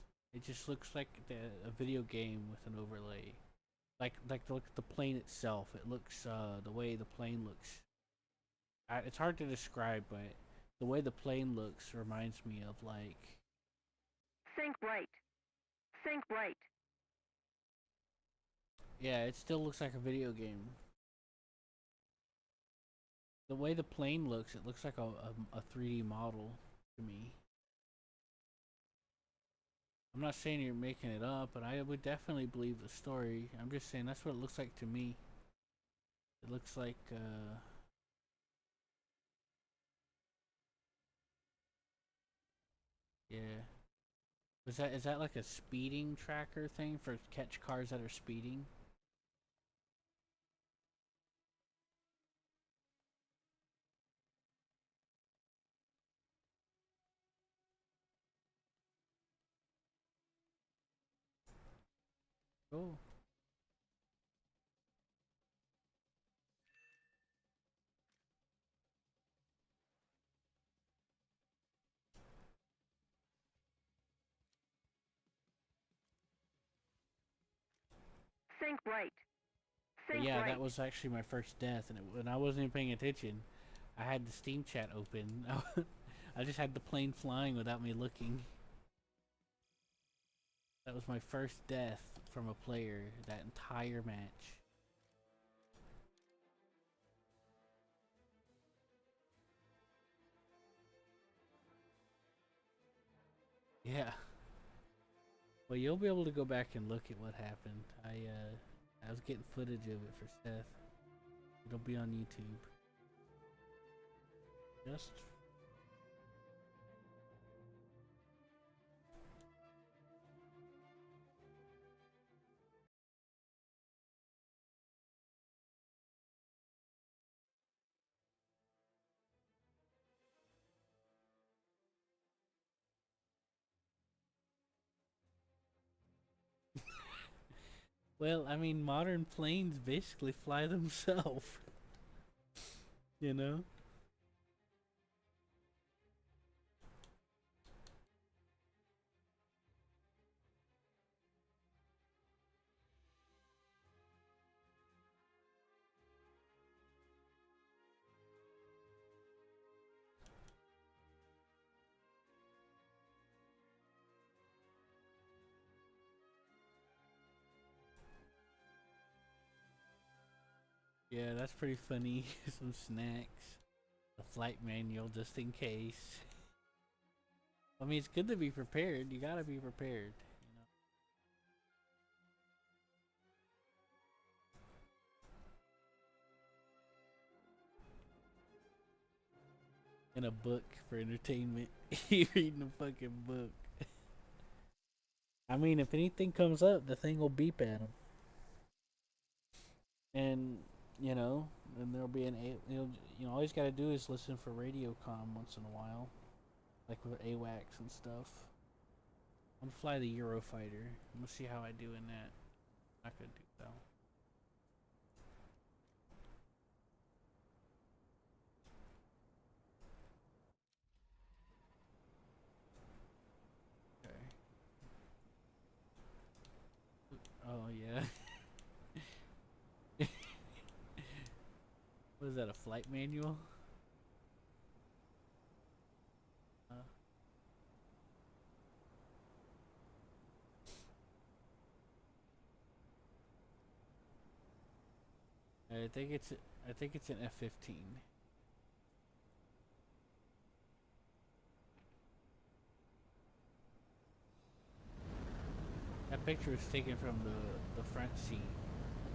like a video game with an overlay. Like look at the plane itself. It looks, the way the plane looks. It's hard to describe, but the way the plane looks reminds me of like... Think right. Think right. Yeah, it still looks like a video game. The way the plane looks, it looks like a 3D model to me. I'm not saying you're making it up, but I would definitely believe the story. I'm just saying that's what it looks like to me. It looks like, yeah. Is that like a speeding tracker thing for catch cars that are speeding? Cool. Think right. But Think yeah, right. that was actually my first death, and I wasn't even paying attention. I had the Steam chat open. I just had the plane flying without me looking. That was my first death from a player that entire match. Yeah. Well, you'll be able to go back and look at what happened. I was getting footage of it for Seth. It'll be on YouTube. Just well, I mean, modern planes basically fly themselves. You know? Yeah, that's pretty funny. Some snacks, a flight manual just in case. I mean, it's good to be prepared. You gotta be prepared. In a book for entertainment. You reading a fucking book. I mean, if anything comes up, the thing will beep at him. And, you know, then there'll be all he's got to do is listen for radio comm once in a while. Like with AWACS and stuff. I'm gonna fly the Eurofighter. I'm gonna see how I do in that. Not gonna do though. Okay. Oh yeah. What is that? A flight manual? Uh, I think it's an F-15. That picture was taken from the front seat,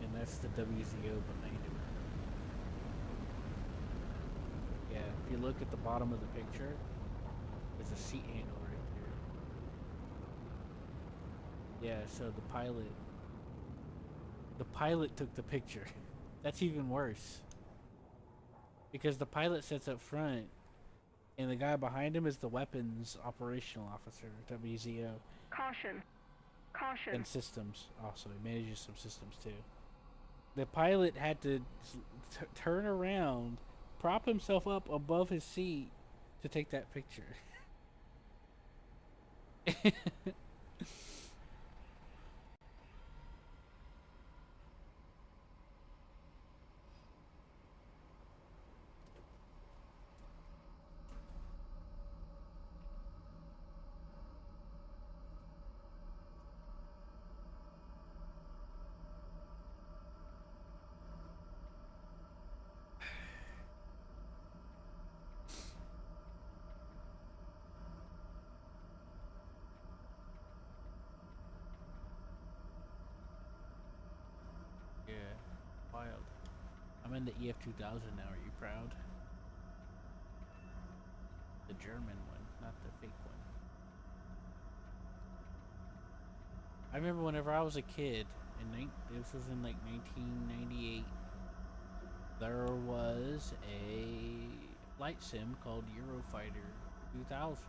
and that's the WZO behind him. Yeah, if you look at the bottom of the picture, there's a seat handle right there. Yeah, so the pilot took the picture. That's even worse. Because the pilot sits up front, And the guy behind him is the weapons operational officer, WZO. Caution. Caution. And systems also. He manages some systems too. The pilot had to turn around, prop himself up above his seat to take that picture. Yeah, wild. I'm in the EF2000 now. Are you proud? The German one, not the fake one. I remember whenever I was a kid, this was in like 1998, there was a flight sim called Eurofighter 2000.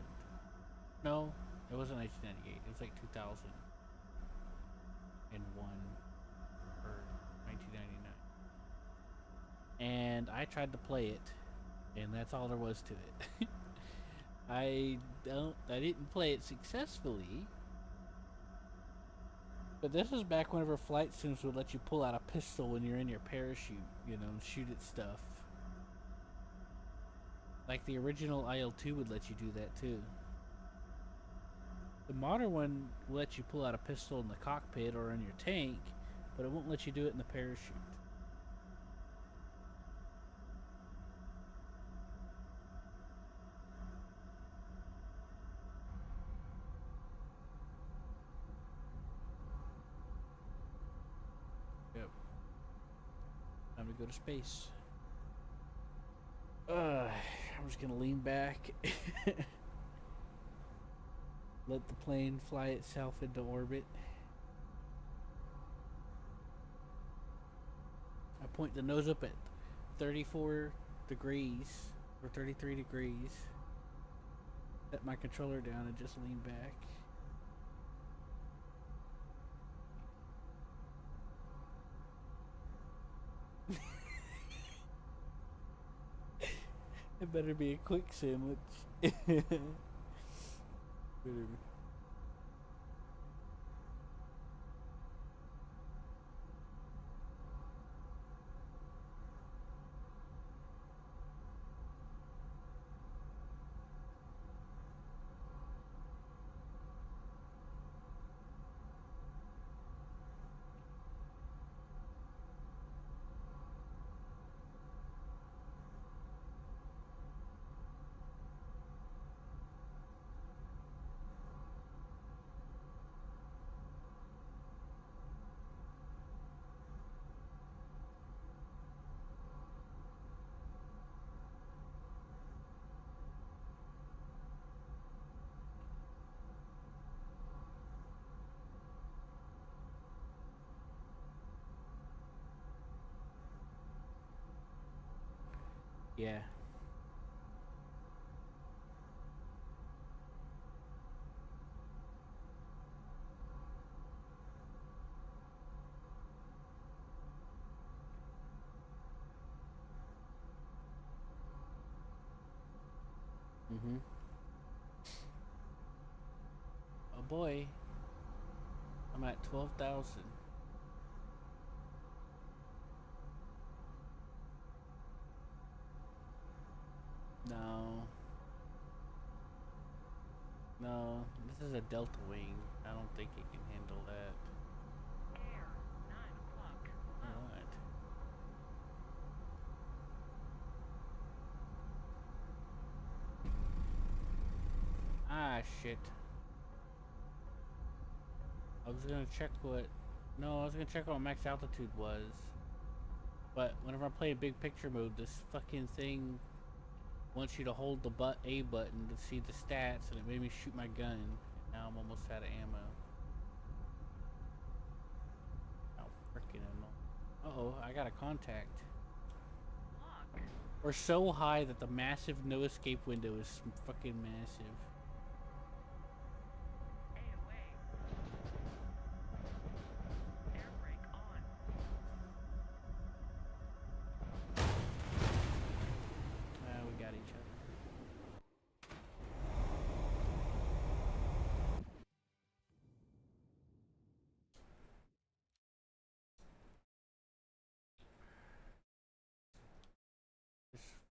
No, it wasn't 1998. It was like 2001 or 1999. And I tried to play it, and that's all there was to it. I didn't play it successfully. But this is back whenever flight sims would let you pull out a pistol when you're in your parachute, you know, and shoot at stuff. Like the original IL-2 would let you do that too. The modern one will let you pull out a pistol in the cockpit or in your tank, but it won't let you do it in the parachute. Yep. Time to go to space. I'm just gonna lean back. Let the plane fly itself into orbit. I point the nose up at 34 degrees or 33 degrees. Set my controller down and just lean back. It better be a quick sandwich. Yeah. Mm-hmm. Oh boy. I'm at 12,000. No. No. This is a Delta Wing. I don't think it can handle that. Air. 9 o'clock. What? Ah, shit. I was gonna check what... No, I was gonna check what max altitude was. But whenever I play a big picture mode, this fucking thing wants you to hold the A button to see the stats, and it made me shoot my gun. And now I'm almost out of ammo. How freaking annoying. Uh-oh, I got a contact. Lock. Or so high that the massive no escape window is fucking massive. AOA. Air brake on. We got each other.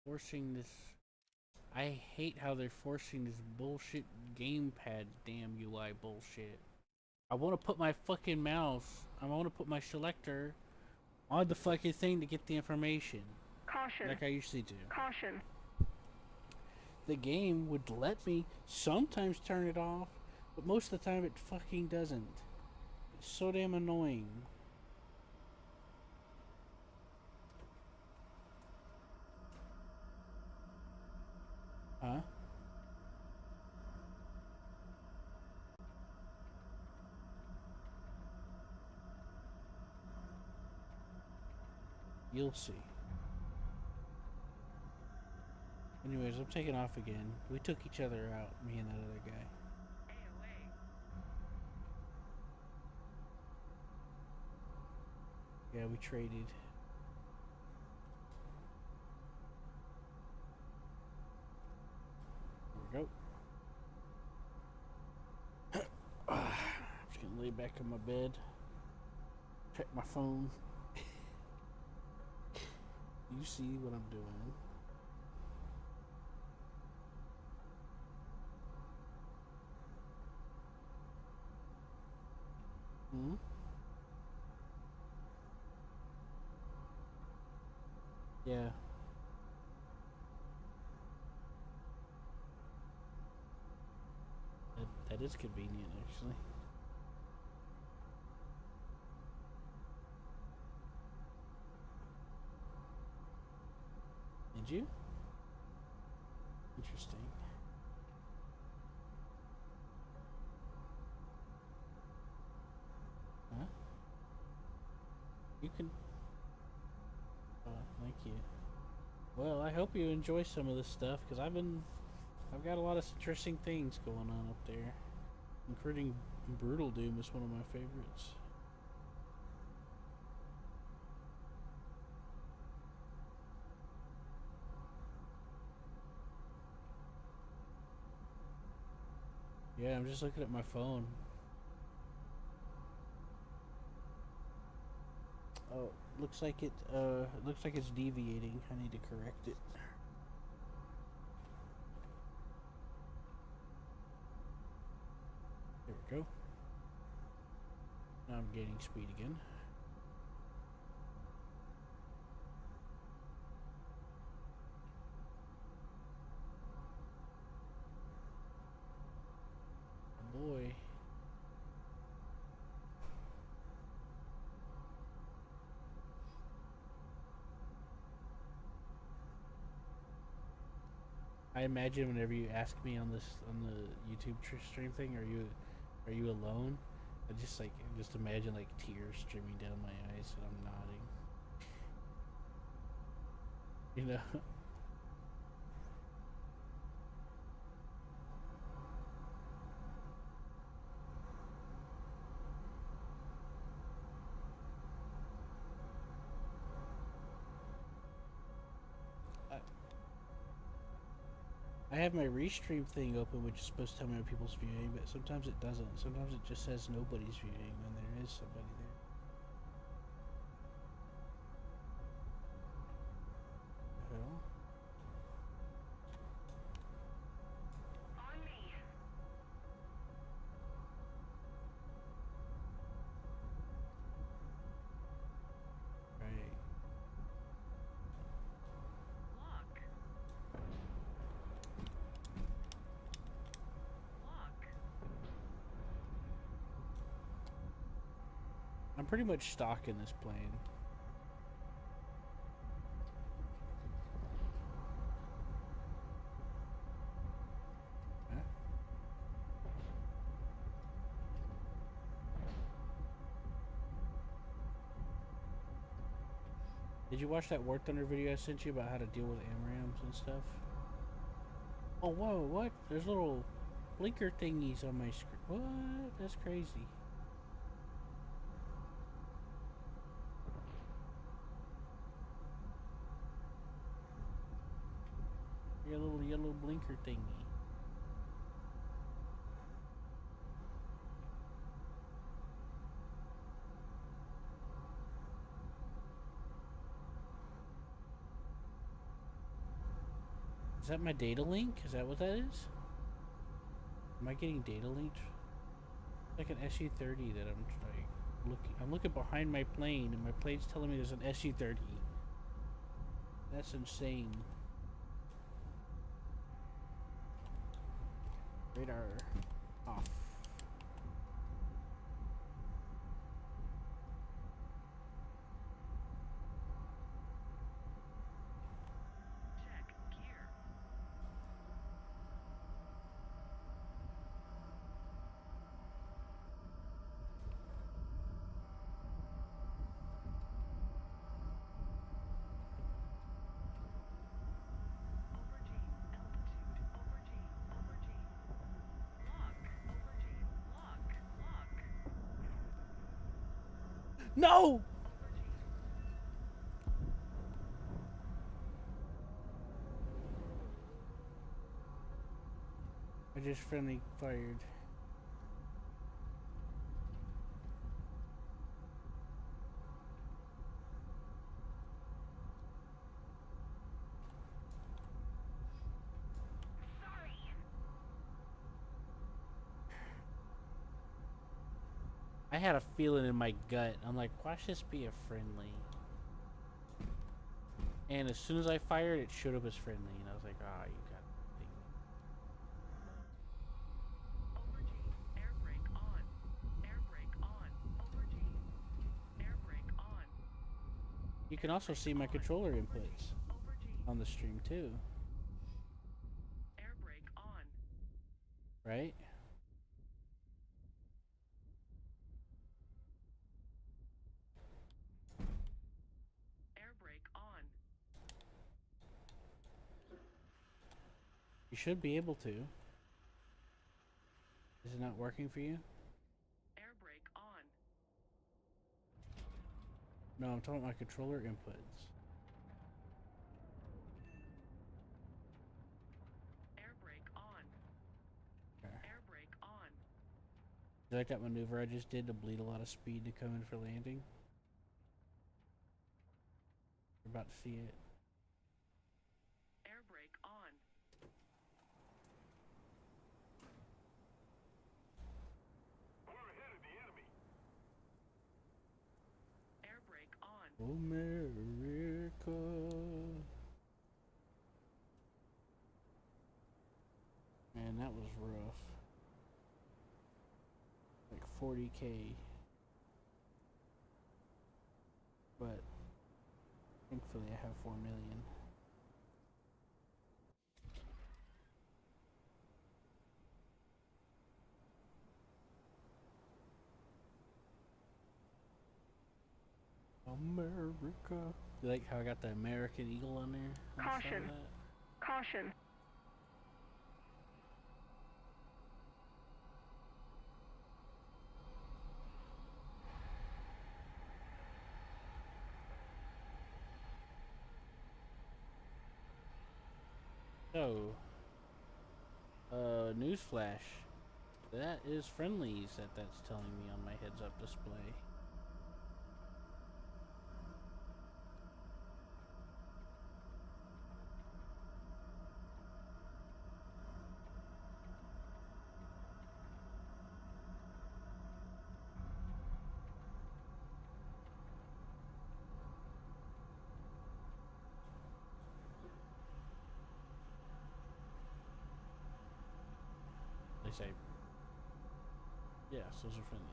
Forcing this. I hate how they're forcing this bullshit gamepad damn UI bullshit. I want to put my fucking mouse, I want to put my selector on the fucking thing to get the information. Caution. Like I usually do. Caution. The game would let me sometimes turn it off, but most of the time it fucking doesn't. It's so damn annoying. Huh? You'll see. Anyways, I'm taking off again. We took each other out, me and that other guy. AOA. Yeah, we traded. There we go. I'm just gonna lay back on my bed. Check my phone. You see what I'm doing. Hmm? Yeah. That is convenient, actually. Did you? Interesting. Huh? You can... Oh, thank you. Well, I hope you enjoy some of this stuff, because I've got a lot of interesting things going on up there. Including Brutal Doom is one of my favorites. Yeah, I'm just looking at my phone. Oh, looks like it's deviating. I need to correct it. There we go. Now I'm gaining speed again. Oh boy. I imagine whenever you ask me on the YouTube stream thing, are you alone? I just imagine like tears streaming down my eyes and I'm nodding. You know. I have my restream thing open, which is supposed to tell me when people's viewing, but sometimes it doesn't. Sometimes it just says nobody's viewing when there is somebody there. The hell? On me. Right. Lock. Lock. I'm pretty much stock in this plane. Huh? Did you watch that War Thunder video I sent you about how to deal with AMRAMs and stuff? Oh, whoa, what? There's little blinker thingies on my screen. What? That's crazy. Your little yellow blinker thingy. Is that my data link? Is that what that is? Am I getting data linked? Like an SU-30 that I'm like looking. I'm looking behind my plane, and my plane's telling me there's an SU-30. That's insane. Radar off. Check gear. Aubergine, altitude, aubergine, aubergine. Lock, aubergine, lock, lock. No! Aubergine. I just friendly fired. Sorry. I had a feeling in my gut. I'm like, watch this be a friendly. And as soon as I fired, it showed up as friendly, and I was like, ah, you got the thing. Aubergine, air brake on. Air brake on. Aubergine. Air brake on. You can also see my controller inputs Aubergine. on the stream too, Air brake on. right? Air brake on. You should be able to. Is it not working for you? Air brake on. No, I'm talking about my controller inputs. Air brake on. Okay. Air brake on. You like that maneuver I just did to bleed a lot of speed to come in for landing? You're about to see it. Air brake on. We're ahead of the enemy. Air brake on. America. Man, that was rough. Like 40K. But thankfully I have 4 million. America. You like how I got the American Eagle on there? On the side of Caution. that? Caution. So, newsflash. That is friendlies that's telling me on my heads-up display. They say, yes, those are friendlies.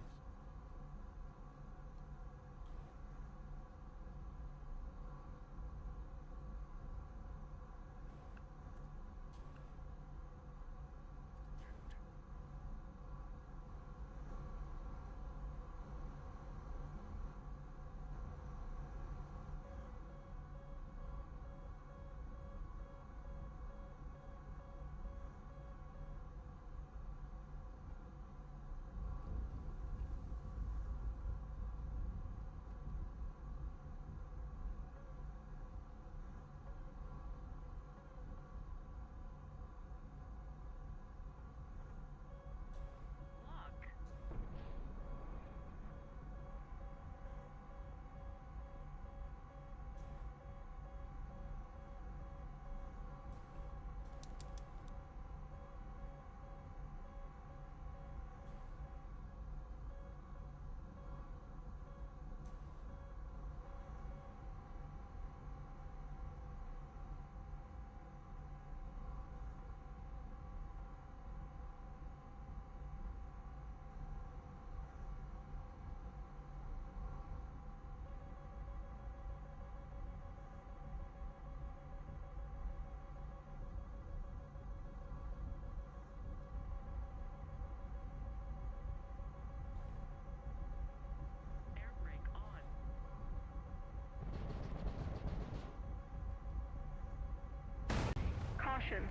Caution.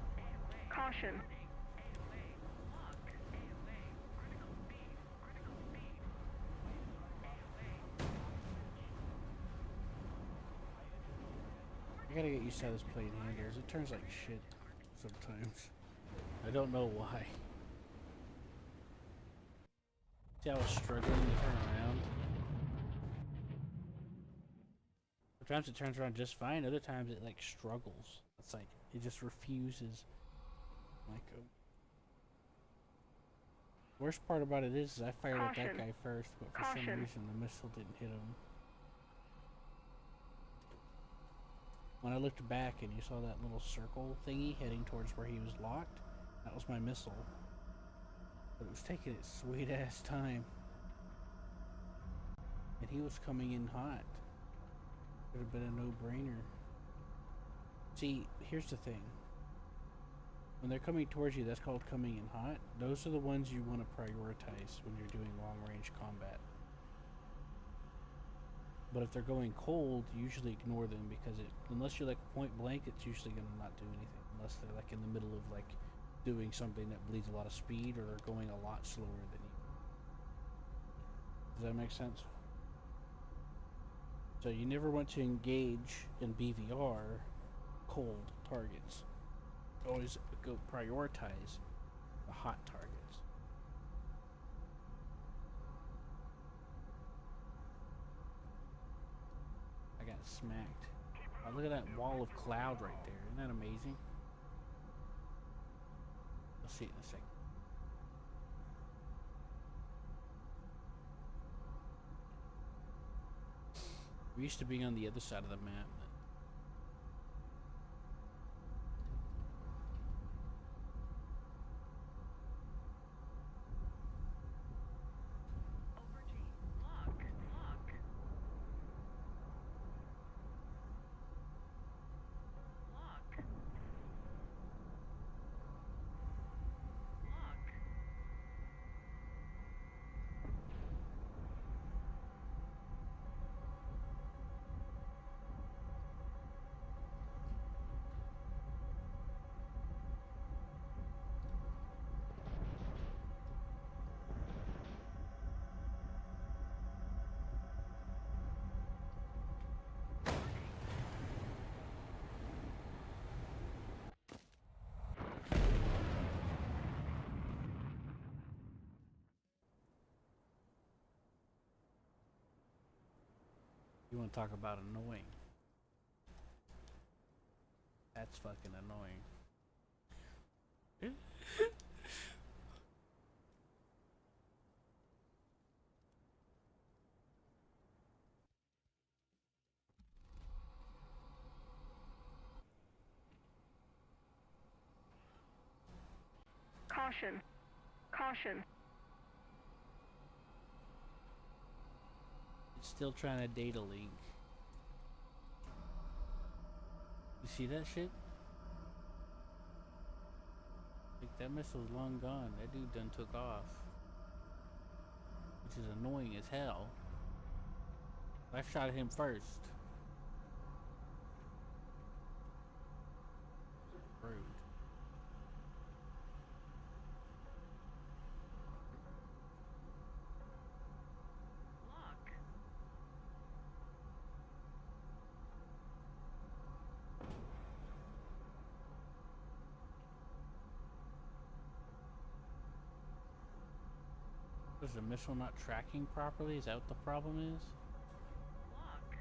Caution. AOA. Lock. AOA. Critical speed. Critical speed. AOA. I gotta get used to how this plane handles. It turns like shit sometimes. I don't know why. See how I was struggling to turn around? Sometimes it turns around just fine, other times it like struggles. It's like, it just refuses. Like, worst part about it is I fired at that Caution. guy first, but for some Caution. reason the missile didn't hit him. When I looked back and you saw that little circle thingy heading towards where he was locked, that was my missile. But it was taking its sweet ass time. And he was coming in hot. Could have been a no-brainer. See, here's the thing. When they're coming towards you, that's called coming in hot. Those are the ones you want to prioritize when you're doing long-range combat. But if they're going cold, you usually ignore them because unless you're like point blank, it's usually going to not do anything. Unless they're like in the middle of like doing something that bleeds a lot of speed or they're going a lot slower than you. Does that make sense? So you never want to engage in BVR cold targets. Always go prioritize the hot targets. I got smacked. Oh, look at that wall of cloud right there. Isn't that amazing? We'll see it in a second. We used to be on the other side of the map. Over G. Lock. Lock. Lock. Lock. You want to talk about annoying? That's fucking annoying. Caution. Caution. It's still trying to data link. You see that shit? Like, that missile's long gone. That dude done took off. Which is annoying as hell. I shot him first. Rude. Lock. Is the missile not tracking properly? Is that what the problem is? Lock.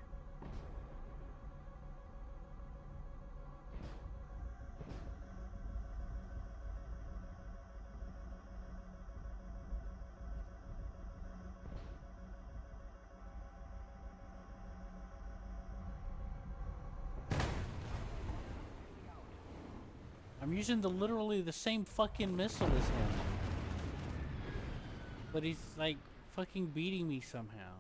I'm using literally the same fucking missile as him. But he's like fucking beating me somehow.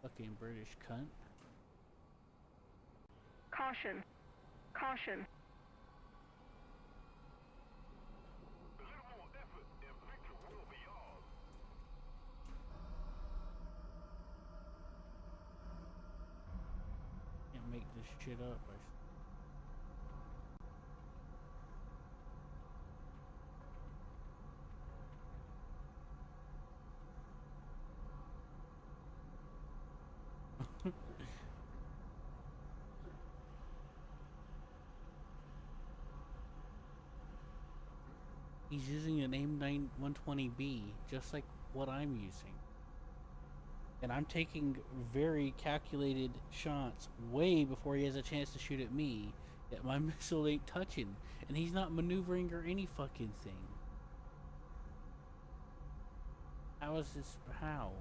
Fucking British cunt. Caution. Caution. Caution. this shit up. He's using an AIM 120B, just like what I'm using. And I'm taking very calculated shots way before he has a chance to shoot at me. Yet my missile ain't touching. And he's not maneuvering or any fucking thing. How is this? How?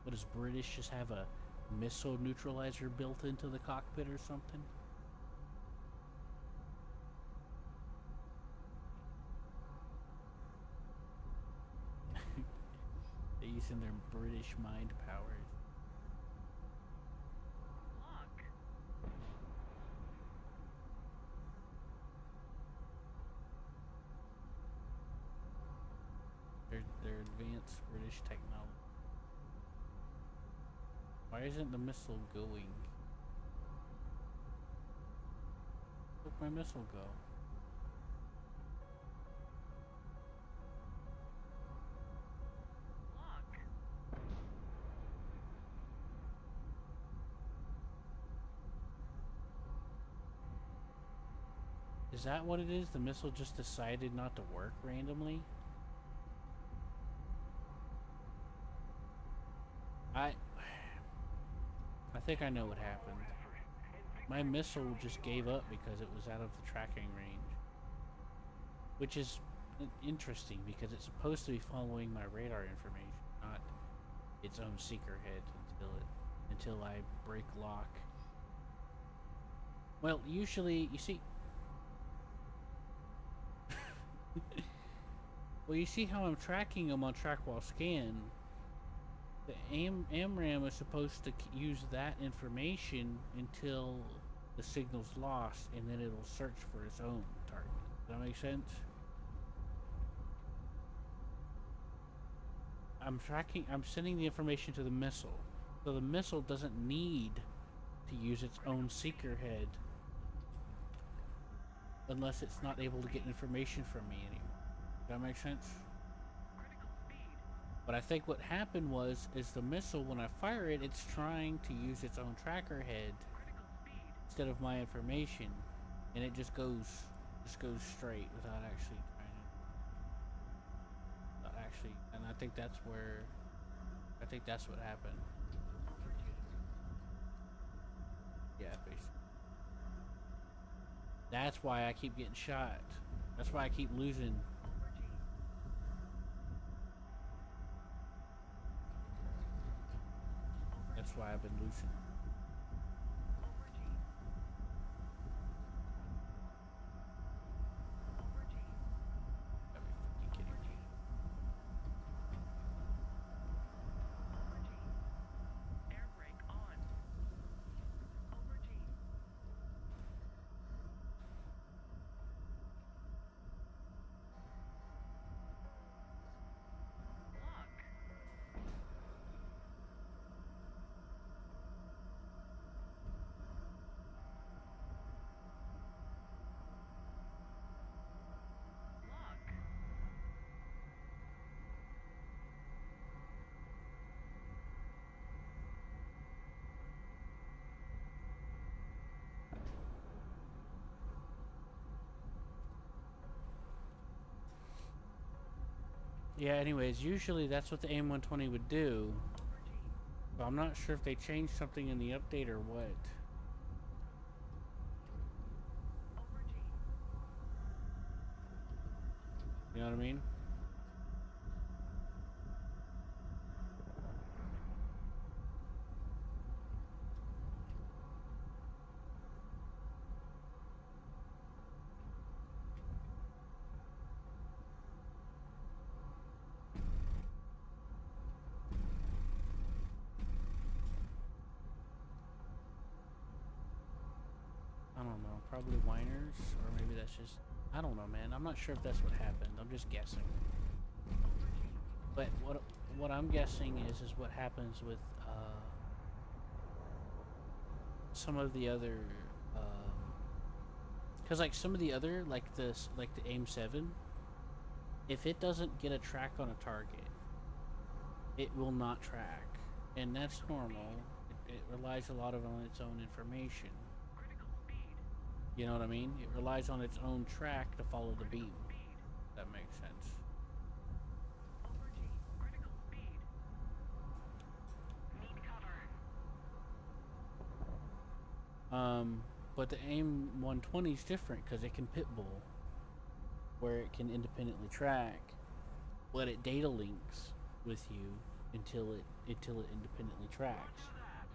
What, does British just have a missile neutralizer built into the cockpit or something? They're using their British mind powers. Lock. Their advanced British technology. Why isn't the missile going? Where'd my missile go? Lock. Is that what it is? The missile just decided not to work randomly? I think I know what happened. My missile just gave up because it was out of the tracking range. Which is interesting because it's supposed to be following my radar information, not its own seeker head until I break lock. Well, usually, you see... well, you see how I'm tracking them on track while scan? The AMRAM is supposed to use that information until the signal's lost, and then it'll search for its own target. Does that make sense? I'm sending the information to the missile. So the missile doesn't need to use its own seeker head unless it's not able to get information from me anymore. Does that make sense? Critical speed. But I think what happened is the missile, when I fire it, it's trying to use its own tracker head Critical speed. instead of my information, and it just goes straight without actually trying to, and I think that's what happened. Yeah, basically. That's why I keep getting shot. That's why I keep losing. That's why I've been losing. Gotta be fucking kidding me. Air brake on. Aubergine. Lock. Lock. Yeah, anyways, usually that's what the AIM-120 would do. Aubergine. But I'm not sure if they changed something in the update or what. Aubergine. You know what I mean? I don't know. Probably whiners, or maybe that's just... I don't know, man. I'm not sure if that's what happened. I'm just guessing. Aubergine. But what I'm guessing is what happens with some of the other, because like some of the other like the AIM-7, if it doesn't get a track on a target, it will not track, and that's normal. It relies a lot on its own information. Critical speed. You know what I mean? It relies on its own track to follow the beam. Speed. That makes sense. Over G. Critical speed. Need cover. But the AIM 120 is different because it can pit bull, where it can independently track, but it data links with you until it independently tracks.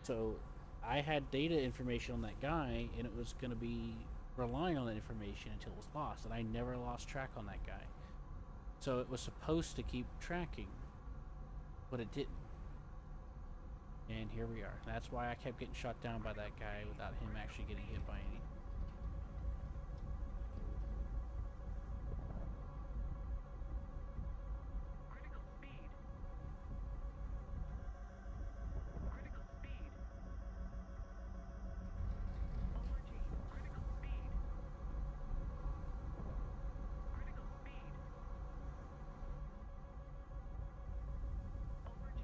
So I had data information on that guy, and it was going to be relying on that information until it was lost, and I never lost track on that guy. So it was supposed to keep tracking, but it didn't. And here we are. That's why I kept getting shot down by that guy without him actually getting hit by any. Critical speed. Critical speed. Over G. Critical speed. Critical speed. Over G.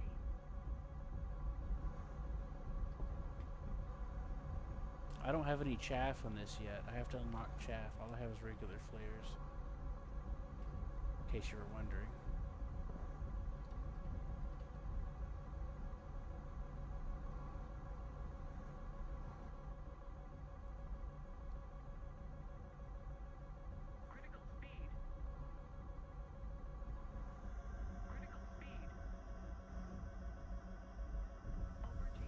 I don't have any chaff on this yet. I have to unlock chaff. All I have is regular flares. In case you were wondering. Critical speed. Critical speed. Over G.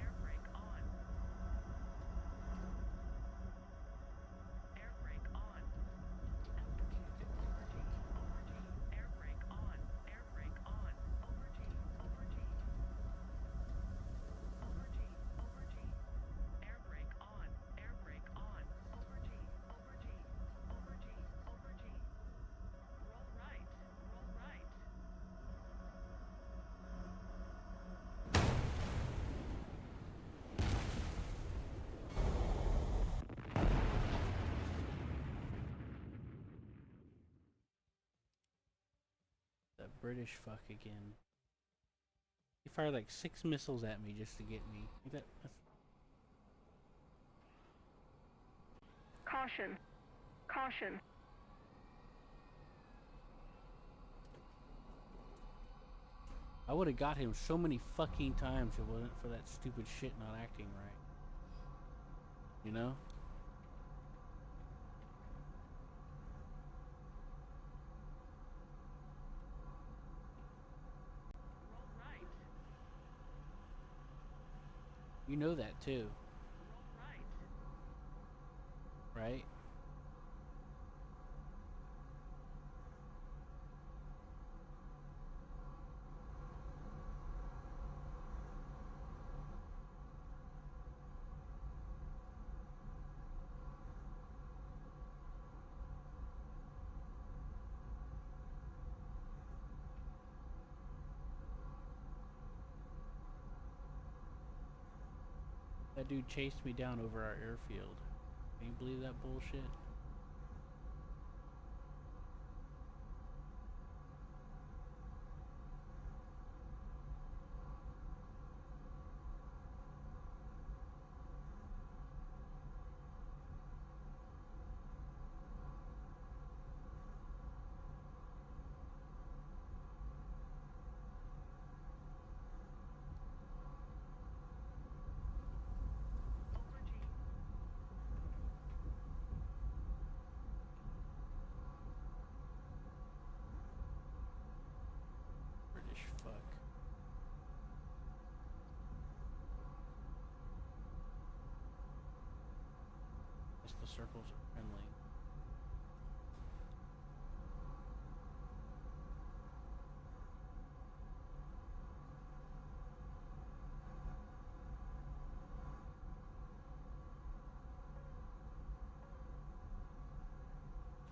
Air brake on. Air brake on. Altitude. Over G. Over G. Air brake on. Air brake on. Over G. Over G. Over G. Over G. Air brake on. Air brake on. Over G. Over G. Over G. Over G. Roll right. Roll right. That British fuck again. He fired like 6 missiles at me just to get me. Caution. Caution. I would have got him so many fucking times if it wasn't for that stupid shit not acting right. You know? Roll right. You know that too, Roll right. right? That dude chased me down over our airfield. Can you believe that bullshit? Over G. British fuck. Guess the circles are friendly.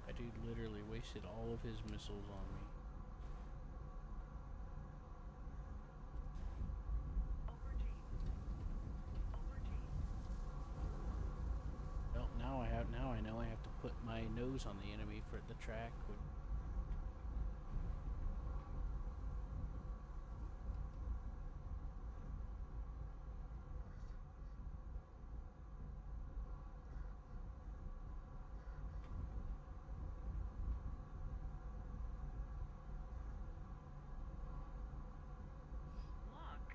That dude literally wasted all of his missiles on me. out. Now I know I have to put my nose on the enemy for the track. Lock.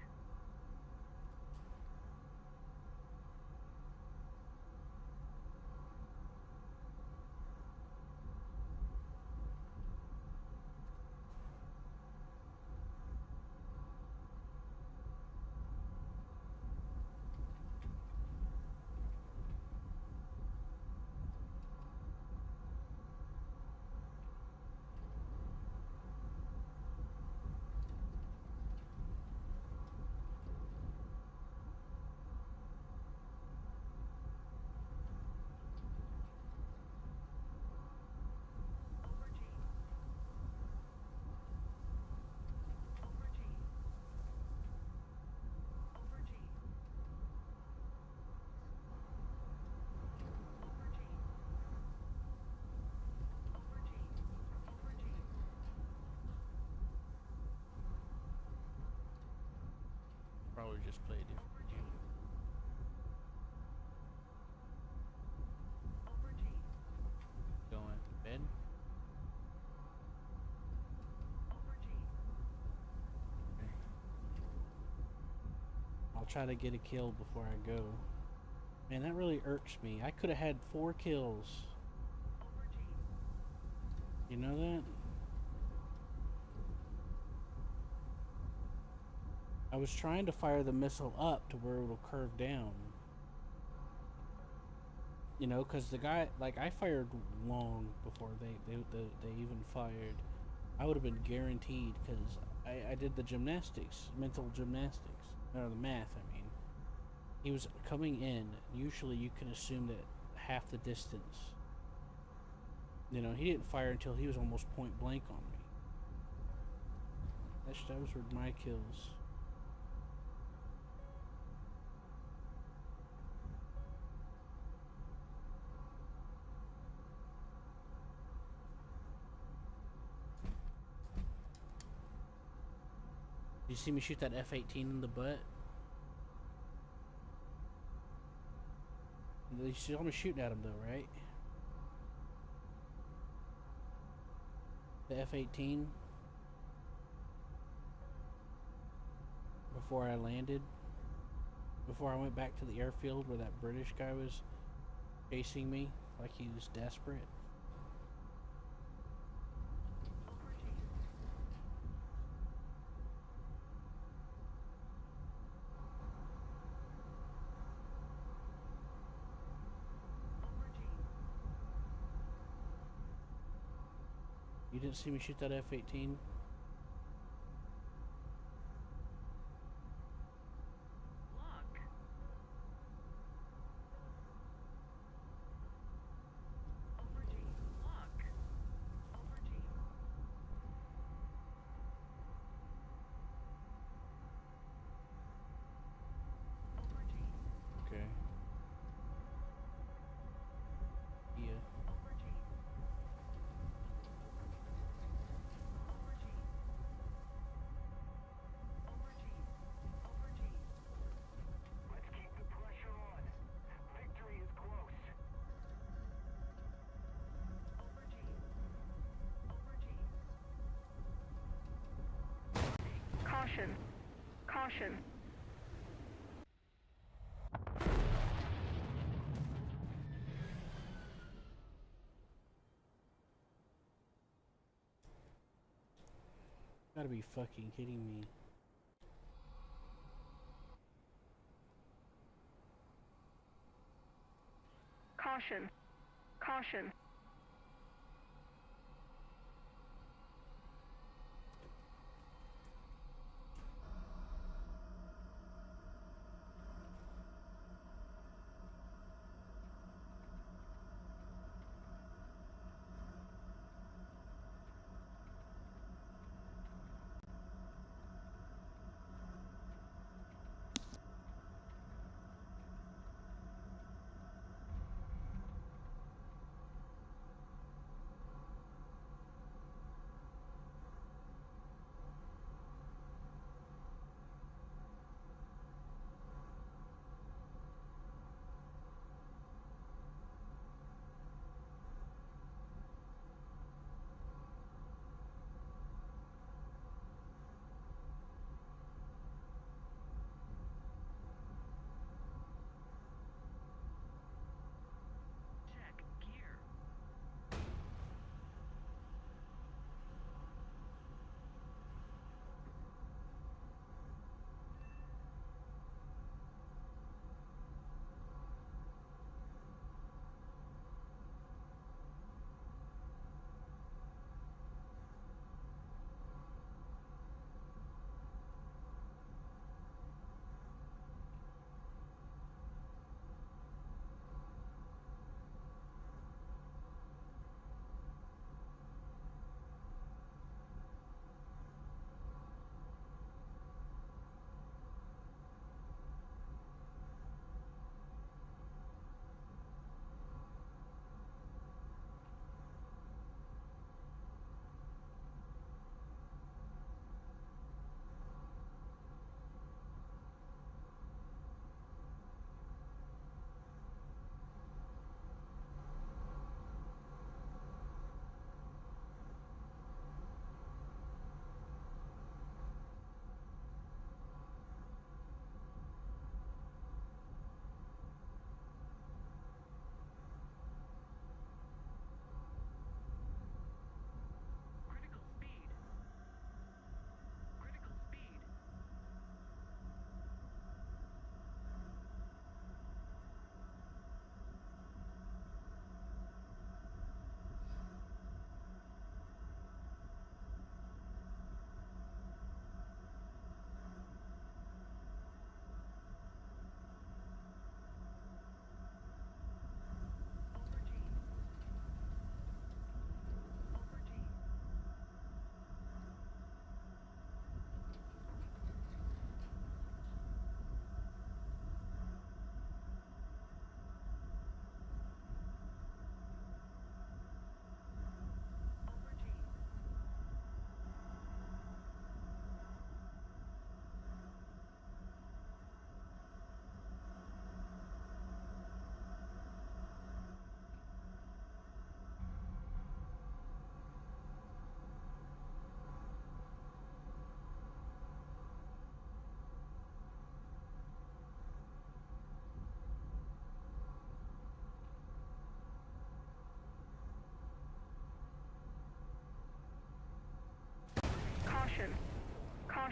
Over G. Over G. Over G. Over G. Over G. Over G. Probably just play a different Over G. game. Over G. Going to bed. Over G. Okay. I'll try to get a kill before I go. Man, that really irks me. I could have had 4 kills. Over G. You know that? I was trying to fire the missile up to where it'll curve down. You know, because the guy, like, I fired long before they even fired. I would have been guaranteed because I did the gymnastics, mental gymnastics, or the math, I mean. He was coming in. Usually you can assume that half the distance. You know, he didn't fire until he was almost point blank on me. Those were my kills. Did you see me shoot that F-18 in the butt? You saw me shooting at him though, right? The F-18. Before I landed. Before I went back to the airfield where that British guy was chasing me like he was desperate. Over G. Over G. You didn't see me shoot that F-18? Lock. Over G. Lock. Over G. Over G. Okay. Yeah. Over G. Over G. Over G. Over G. Let's keep the pressure on. Victory is close. Over G. Over G. Caution. Caution. Gotta be fucking kidding me. Caution. Caution.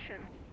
Caution.